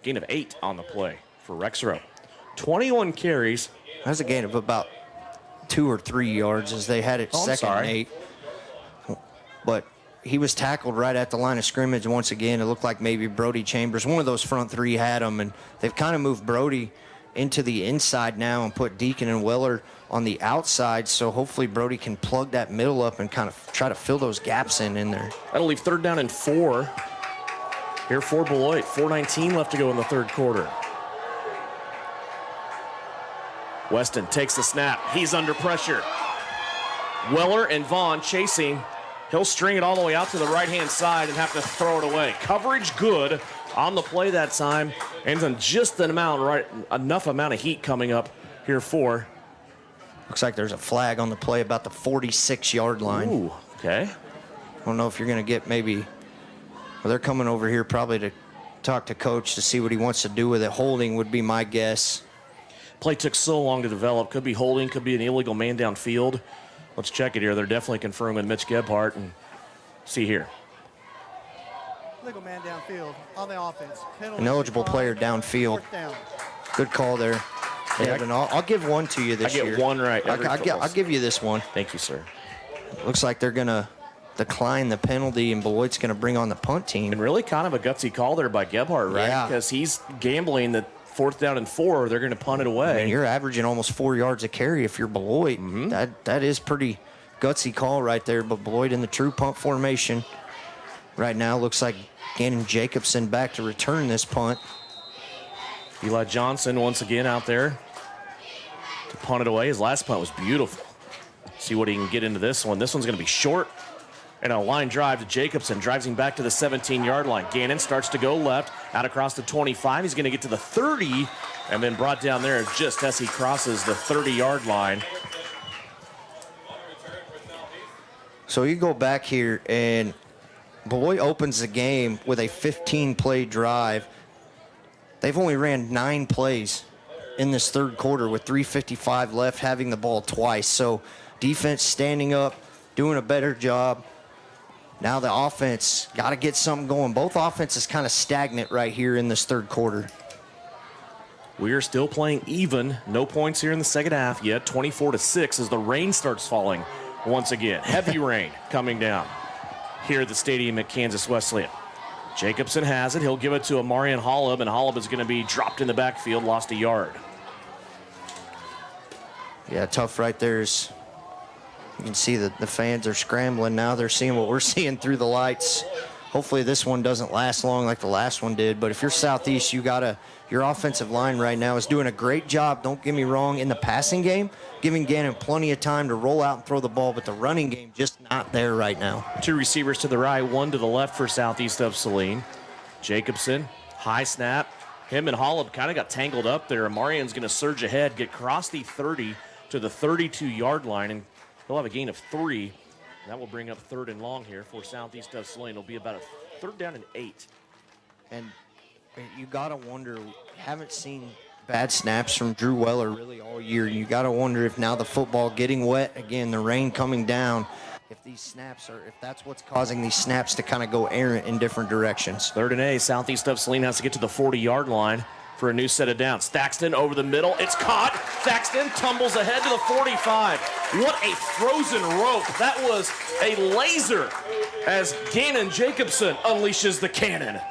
Gain of 8 on the play for Rexrow. 21 carries. That's a gain of about 2 or 3 yards as they had it 2nd and 8. But he was tackled right at the line of scrimmage once again. It looked like maybe Brody Chambers, one of those front three, had him, and they've kind of moved Brody into the inside now and put Deacon and Weller on the outside, so hopefully Brody can plug that middle up and kind of try to fill those gaps in there. That'll leave 3rd down and 4 here for Beloit. 4:19 left to go in the 3rd quarter. Weston takes the snap. He's under pressure. Weller and Vaughn chasing. He'll string it all the way out to the right-hand side and have to throw it away. Coverage good on the play that time. And on just enough amount of heat coming up here for. Looks like there's a flag on the play about the 46-yard line. Ooh, okay. I don't know if you're going to get maybe. Well, they're coming over here probably to talk to Coach to see what he wants to do with it. Holding would be my guess. Play took so long to develop. Could be holding, could be an illegal man downfield. Let's check it here. They're definitely confirming Mitch Gebhardt and see here. Legal man downfield on the offense. An eligible player downfield. Down. Good call there. Evan, I'll give one to you this year. I get one right. I'll give you this one. Thank you, sir. Looks like they're going to decline the penalty, and Beloit's going to bring on the punt team. And really kind of a gutsy call there by Gebhardt, right? Yeah. Because he's gambling that 4th down and 4, they're going to punt it away. I mean, you're averaging almost 4 yards a carry if you're Beloit. Mm-hmm. That is pretty gutsy call right there, but Beloit in the true punt formation right now. Looks like Gannon Jacobson back to return this punt. Eli Johnson once again out there to punt it away. His last punt was beautiful. See what he can get into this one. This one's going to be short. And a line drive to Jacobson. Drives him back to the 17-yard line. Gannon starts to go left, out across the 25. He's going to get to the 30, and then brought down there just as he crosses the 30-yard line. So you go back here, and Beloit opens the game with a 15-play drive. They've only ran 9 plays in this 3rd quarter with 3:55 left, having the ball twice. So defense standing up, doing a better job. Now the offense got to get something going. Both offenses kind of stagnant right here in this 3rd quarter. We are still playing even. No points here in the 2nd half yet. 24-6 as the rain starts falling once again. Heavy rain coming down here at the stadium at Kansas Wesleyan. Jacobson has it. He'll give it to Amarian Holub, and Holub is going to be dropped in the backfield, lost a yard. Yeah, tough right there. You can see that the fans are scrambling now. They're seeing what we're seeing through the lights. Hopefully this one doesn't last long like the last one did. But if you're Southeast, your offensive line right now is doing a great job, don't get me wrong, in the passing game, giving Gannon plenty of time to roll out and throw the ball, but the running game just not there right now. 2 receivers to the right, 1 to the left for Southeast of Saline. Jacobson, high snap. Him and Holub kind of got tangled up there. Amarian's going to surge ahead, get across the 30 to the 32-yard line, and he'll have a gain of 3. And that will bring up 3rd and long here for Southeast of Saline. It'll be about a 3rd down and 8. And you got to wonder, haven't seen bad snaps from Drew Weller really all year. You got to wonder if now the football getting wet, again, the rain coming down, if that's what's causing these snaps to kind of go errant in different directions. 3rd and 8, Southeast of Saline has to get to the 40-yard line for a new set of downs. Thaxton over the middle. It's caught. Thaxton tumbles ahead to the 45. What a frozen rope. That was a laser as Gannon Jacobson unleashes the cannon.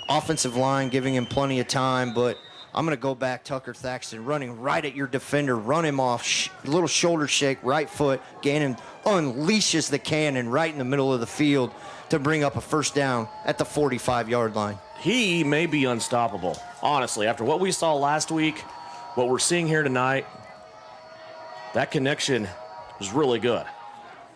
Offensive line giving him plenty of time, but I'm going to go back. Tucker Thaxton running right at your defender. Run him off. Little shoulder shake, right foot. Gannon unleashes the cannon right in the middle of the field to bring up a 1st down at the 45-yard line. He may be unstoppable, honestly. After what we saw last week, what we're seeing here tonight, that connection was really good.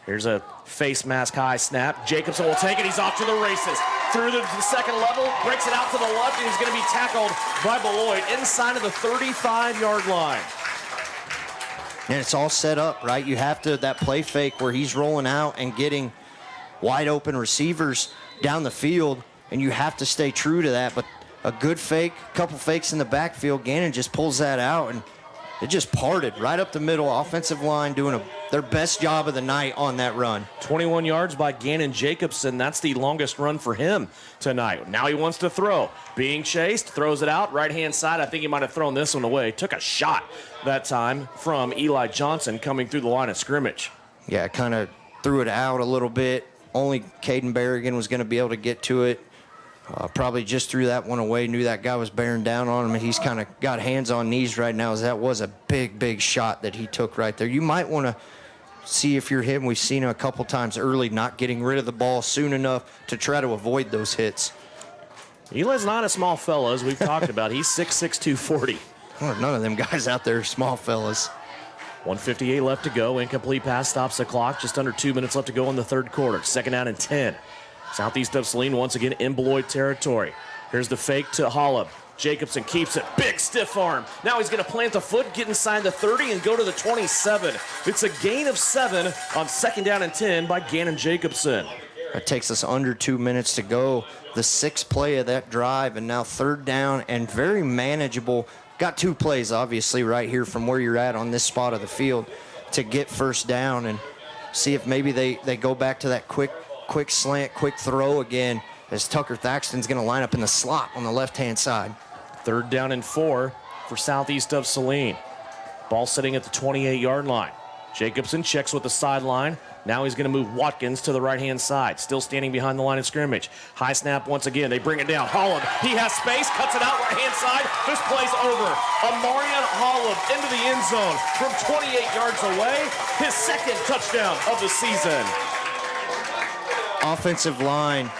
Here's a face mask high snap. Jacobson will take it. He's off to the races. through the second level, breaks it out to the left, and he's going to be tackled by Beloit inside of the 35-yard line. And it's all set up, right? You have to, that play fake where he's rolling out and getting wide open receivers down the field, and you have to stay true to that. But a good fake, a couple fakes in the backfield, Gannon just pulls that out, and it just parted right up the middle. Offensive line doing their best job of the night on that run. 21 yards by Gannon Jacobson. That's the longest run for him tonight. Now he wants to throw. Being chased, throws it out. Right-hand side, I think he might have thrown this one away. Took a shot that time from Eli Johnson coming through the line of scrimmage. Yeah, kind of threw it out a little bit. Only Caden Berrigan was going to be able to get to it. Probably just threw that one away, knew that guy was bearing down on him, and he's kind of got hands on knees right now, as that was a big, big shot that he took right there. You might want to see if you're him. We've seen him a couple times early, not getting rid of the ball soon enough to try to avoid those hits. Eli's not a small fella, as we've talked about. He's 6'6", 240. Well, none of them guys out there are small fellas. 1:58 left to go. Incomplete pass stops the clock. Just under 2 minutes left to go in the third quarter. Second down and 10. Southeast of Saline once again in Beloit territory. Here's the fake to Hollop. Jacobson keeps it. Big stiff arm. Now he's going to plant the foot, get inside the 30, and go to the 27. It's a gain of 7 on second down and 10 by Gannon Jacobson. It takes us under 2 minutes to go. The sixth play of that drive, and now third down and very manageable. Got 2 plays, obviously, right here from where you're at on this spot of the field to get first down and see if maybe they go back to that quick slant, quick throw again, as Tucker Thaxton's going to line up in the slot on the left-hand side. Third down and 4 for Southeast of Saline. Ball sitting at the 28-yard line. Jacobson checks with the sideline. Now he's going to move Watkins to the right-hand side. Still standing behind the line of scrimmage. High snap once again. They bring it down. Holland, he has space, cuts it out right-hand side. This play's over. Amarian Holland into the end zone from 28 yards away. His second touchdown of the season. Offensive line.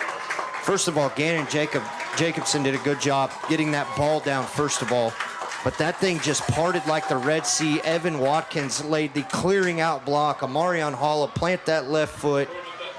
First of all, Gannon Jacobson did a good job getting that ball down, first of all. But that thing just parted like the Red Sea. Evan Watkins laid the clearing out block. Amarian Holla plant that left foot,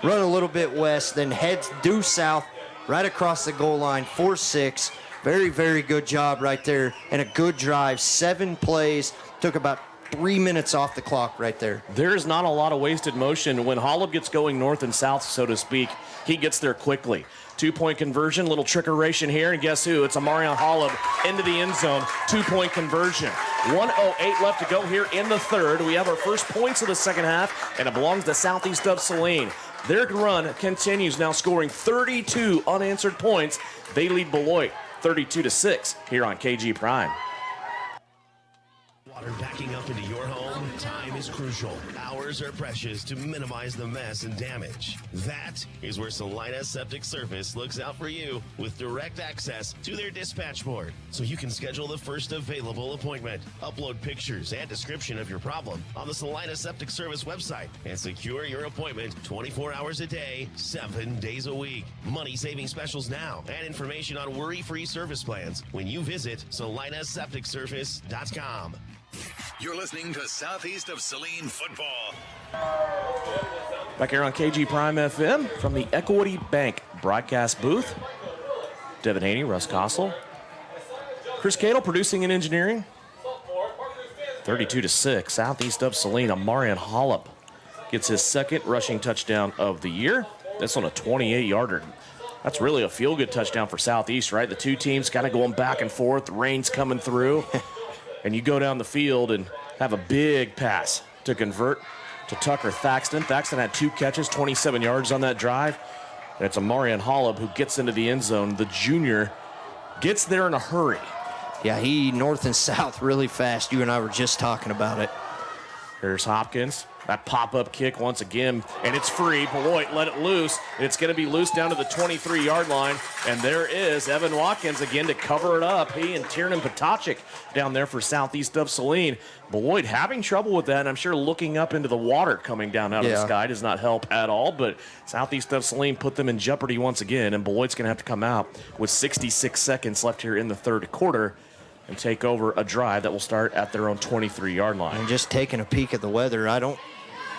run a little bit west, then heads due south right across the goal line, 4-6. Very, very good job right there, and a good drive. 7 plays, took about 3 minutes off the clock right there. There's not a lot of wasted motion. When Hollop gets going north and south, so to speak, he gets there quickly. 2-point conversion, little trickeration here, and guess who? It's Amarian Hollop into the end zone. 2-point conversion. 1:08 left to go here in the third. We have our first points of the second half, and it belongs to Southeast of Saline. Their run continues, now scoring 32 unanswered points. They lead Beloit 32-6 here on KG Prime. Water backing up into your home? Time is crucial. Hours are precious to minimize the mess and damage. That is where Salina Septic Service looks out for you with direct access to their dispatch board, so you can schedule the first available appointment. Upload pictures and description of your problem on the Salina Septic Service website and secure your appointment 24 hours a day, 7 days a week. Money-saving specials now and information on worry-free service plans when you visit salinasepticservice.com. You're listening to Southeast of Saline Football. Back here on KG Prime FM from the Equity Bank broadcast booth. Devin Haney, Russ Kossel, Chris Cadle producing and engineering. 32-6, Southeast of Saline. Amarian Hollop gets his second rushing touchdown of the year. That's on a 28-yarder. That's really a feel-good touchdown for Southeast, right? The two teams kind of going back and forth. The rain's coming through. And you go down the field and have a big pass to convert to Tucker Thaxton. Thaxton had 2 catches, 27 yards on that drive. And it's Amarian Hollop who gets into the end zone. The junior gets there in a hurry. Yeah, he north and south really fast. You and I were just talking about it. Here's Hopkins. That pop-up kick once again, and it's free. Beloit let it loose. It's going to be loose down to the 23-yard line, and there is Evan Watkins again to cover it up. He and Tiernan Potacek down there for Southeast of Saline. Beloit having trouble with that, and I'm sure looking up into the water coming down out of the sky does not help at all, but Southeast of Saline put them in jeopardy once again, and Beloit's going to have to come out with 66 seconds left here in the third quarter and take over a drive that will start at their own 23-yard line. And just taking a peek at the weather,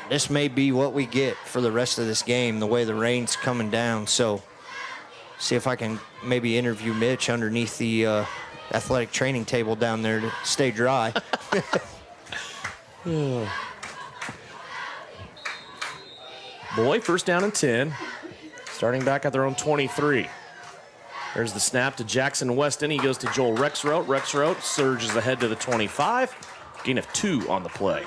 this may be what we get for the rest of this game, the way the rain's coming down. So see if I can maybe interview Mitch underneath the athletic training table down there to stay dry. Beloit first down and 10. Starting back at their own 23. There's the snap to Jackson Weston. He goes to Joel Rexroth. Rexroth surges ahead to the 25. Gain of 2 on the play.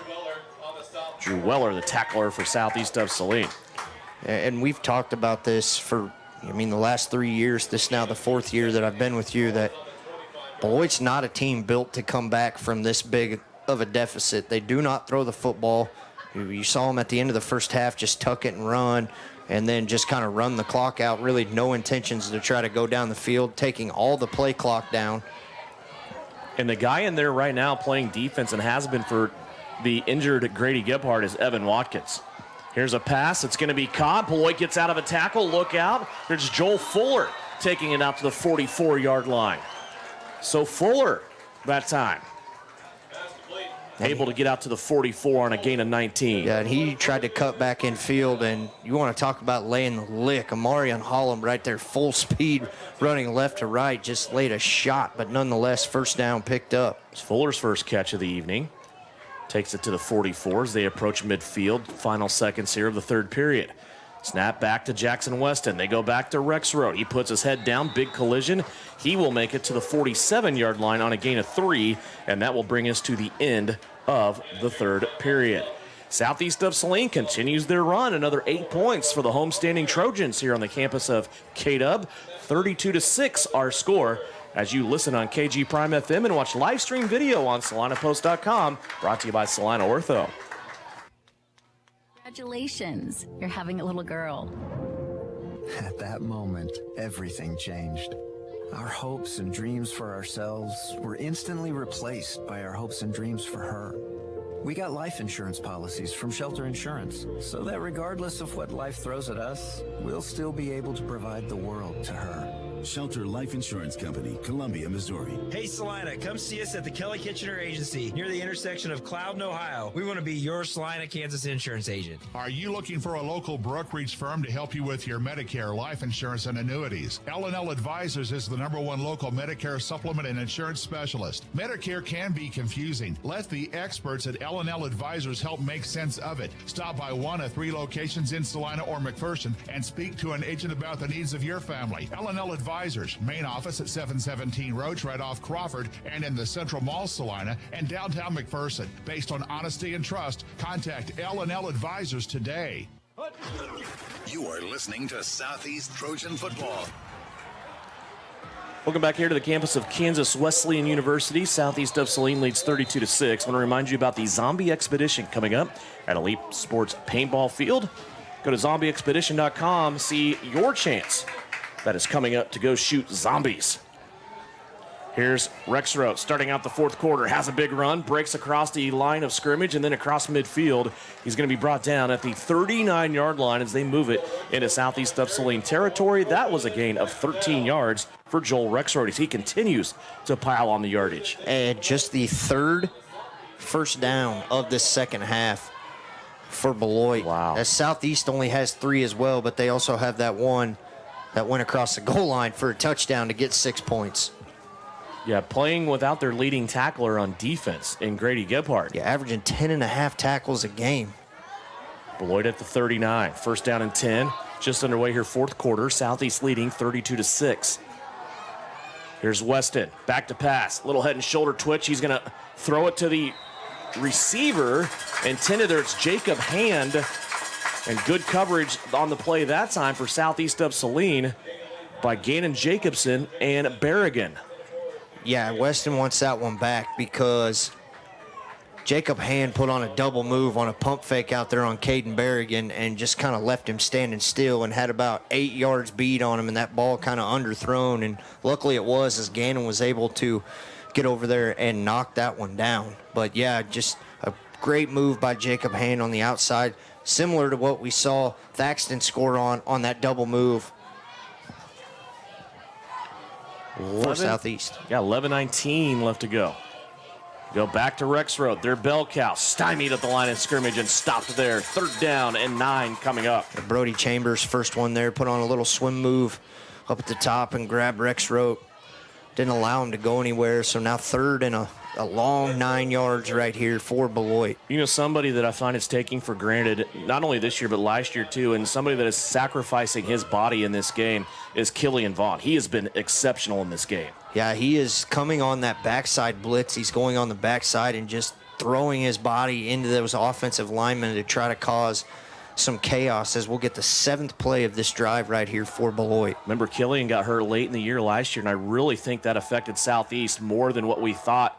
Drew Weller, the tackler for Southeast of Saline. And we've talked about this for, the last 3 years. This is now the 4th year that I've been with you, that Beloit's not a team built to come back from this big of a deficit. They do not throw the football. You saw them at the end of the first half just tuck it and run, and then just kind of run the clock out. Really no intentions to try to go down the field, taking all the play clock down. And the guy in there right now playing defense and has been for the injured Grady Gebhardt is Evan Watkins. Here's a pass. It's going to be caught. Beloit gets out of a tackle. Look out. There's Joel Fuller taking it out to the 44-yard line. So Fuller that time able to get out to the 44 on a gain of 19. Yeah, and he tried to cut back in field, and you want to talk about laying the lick. Amarian Holland right there, full speed, running left to right, just laid a shot, but nonetheless, first down picked up. It's Fuller's first catch of the evening. Takes it to the 44 as they approach midfield. Final seconds here of the third period. Snap back to Jackson Weston. They go back to Rexroth. He puts his head down, big collision. He will make it to the 47-yard line on a gain of 3, and that will bring us to the end of the third period. Southeast of Saline continues their run. Another 8 points for the homestanding Trojans here on the campus of K-Dub. 32-6 our score as you listen on KG Prime FM and watch live stream video on SalinaPost.com. Brought to you by Salina Ortho. Congratulations, you're having a little girl. At that moment, everything changed. Our hopes and dreams for ourselves were instantly replaced by our hopes and dreams for her. We got life insurance policies from Shelter Insurance, so that regardless of what life throws at us, we'll still be able to provide the world to her. Shelter Life Insurance Company, Columbia, Missouri. Hey, Salina, come see us at the Kelly Kitchener Agency near the intersection of Cloud and Ohio. We want to be your Salina, Kansas insurance agent. Are you looking for a local brokerage firm to help you with your Medicare, life insurance, and annuities? L&L Advisors is the #1 local Medicare supplement and insurance specialist. Medicare can be confusing. Let the experts at L&L Advisors help make sense of it. Stop by one of 3 locations in Salina or McPherson and speak to an agent about the needs of your family. L&L Advisors, main office at 717 Roach, right off Crawford, and in the Central Mall, Salina, and downtown McPherson. Based on honesty and trust, contact L&L Advisors today. You are listening to Southeast Trojan Football. Welcome back here to the campus of Kansas Wesleyan University. Southeast of Saline leads 32-6. I want to remind you about the Zombie Expedition coming up at Elite Sports Paintball Field. Go to zombieexpedition.com, see your chance that is coming up to go shoot zombies. Here's Rexroth starting out the fourth quarter, has a big run, breaks across the line of scrimmage, and then across midfield. He's going to be brought down at the 39-yard line as they move it into Southeast of Saline territory. That was a gain of 13 yards for Joel Rexroth as he continues to pile on the yardage. And just the third first down of this second half for Beloit. Wow. As Southeast only has 3 as well, but they also have that one that went across the goal line for a touchdown to get 6 points. Yeah, playing without their leading tackler on defense in Grady Gebhardt. Yeah, averaging 10.5 tackles a game. Beloit at the 39. First down and 10. Just underway here, fourth quarter. Southeast leading 32-6. Here's Weston. Back to pass. Little head and shoulder twitch. He's going to throw it to the receiver. Intended there, it's Jacob Hand. And good coverage on the play that time for Southeast of Saline by Gannon Jacobson and Berrigan. Yeah, Weston wants that one back because Jacob Hand put on a double move on a pump fake out there on Caden Berrigan and just kind of left him standing still and had about 8 yards beat on him, and that ball kind of underthrown. And luckily it was, as Gannon was able to get over there and knock that one down. But yeah, just a great move by Jacob Hand on the outside, similar to what we saw Thaxton score on that double move for Southeast. Yeah, 11:19 left to go. Go back to Rexroth. Their bell cow stymied at the line of scrimmage and stopped there. Third down and 9 coming up. Brody Chambers, first one there, put on a little swim move up at the top and grabbed Rex Rote. Didn't allow him to go anywhere, so now third and a long 9 yards right here for Beloit. You know, somebody that I find is taking for granted, not only this year but last year too, and somebody that is sacrificing his body in this game is Killian Vaughn. He has been exceptional in this game. Yeah, he is coming on that backside blitz. He's going on the backside and just throwing his body into those offensive linemen to try to cause some chaos as we'll get the 7th play of this drive right here for Beloit. Remember, Killian got hurt late in the year last year, and I really think that affected Southeast more than what we thought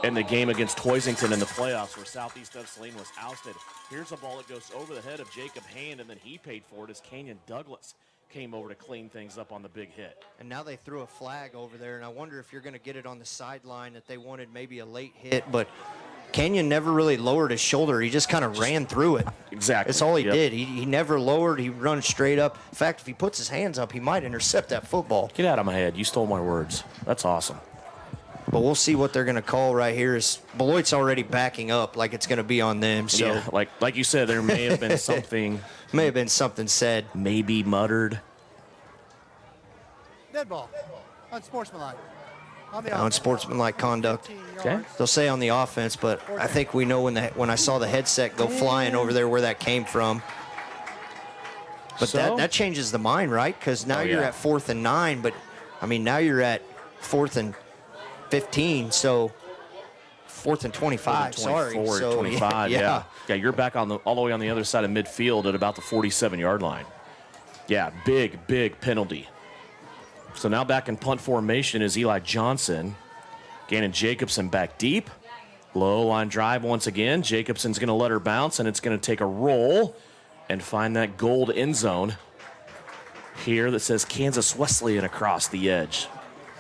in the game against Hoisington in the playoffs where Southeast of Saline was ousted. Here's a ball that goes over the head of Jacob Hand, and then he paid for it as Kenyon Douglas came over to clean things up on the big hit. And now they threw a flag over there, and I wonder if you're going to get it on the sideline that they wanted maybe a late hit, but Kenyon never really lowered his shoulder. He just kind of ran through it. Exactly. That's all he did. He never lowered. He runs straight up. In fact, if he puts his hands up, he might intercept that football. Get out of my head. You stole my words. That's awesome. But we'll see what they're going to call right here. Is Beloit's already backing up like it's going to be on them. So, yeah, like you said, there may have been something. May have been something said. Maybe muttered. Dead ball. Unsportsmanlike. Unsportsmanlike conduct. Okay. They'll say on the offense, but I think we know when I saw the headset go flying over there where that came from. But So? that changes the mind, right? Because now you're at 4th and 9, but I mean now you're at 4th and 15, so 4th and 25. 24, So 25. Yeah, you're back all the way on the other side of midfield at about the 47-yard line. Yeah, big penalty. So now back in punt formation is Eli Johnson. Gannon Jacobson back deep. Low line drive once again. Jacobson's going to let her bounce, and it's going to take a roll and find that gold end zone here that says Kansas Wesleyan across the edge.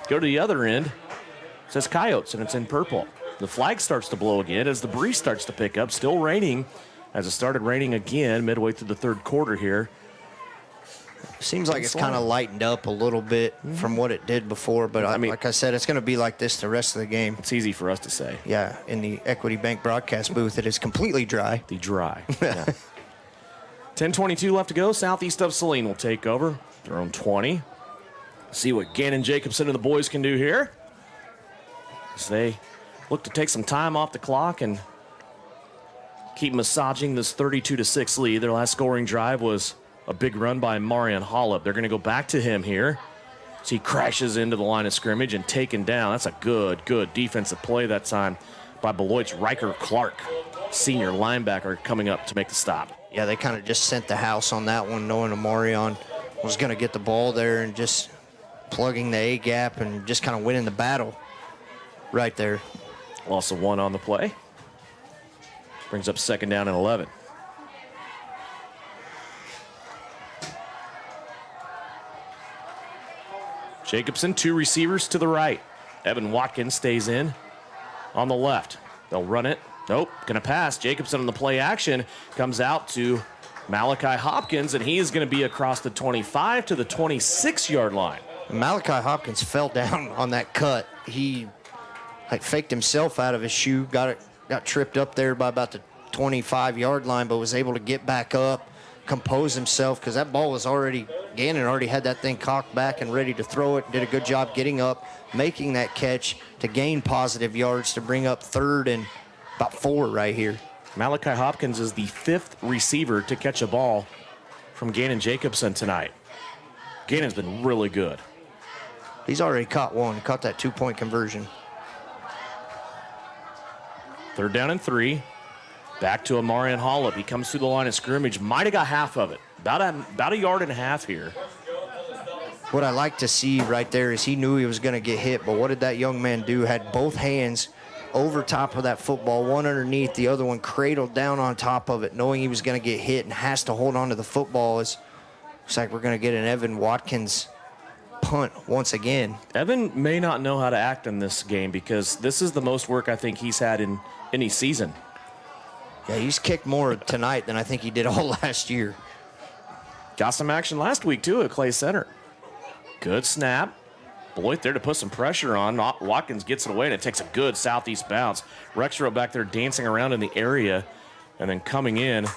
Go to the other end. It says Coyotes, and it's in purple. The flag starts to blow again as the breeze starts to pick up. Still raining as it started raining again midway through the third quarter here. Seems like it's kind of lightened up a little bit from what it did before, but I mean, like I said, it's going to be like this the rest of the game. It's easy for us to say. Yeah, in the Equity Bank broadcast booth, it is completely dry. The dry. Yeah. 10:22 left to go. Southeast of Saline will take over. Their own 20. See what Gannon Jacobson and the boys can do here as they look to take some time off the clock and keep massaging this 32-6 lead. Their last scoring drive was a big run by Marion Hollop. They're going to go back to him here. So he crashes into the line of scrimmage and taken down. That's a good defensive play that time by Beloit's Riker Clark, senior linebacker, coming up to make the stop. Yeah, they kind of just sent the house on that one, knowing Marion was going to get the ball there and just plugging the A gap and just kind of winning the battle right there. Loss of 1 on the play. Brings up 2nd down and 11. Jacobson, 2 receivers to the right. Evan Watkins stays in on the left. They'll run it. Nope, gonna pass. Jacobson on the play action comes out to Malachi Hopkins, and he is gonna be across the 25 to the 26-yard line. Malachi Hopkins fell down on that cut. He faked himself out of his shoe, got tripped up there by about the 25-yard line, but was able to get back up, compose himself, because that ball was Gannon already had that thing cocked back and ready to throw it. Did a good job getting up, making that catch to gain positive yards to bring up 3rd and about 4 right here. Malachi Hopkins is the 5th receiver to catch a ball from Gannon Jacobson tonight. Gannon's been really good. He's already caught one. He caught that 2-point conversion. 3rd down and 3. Back to Amarian Hollop. He comes through the line of scrimmage. Might have got half of it. About a yard and a half here. What I like to see right there is he knew he was going to get hit, but what did that young man do? Had both hands over top of that football, one underneath, the other one cradled down on top of it, knowing he was going to get hit and has to hold on to the football. Looks like we're going to get an Evan Watkins punt once again. Evan may not know how to act in this game because this is the most work I think he's had in any season. Yeah, he's kicked more tonight than I think he did all last year. Got some action last week, too, at Clay Center. Good snap. Beloit there to put some pressure on. Watkins gets it away, and it takes a good southeast bounce. Rexrow back there dancing around in the area, and then coming in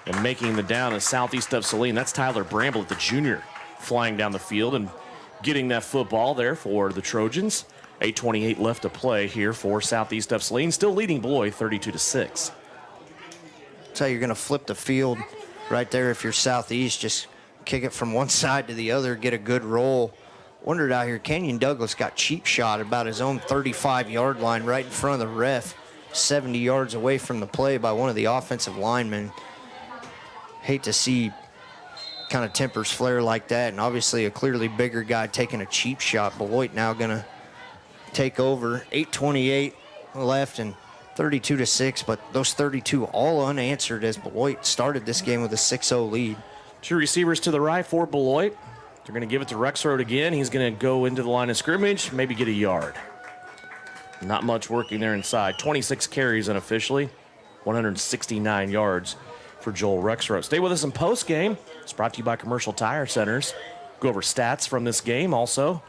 and making the down is southeast of Saline. That's Tyler Bramblett, the junior flying down the field and getting that football there for the Trojans. 8:28 left to play here for Southeast of Saline, still leading Beloit 32-6. That's how you're going to flip the field right there if you're Southeast. Just kick it from one side to the other, get a good roll. Wondered out here, Kenyon Douglas got cheap shot about his own 35-yard line right in front of the ref, 70 yards away from the play by one of the offensive linemen. Hate to see kind of tempers flare like that, and obviously a clearly bigger guy taking a cheap shot. Beloit now going to take over. 8:28 left and 32-6, but those 32 all unanswered as Beloit started this game with a 6-0 lead. Two receivers to the right for Beloit. They're going to give it to Rexroad again. He's going to go into the line of scrimmage, maybe get a yard. Not much working there inside. 26 carries unofficially, 169 yards for Joel Rexroad. Stay with us in post game. It's brought to you by Commercial Tire Centers. Go over stats from this game also.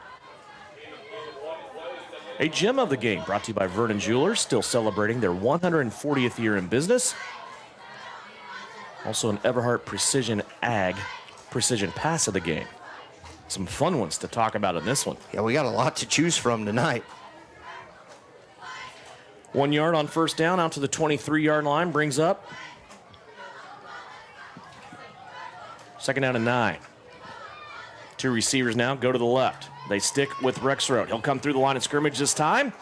A gem of the game brought to you by Vernon Jewelers, still celebrating their 140th year in business. Also an Everhart Precision Ag Precision Pass of the game. Some fun ones to talk about in this one. Yeah, we got a lot to choose from tonight. 1 yard on first down, out to the 23-yard line, brings up. Second down and 9. Two receivers now go to the left. They stick with Rexroad. He'll come through the line of scrimmage this time,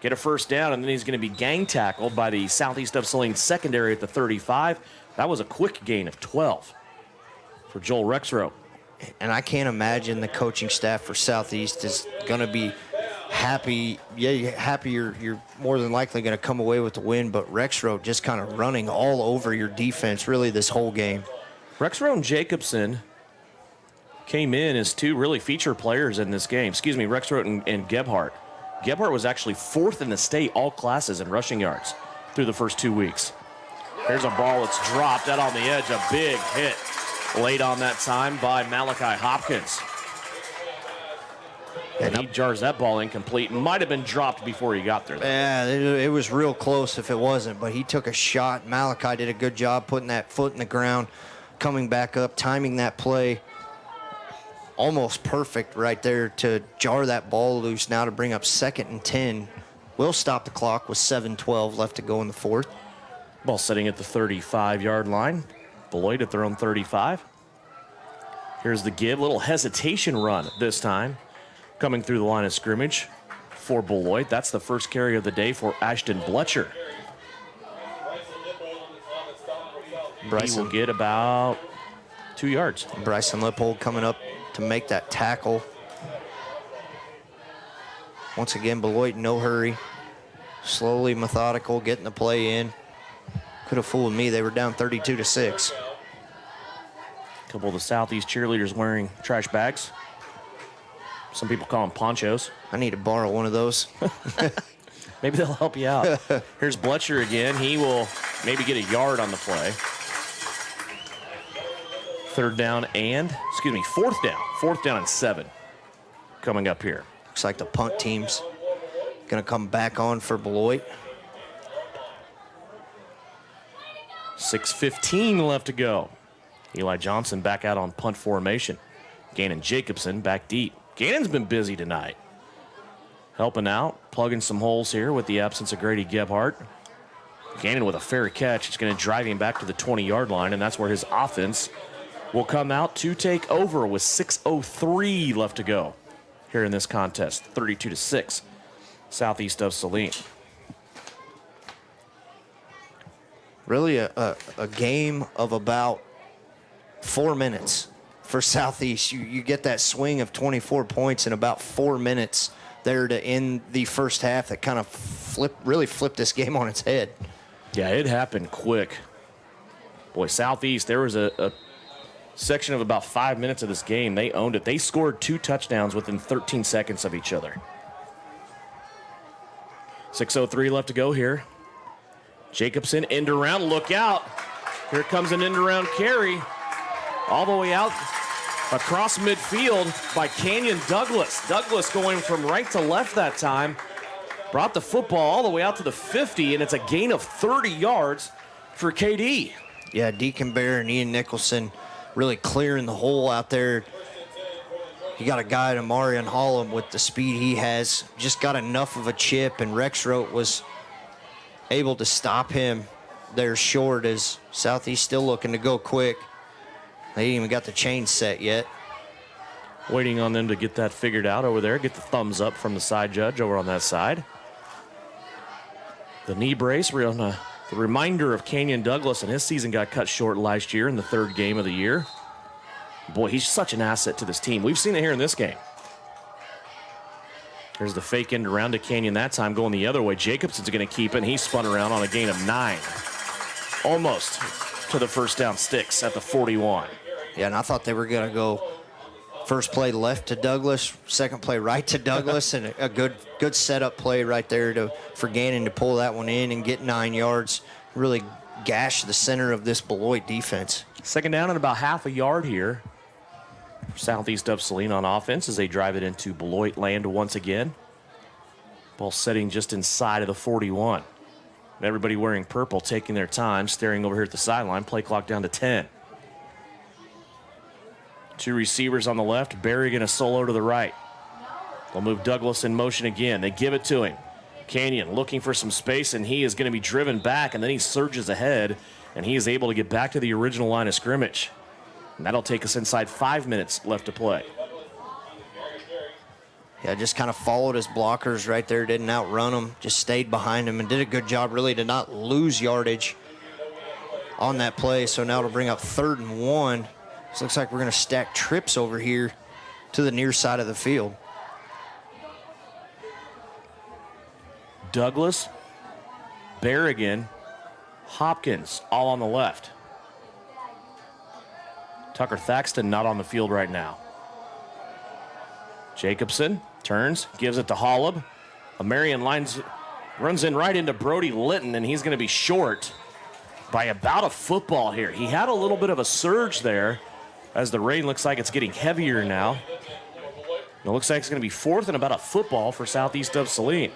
get a first down, and then he's going to be gang tackled by the Southeast of Saline secondary at the 35. That was a quick gain of 12 for Joel Rexroad. And I can't imagine the coaching staff for Southeast is going to be happy. Yeah, you're happy you're more than likely going to come away with the win, but Rexroad just kind of running all over your defense really this whole game. Rexroad and Jacobson came in as two really feature players in this game. Excuse me, Rexroad and Gebhardt. Gebhardt was actually 4th in the state all classes in rushing yards through the first 2 weeks. Here's a ball that's dropped out on the edge, a big hit late on that time by Malachi Hopkins. And he jars that ball incomplete. Might have been dropped before he got there, though. Yeah, it was real close if it wasn't, but he took a shot. Malachi did a good job putting that foot in the ground, coming back up, timing that play. Almost perfect right there to jar that ball loose now to bring up 2nd and 10. Will stop the clock with 7:12 left to go in the 4th. Ball sitting at the 35-yard line. Beloit at their own 35. Here's the give. Little hesitation run this time. Coming through the line of scrimmage for Beloit. That's the first carry of the day for Ashton Bletcher. He will get about 2 yards. Bryson Lippold coming up to make that tackle. Once again, Beloit no hurry. Slowly, methodical, getting the play in. Could have fooled me. They were down 32-6. A couple of the Southeast cheerleaders wearing trash bags. Some people call them ponchos. I need to borrow one of those. Maybe they'll help you out. Here's Bletcher again. He will maybe get a yard on the play. 4th down and 7 coming up here. Looks like the punt team's going to come back on for Beloit. 6:15 left to go. Eli Johnson back out on punt formation. Gannon Jacobson back deep. Gannon's been busy tonight. Helping out, plugging some holes here with the absence of Grady Gebhardt. Gannon with a fair catch. It's going to drive him back to the 20-yard line, and that's where his offense will come out to take over with 6:03 left to go here in this contest. 32-6, Southeast of Saline. Really a game of about 4 minutes for Southeast. You get that swing of 24 points in about 4 minutes there to end the first half that kind of really flipped this game on its head. Yeah, it happened quick. Boy, Southeast, there was a section of about 5 minutes of this game. They owned it. They scored 2 touchdowns within 13 seconds of each other. 6:03 left to go here. Jacobson end around, look out. Here comes an end around carry. All the way out across midfield by Kenyon Douglas. Douglas going from right to left that time. Brought the football all the way out to the 50, and it's a gain of 30 yards for KD. Yeah, Deacon Bear and Ian Nicholson really clearing the hole out there. You got a guy, Amarian Hollum, with the speed he has, just got enough of a chip, and Rexroth was able to stop him there short as Southeast still looking to go quick. They ain't even got the chain set yet. Waiting on them to get that figured out over there. Get the thumbs up from the side judge over on that side. The knee brace, we're on the reminder of Kenyon Douglas, and his season got cut short last year in the third game of the year. Boy, he's such an asset to this team. We've seen it here in this game. There's the fake end around to Kenyon that time, going the other way. Jacobson's going to keep it, and he spun around on a gain of 9. Almost to the first down sticks at the 41. Yeah, and I thought they were going to go first play left to Douglas, second play right to Douglas, and a good setup play right there for Gannon to pull that one in and get 9 yards, really gash the center of this Beloit defense. Second down and about half a yard here. Southeast of Saline on offense as they drive it into Beloit land once again. Ball setting just inside of the 41. Everybody wearing purple taking their time, staring over here at the sideline. Play clock down to 10. 2 receivers on the left. Barry going to solo to the right. They'll move Douglas in motion again. They give it to him. Kenyon looking for some space, and he is going to be driven back, and then he surges ahead, and he is able to get back to the original line of scrimmage. And that'll take us inside 5 minutes left to play. Yeah, just kind of followed his blockers right there, didn't outrun them, just stayed behind him and did a good job really to not lose yardage on that play. So now it'll bring up 3rd and 1. This looks like we're going to stack trips over here to the near side of the field. Douglas, Berrigan, Hopkins all on the left. Tucker Thaxton not on the field right now. Jacobson turns, gives it to Hollub. Amarian runs in right into Brody Litton, and he's going to be short by about a football here. He had a little bit of a surge there as the rain looks like it's getting heavier now. It looks like it's going to be 4th and about a football for Southeast of Saline.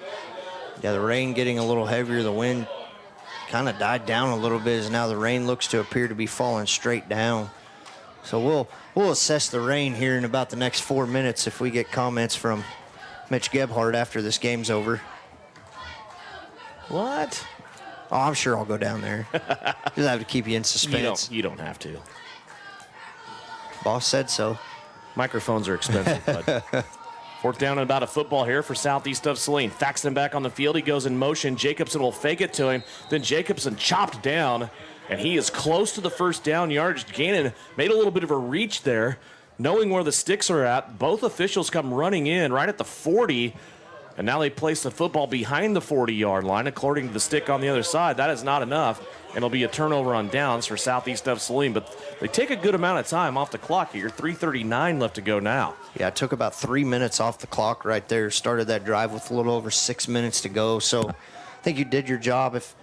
Yeah, the rain getting a little heavier. The wind kind of died down a little bit as now the rain looks to appear to be falling straight down. So we'll assess the rain here in about the next 4 minutes if we get comments from Mitch Gebhardt after this game's over. What? Oh, I'm sure I'll go down there. Just have to keep you in suspense. You don't have to. Boss said so. Microphones are expensive, bud. 4th down and about a football here for Southeast of Saline. Thaxton back on the field. He goes in motion. Jacobson will fake it to him. Then Jacobson chopped down, and he is close to the first down yardage. Gannon made a little bit of a reach there, knowing where the sticks are at. Both officials come running in right at the 40, and now they place the football behind the 40-yard line, according to the stick on the other side. That is not enough, and it'll be a turnover on downs for Southeast of Saline. But they take a good amount of time off the clock here. 3:39 left to go now. Yeah, it took about 3 minutes off the clock right there. Started that drive with a little over 6 minutes to go. So I think you did your job if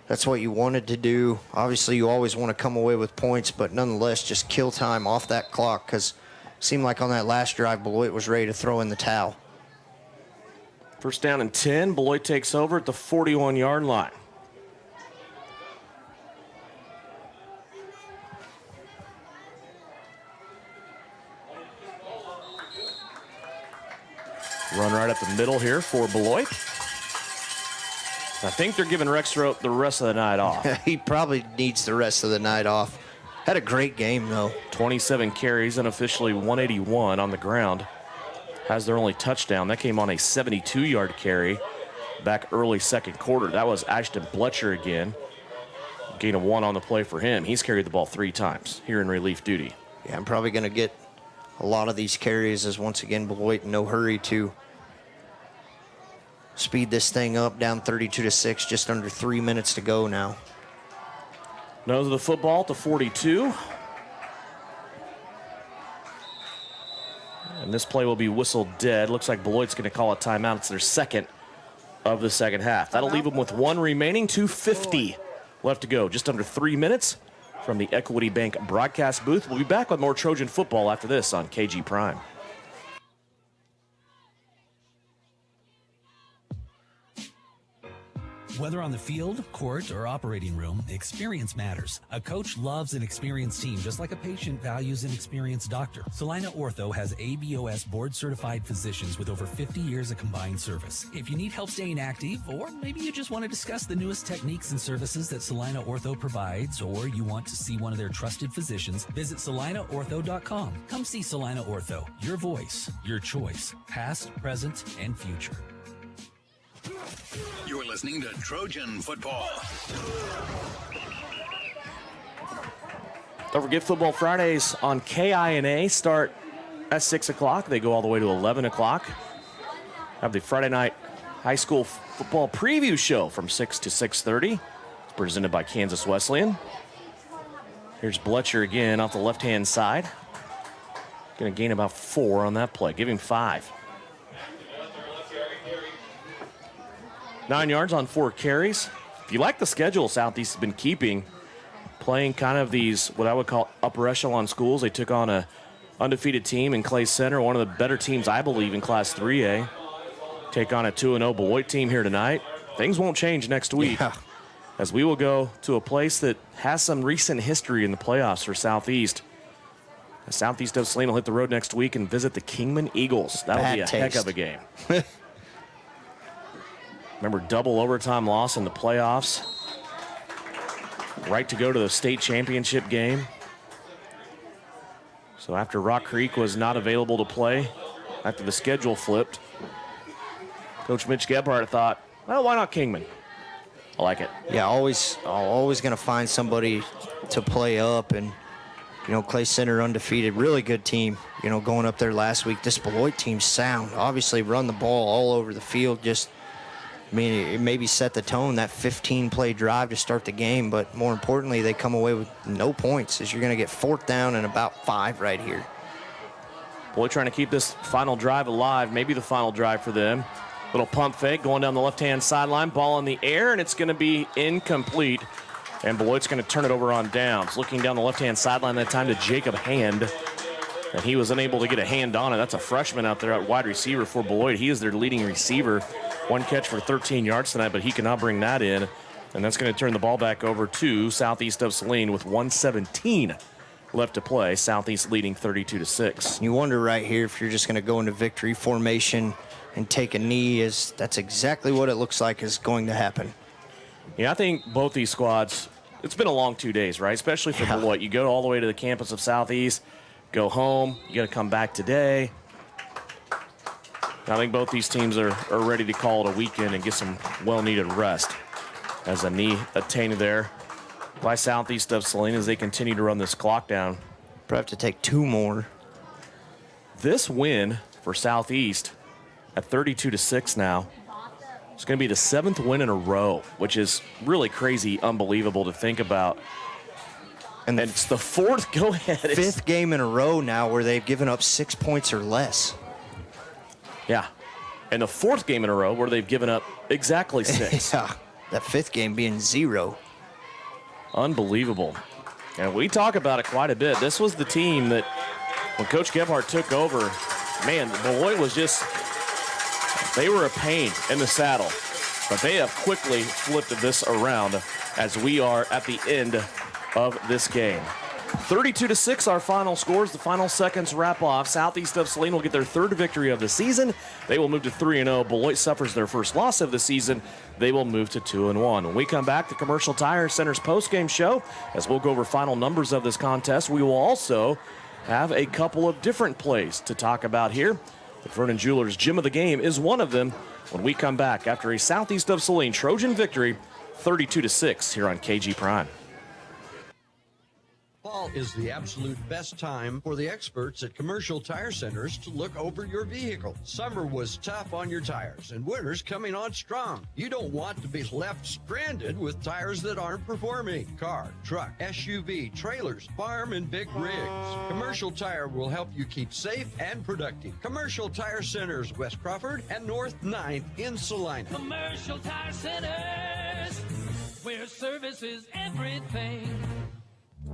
that's what you wanted to do. Obviously, you always want to come away with points, but nonetheless, just kill time off that clock because it seemed like on that last drive, Beloit was ready to throw in the towel. 1st down and 10. Beloit takes over at the 41-yard line. Run right up the middle here for Beloit. I think they're giving Rexroth the rest of the night off. He probably needs the rest of the night off. Had a great game, though. 27 carries, unofficially 181 on the ground. Has their only touchdown. That came on a 72-yard carry back early second quarter. That was Ashton Bletcher again. Gain of 1 on the play for him. He's carried the ball 3 times here in relief duty. Yeah, I'm probably going to get a lot of these carries as once again Beloit in no hurry to speed this thing up, down 32-6, just under 3 minutes to go now. Nose of the football to 42. And this play will be whistled dead. Looks like Beloit's going to call a timeout. It's their second of the second half. That'll leave them with 1 remaining, 2:50 left to go. Just under 3 minutes from the Equity Bank broadcast booth. We'll be back with more Trojan football after this on KG Prime. Whether on the field, court, or operating room, experience matters. A coach loves an experienced team just like a patient values an experienced doctor. Salina Ortho has ABOS board-certified physicians with over 50 years of combined service. If you need help staying active, or maybe you just want to discuss the newest techniques and services that Salina Ortho provides, or you want to see one of their trusted physicians, visit salinaortho.com. Come see Salina Ortho, your voice, your choice, past, present, and future. You're listening to Trojan Football. Don't forget, Football Fridays on KINA start at 6 o'clock. They go all the way to 11 o'clock. Have the Friday night high school football preview show from 6 to 6:30. It's presented by Kansas Wesleyan. Here's Bletcher again off the left-hand side. Going to gain about 4 on that play. Give him 5. 9 yards on 4 carries. If you like the schedule Southeast has been keeping, playing kind of these, what I would call upper echelon schools. They took on a undefeated team in Clay Center, one of the better teams, I believe, in Class 3A. Take on a 2-0 Beloit team here tonight. Things won't change next week, as we will go to a place that has some recent history in the playoffs for Southeast. The Southeast of Saline will hit the road next week and visit the Kingman Eagles. That'll be a heck of a game. Remember, double overtime loss in the playoffs. Right to go to the state championship game. So after Rock Creek was not available to play, after the schedule flipped, Coach Mitch Gebhardt thought, well, why not Kingman? I like it. Yeah, always going to find somebody to play up. And, you know, Clay Center undefeated, really good team, you know, going up there last week. This Beloit team's sound. Obviously run the ball all over the field. Just, I mean, it maybe set the tone, that 15-play drive to start the game. But more importantly, they come away with no points, as you're going to get 4th down and about 5 right here. Beloit trying to keep this final drive alive, maybe the final drive for them. Little pump fake going down the left-hand sideline. Ball in the air, and it's going to be incomplete. And Beloit's going to turn it over on downs. Looking down the left-hand sideline that time to Jacob Hand. And he was unable to get a hand on it. That's a freshman out there at wide receiver for Beloit. He is their leading receiver. 1 catch for 13 yards tonight, but he cannot bring that in. And that's going to turn the ball back over to Southeast of Saline with 1:17 left to play. Southeast leading 32-6. You wonder right here if you're just going to go into victory formation and take a knee. That's exactly what it looks like is going to happen. Yeah, I think both these squads, it's been a long 2 days, right? Especially for Beloit. You go all the way to the campus of Southeast, go home, you got to come back today. I think both these teams are ready to call it a weekend and get some well-needed rest, as a knee attained there by Southeast of Saline as they continue to run this clock down. Probably have to take 2 more. This win for Southeast at 32-6 now, it's going to be the 7th win in a row, which is really crazy, unbelievable to think about. And it's the 4th go-ahead. 5th game in a row now where they've given up 6 points or less. Yeah, and the 4th game in a row where they've given up exactly 6. Yeah, that 5th game being 0. Unbelievable. And we talk about it quite a bit. This was the team that, when Coach Gebhardt took over, man, Beloit was just, they were a pain in the saddle. But they have quickly flipped this around as we are at the end of this game. 32-6 our final scores. The final seconds wrap off. Southeast of Saline will get their 3rd victory of the season. They will move to 3-0. Beloit suffers their first loss of the season. They will move to 2-1. When we come back, the Commercial Tire Center's postgame show, as we'll go over final numbers of this contest. We will also have a couple of different plays to talk about here. The Vernon Jewelers Gym of the Game is one of them when we come back after a Southeast of Saline Trojan victory, 32-6 here on KG Prime. Fall is the absolute best time for the experts at Commercial Tire Centers to look over your vehicle. Summer was tough on your tires, and winter's coming on strong. You don't want to be left stranded with tires that aren't performing. Car, truck, SUV, trailers, farm, and big rigs. Commercial Tire will help you keep safe and productive. Commercial Tire Centers, West Crawford and North 9th in Salina. Commercial Tire Centers, where service is everything.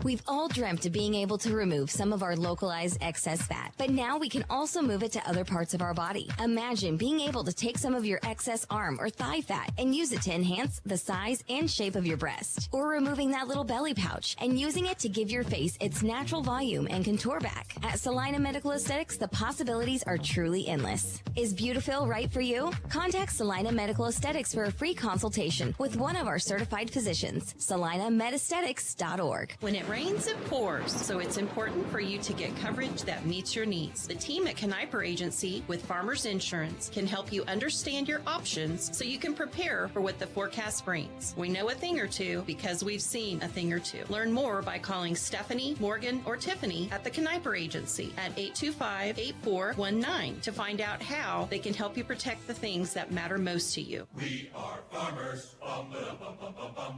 We've all dreamt of being able to remove some of our localized excess fat, but now we can also move it to other parts of our body. Imagine being able to take some of your excess arm or thigh fat and use it to enhance the size and shape of your breast, or removing that little belly pouch and using it to give your face its natural volume and contour back. At Salina Medical Aesthetics, the possibilities are truly endless. Is Beautiful right for you? Contact Salina Medical Aesthetics for a free consultation with one of our certified physicians. SalinaMedAesthetics.org. When it rains, it pours, so it's important for you to get coverage that meets your needs. The team at Kniper Agency with Farmers Insurance can help you understand your options so you can prepare for what the forecast brings. We know a thing or two because we've seen a thing or two. Learn more by calling Stephanie, Morgan, or Tiffany at the Kniper Agency at 825-8419 to find out how they can help you protect the things that matter most to you. We are farmers.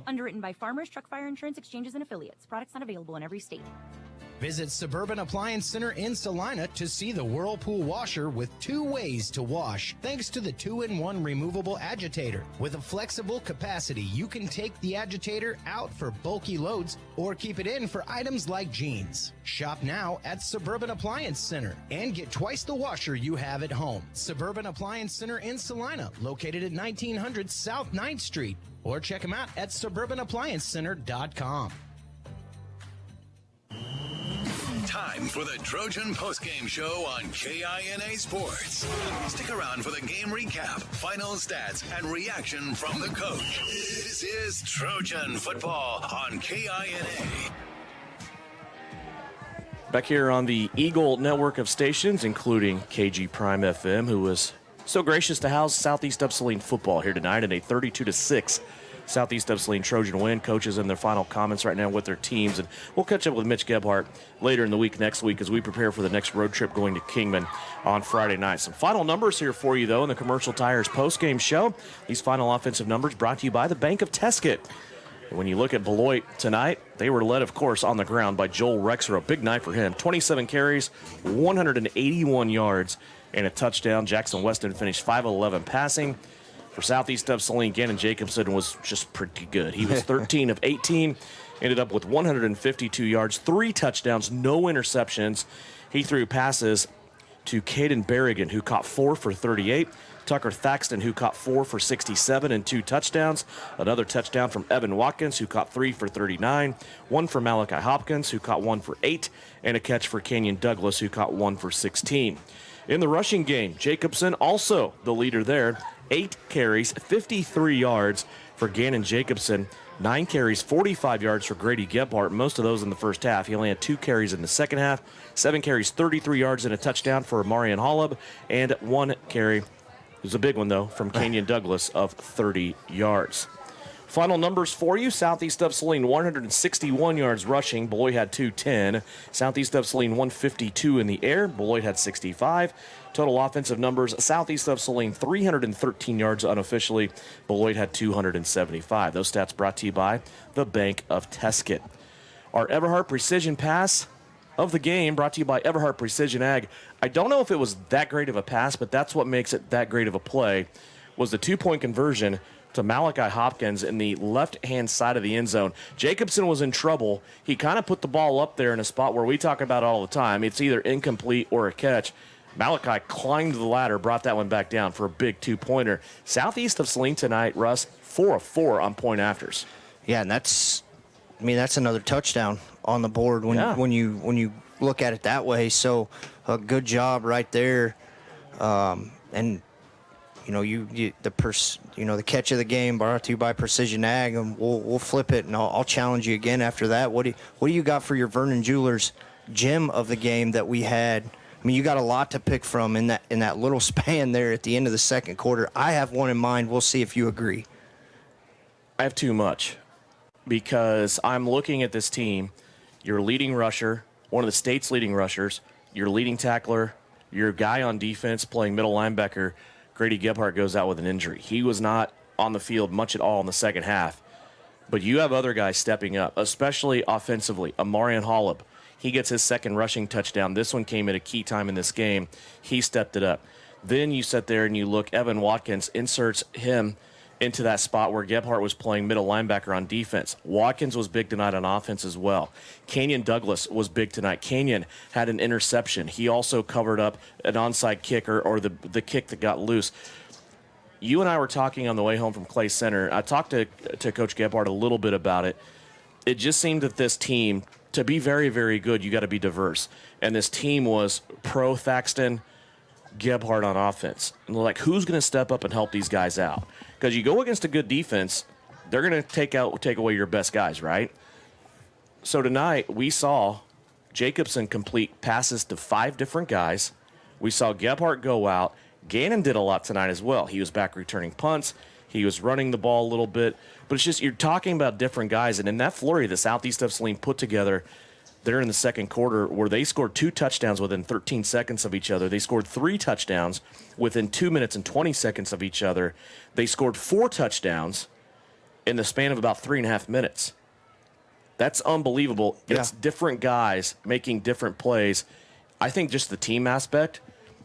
Underwritten by Farmers Truck Fire Insurance Exchanges and Affiliates. Products not available in every state. Visit Suburban Appliance Center in Salina to see the Whirlpool washer with 2 ways to wash, thanks to the 2-in-1 removable agitator. With a flexible capacity, you can take the agitator out for bulky loads or keep it in for items like jeans. Shop now at Suburban Appliance Center and get twice the washer you have at home. Suburban Appliance Center in Salina, located at 1900 South 9th Street, or check them out at suburbanappliancecenter.com. Time for the Trojan postgame show on KINA Sports. Stick around for the game recap, final stats, and reaction from the coach. This is Trojan Football on KINA. Back here on the Eagle network of stations, including KG Prime FM, who was so gracious to house Southeast Saline football here tonight in a 32-6 Southeast Saline Trojan win. Coaches in their final comments right now with their teams, and we'll catch up with Mitch Gebhardt later in the week next week as we prepare for the next road trip going to Kingman on Friday night. Some final numbers here for you, though, in the Commercial Tires postgame show. These final offensive numbers brought to you by the Bank of Tesket. When you look at Beloit tonight, they were led, of course, on the ground by Joel Rexer. A big night for him. 27 carries, 181 yards, and a touchdown. Jackson Weston finished 5 of 11 passing. For Southeast Saline, Gannon Jacobson was just pretty good. He was 13 of 18, ended up with 152 yards, 3 touchdowns, no interceptions. He threw passes to Caden Berrigan, who caught 4 for 38. Tucker Thaxton, who caught 4 for 67 and 2 touchdowns. Another touchdown from Evan Watkins, who caught 3 for 39. 1 for Malachi Hopkins, who caught 1 for 8. And a catch for Kenyon Douglas, who caught 1 for 16. In the rushing game, Jacobson also the leader there. 8 carries, 53 yards for Gannon Jacobson. 9 carries, 45 yards for Grady Gebhardt. Most of those in the first half. He only had 2 carries in the second half. 7 carries, 33 yards and a touchdown for Marion Hollub. And 1 carry, it was a big one though, from Kenyon Douglas of 30 yards. Final numbers for you. Southeast Saline, 161 yards rushing. Beloit had 210. Southeast Saline, 152 in the air. Beloit had 65. Total offensive numbers, Southeast Saline, 313 yards unofficially. Beloit had 275. Those stats brought to you by the Bank of Tesket. Our Everhart Precision Pass of the game brought to you by Everhart Precision Ag. I don't know if it was that great of a pass, but that's what makes it that great of a play, was the 2-point conversion to Malachi Hopkins in the left-hand side of the end zone. Jacobson was in trouble. He kind of put the ball up there in a spot where we talk about all the time. It's either incomplete or a catch. Malachi climbed the ladder, brought that one back down for a big 2-pointer. Southeast of Saline tonight, Russ, 4 of 4 on point afters. Yeah, and that's another touchdown on the board when you look at it that way. So a good job right there. And the catch of the game brought to you by Precision Ag, and we'll flip it, and I'll challenge you again after that. What do you got for your Vernon Jewelers gem of the game that we had? I mean, you got a lot to pick from in that little span there at the end of the second quarter. I have one in mind. We'll see if you agree. I have too much because I'm looking at this team. Your leading rusher, one of the state's leading rushers, your leading tackler, your guy on defense playing middle linebacker, Grady Gebhardt goes out with an injury. He was not on the field much at all in the second half. But you have other guys stepping up, especially offensively. Amarian Hollub, he gets his second rushing touchdown. This one came at a key time in this game. He stepped it up. Then you sit there and you look, Evan Watkins inserts him into that spot where Gebhardt was playing middle linebacker on defense. Watkins was big tonight on offense as well. Kenyon Douglas was big tonight. Kenyon had an interception. He also covered up an onside kick or the kick that got loose. You and I were talking on the way home from Clay Center. I talked to Coach Gebhardt a little bit about it. It just seemed that this team, to be very, very good, you got to be diverse. And this team was pro Thaxton, Gebhardt on offense. And they're like, who's going to step up and help these guys out? Because you go against a good defense, they're going to take away your best guys, right? So tonight we saw Jacobson complete passes to 5 different guys. We saw Gebhardt go out. Gannon did a lot tonight as well. He was back returning punts. He was running the ball a little bit. But it's just you're talking about different guys. And in that flurry the Southeast of Saline put together there in the second quarter where they scored 2 touchdowns within 13 seconds of each other. They scored 3 touchdowns within 2 minutes and 20 seconds of each other. They scored 4 touchdowns in the span of about 3.5 minutes. That's unbelievable. Yeah. It's different guys making different plays. I think just the team aspect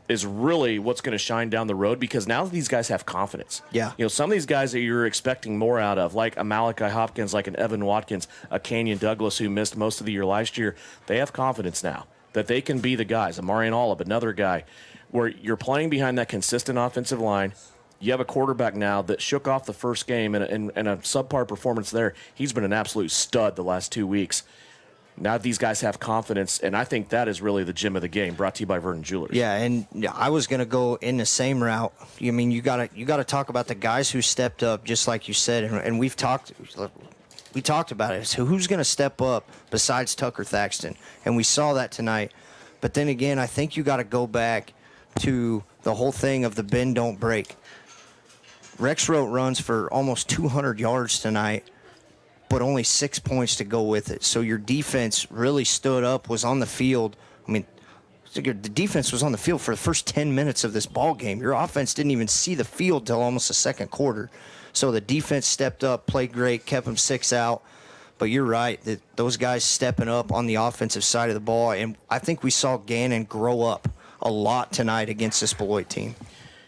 is really what's going to shine down the road because now these guys have confidence. Yeah. You know, some of these guys that you're expecting more out of, like a Malachi Hopkins, like an Evan Watkins, a Kenyon Douglas who missed most of the year last year, they have confidence now that they can be the guys. Amarian Olive, another guy, where you're playing behind that consistent offensive line. You have a quarterback now that shook off the first game and a subpar performance there. He's been an absolute stud the last 2 weeks. Now these guys have confidence, and I think that is really the gem of the game, brought to you by Vernon Jewelers. Yeah, and I was going to go in the same route. I mean, you got to talk about the guys who stepped up, just like you said, and we talked about it. So who's going to step up besides Tucker Thaxton? And we saw that tonight. But then again, I think you got to go back to the whole thing of the bend, don't break. Rex wrote runs for almost 200 yards tonight, but only 6 points to go with it. So your defense really stood up, was on the field. I mean, the defense was on the field for the first 10 minutes of this ball game. Your offense didn't even see the field till almost the second quarter. So the defense stepped up, played great, kept them 6 out. But you're right, that those guys stepping up on the offensive side of the ball. And I think we saw Gannon grow up a lot tonight against this Beloit team.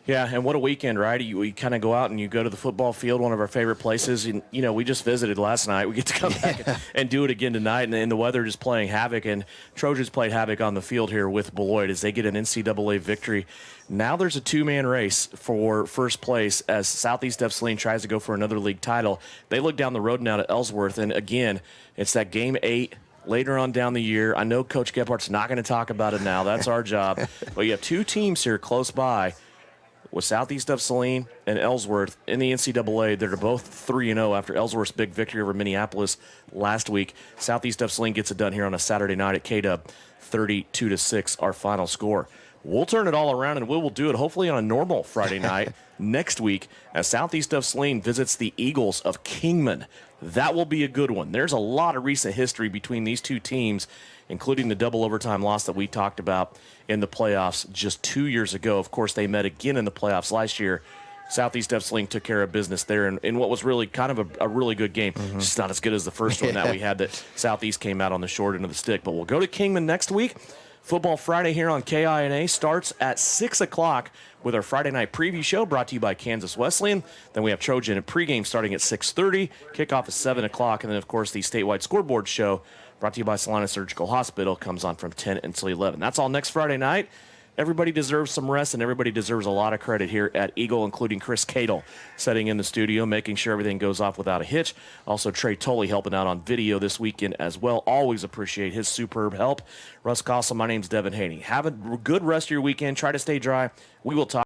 Yeah, and what a weekend, right? You kind of go out and you go to the football field, one of our favorite places. And, you know, we just visited last night. We get to come back and do it again tonight. And the weather just playing havoc. And Trojans played havoc on the field here with Beloit as they get an NCAA victory. Now there's a 2-man race for first place as Southeast F. Saline tries to go for another league title. They look down the road now to Ellsworth. And, again, it's that game 8 later on down the year. I know Coach Gephardt's not going to talk about it now. That's our job. But you have 2 teams here close by with Southeast of Saline and Ellsworth in the NCAA. They're both 3-0 after Ellsworth's big victory over Minneapolis last week. Southeast of Saline gets it done here on a Saturday night at K-Dub, 32-6, our final score. We'll turn it all around, and we will do it hopefully on a normal Friday night next week as Southeast of Saline visits the Eagles of Kingman. That will be a good one. There's a lot of recent history between these two teams, including the double overtime loss that we talked about in the playoffs just 2 years ago. Of course, they met again in the playoffs last year. Southeast F. Saline took care of business there in what was really kind of a really good game. Just not as good as the first one that we had that Southeast came out on the short end of the stick. But we'll go to Kingman next week. Football Friday here on KINA starts at 6 o'clock with our Friday night preview show brought to you by Kansas Wesleyan. Then we have Trojan and pregame starting at 6:30. Kickoff at 7 o'clock. And then, of course, the statewide scoreboard show brought to you by Salina Surgical Hospital comes on from 10 until 11. That's all next Friday night. Everybody deserves some rest, and everybody deserves a lot of credit here at Eagle, including Chris Cadle setting in the studio, making sure everything goes off without a hitch. Also, Trey Tolley helping out on video this weekend as well. Always appreciate his superb help. Russ Castle, my name's Devin Haney. Have a good rest of your weekend. Try to stay dry. We will talk.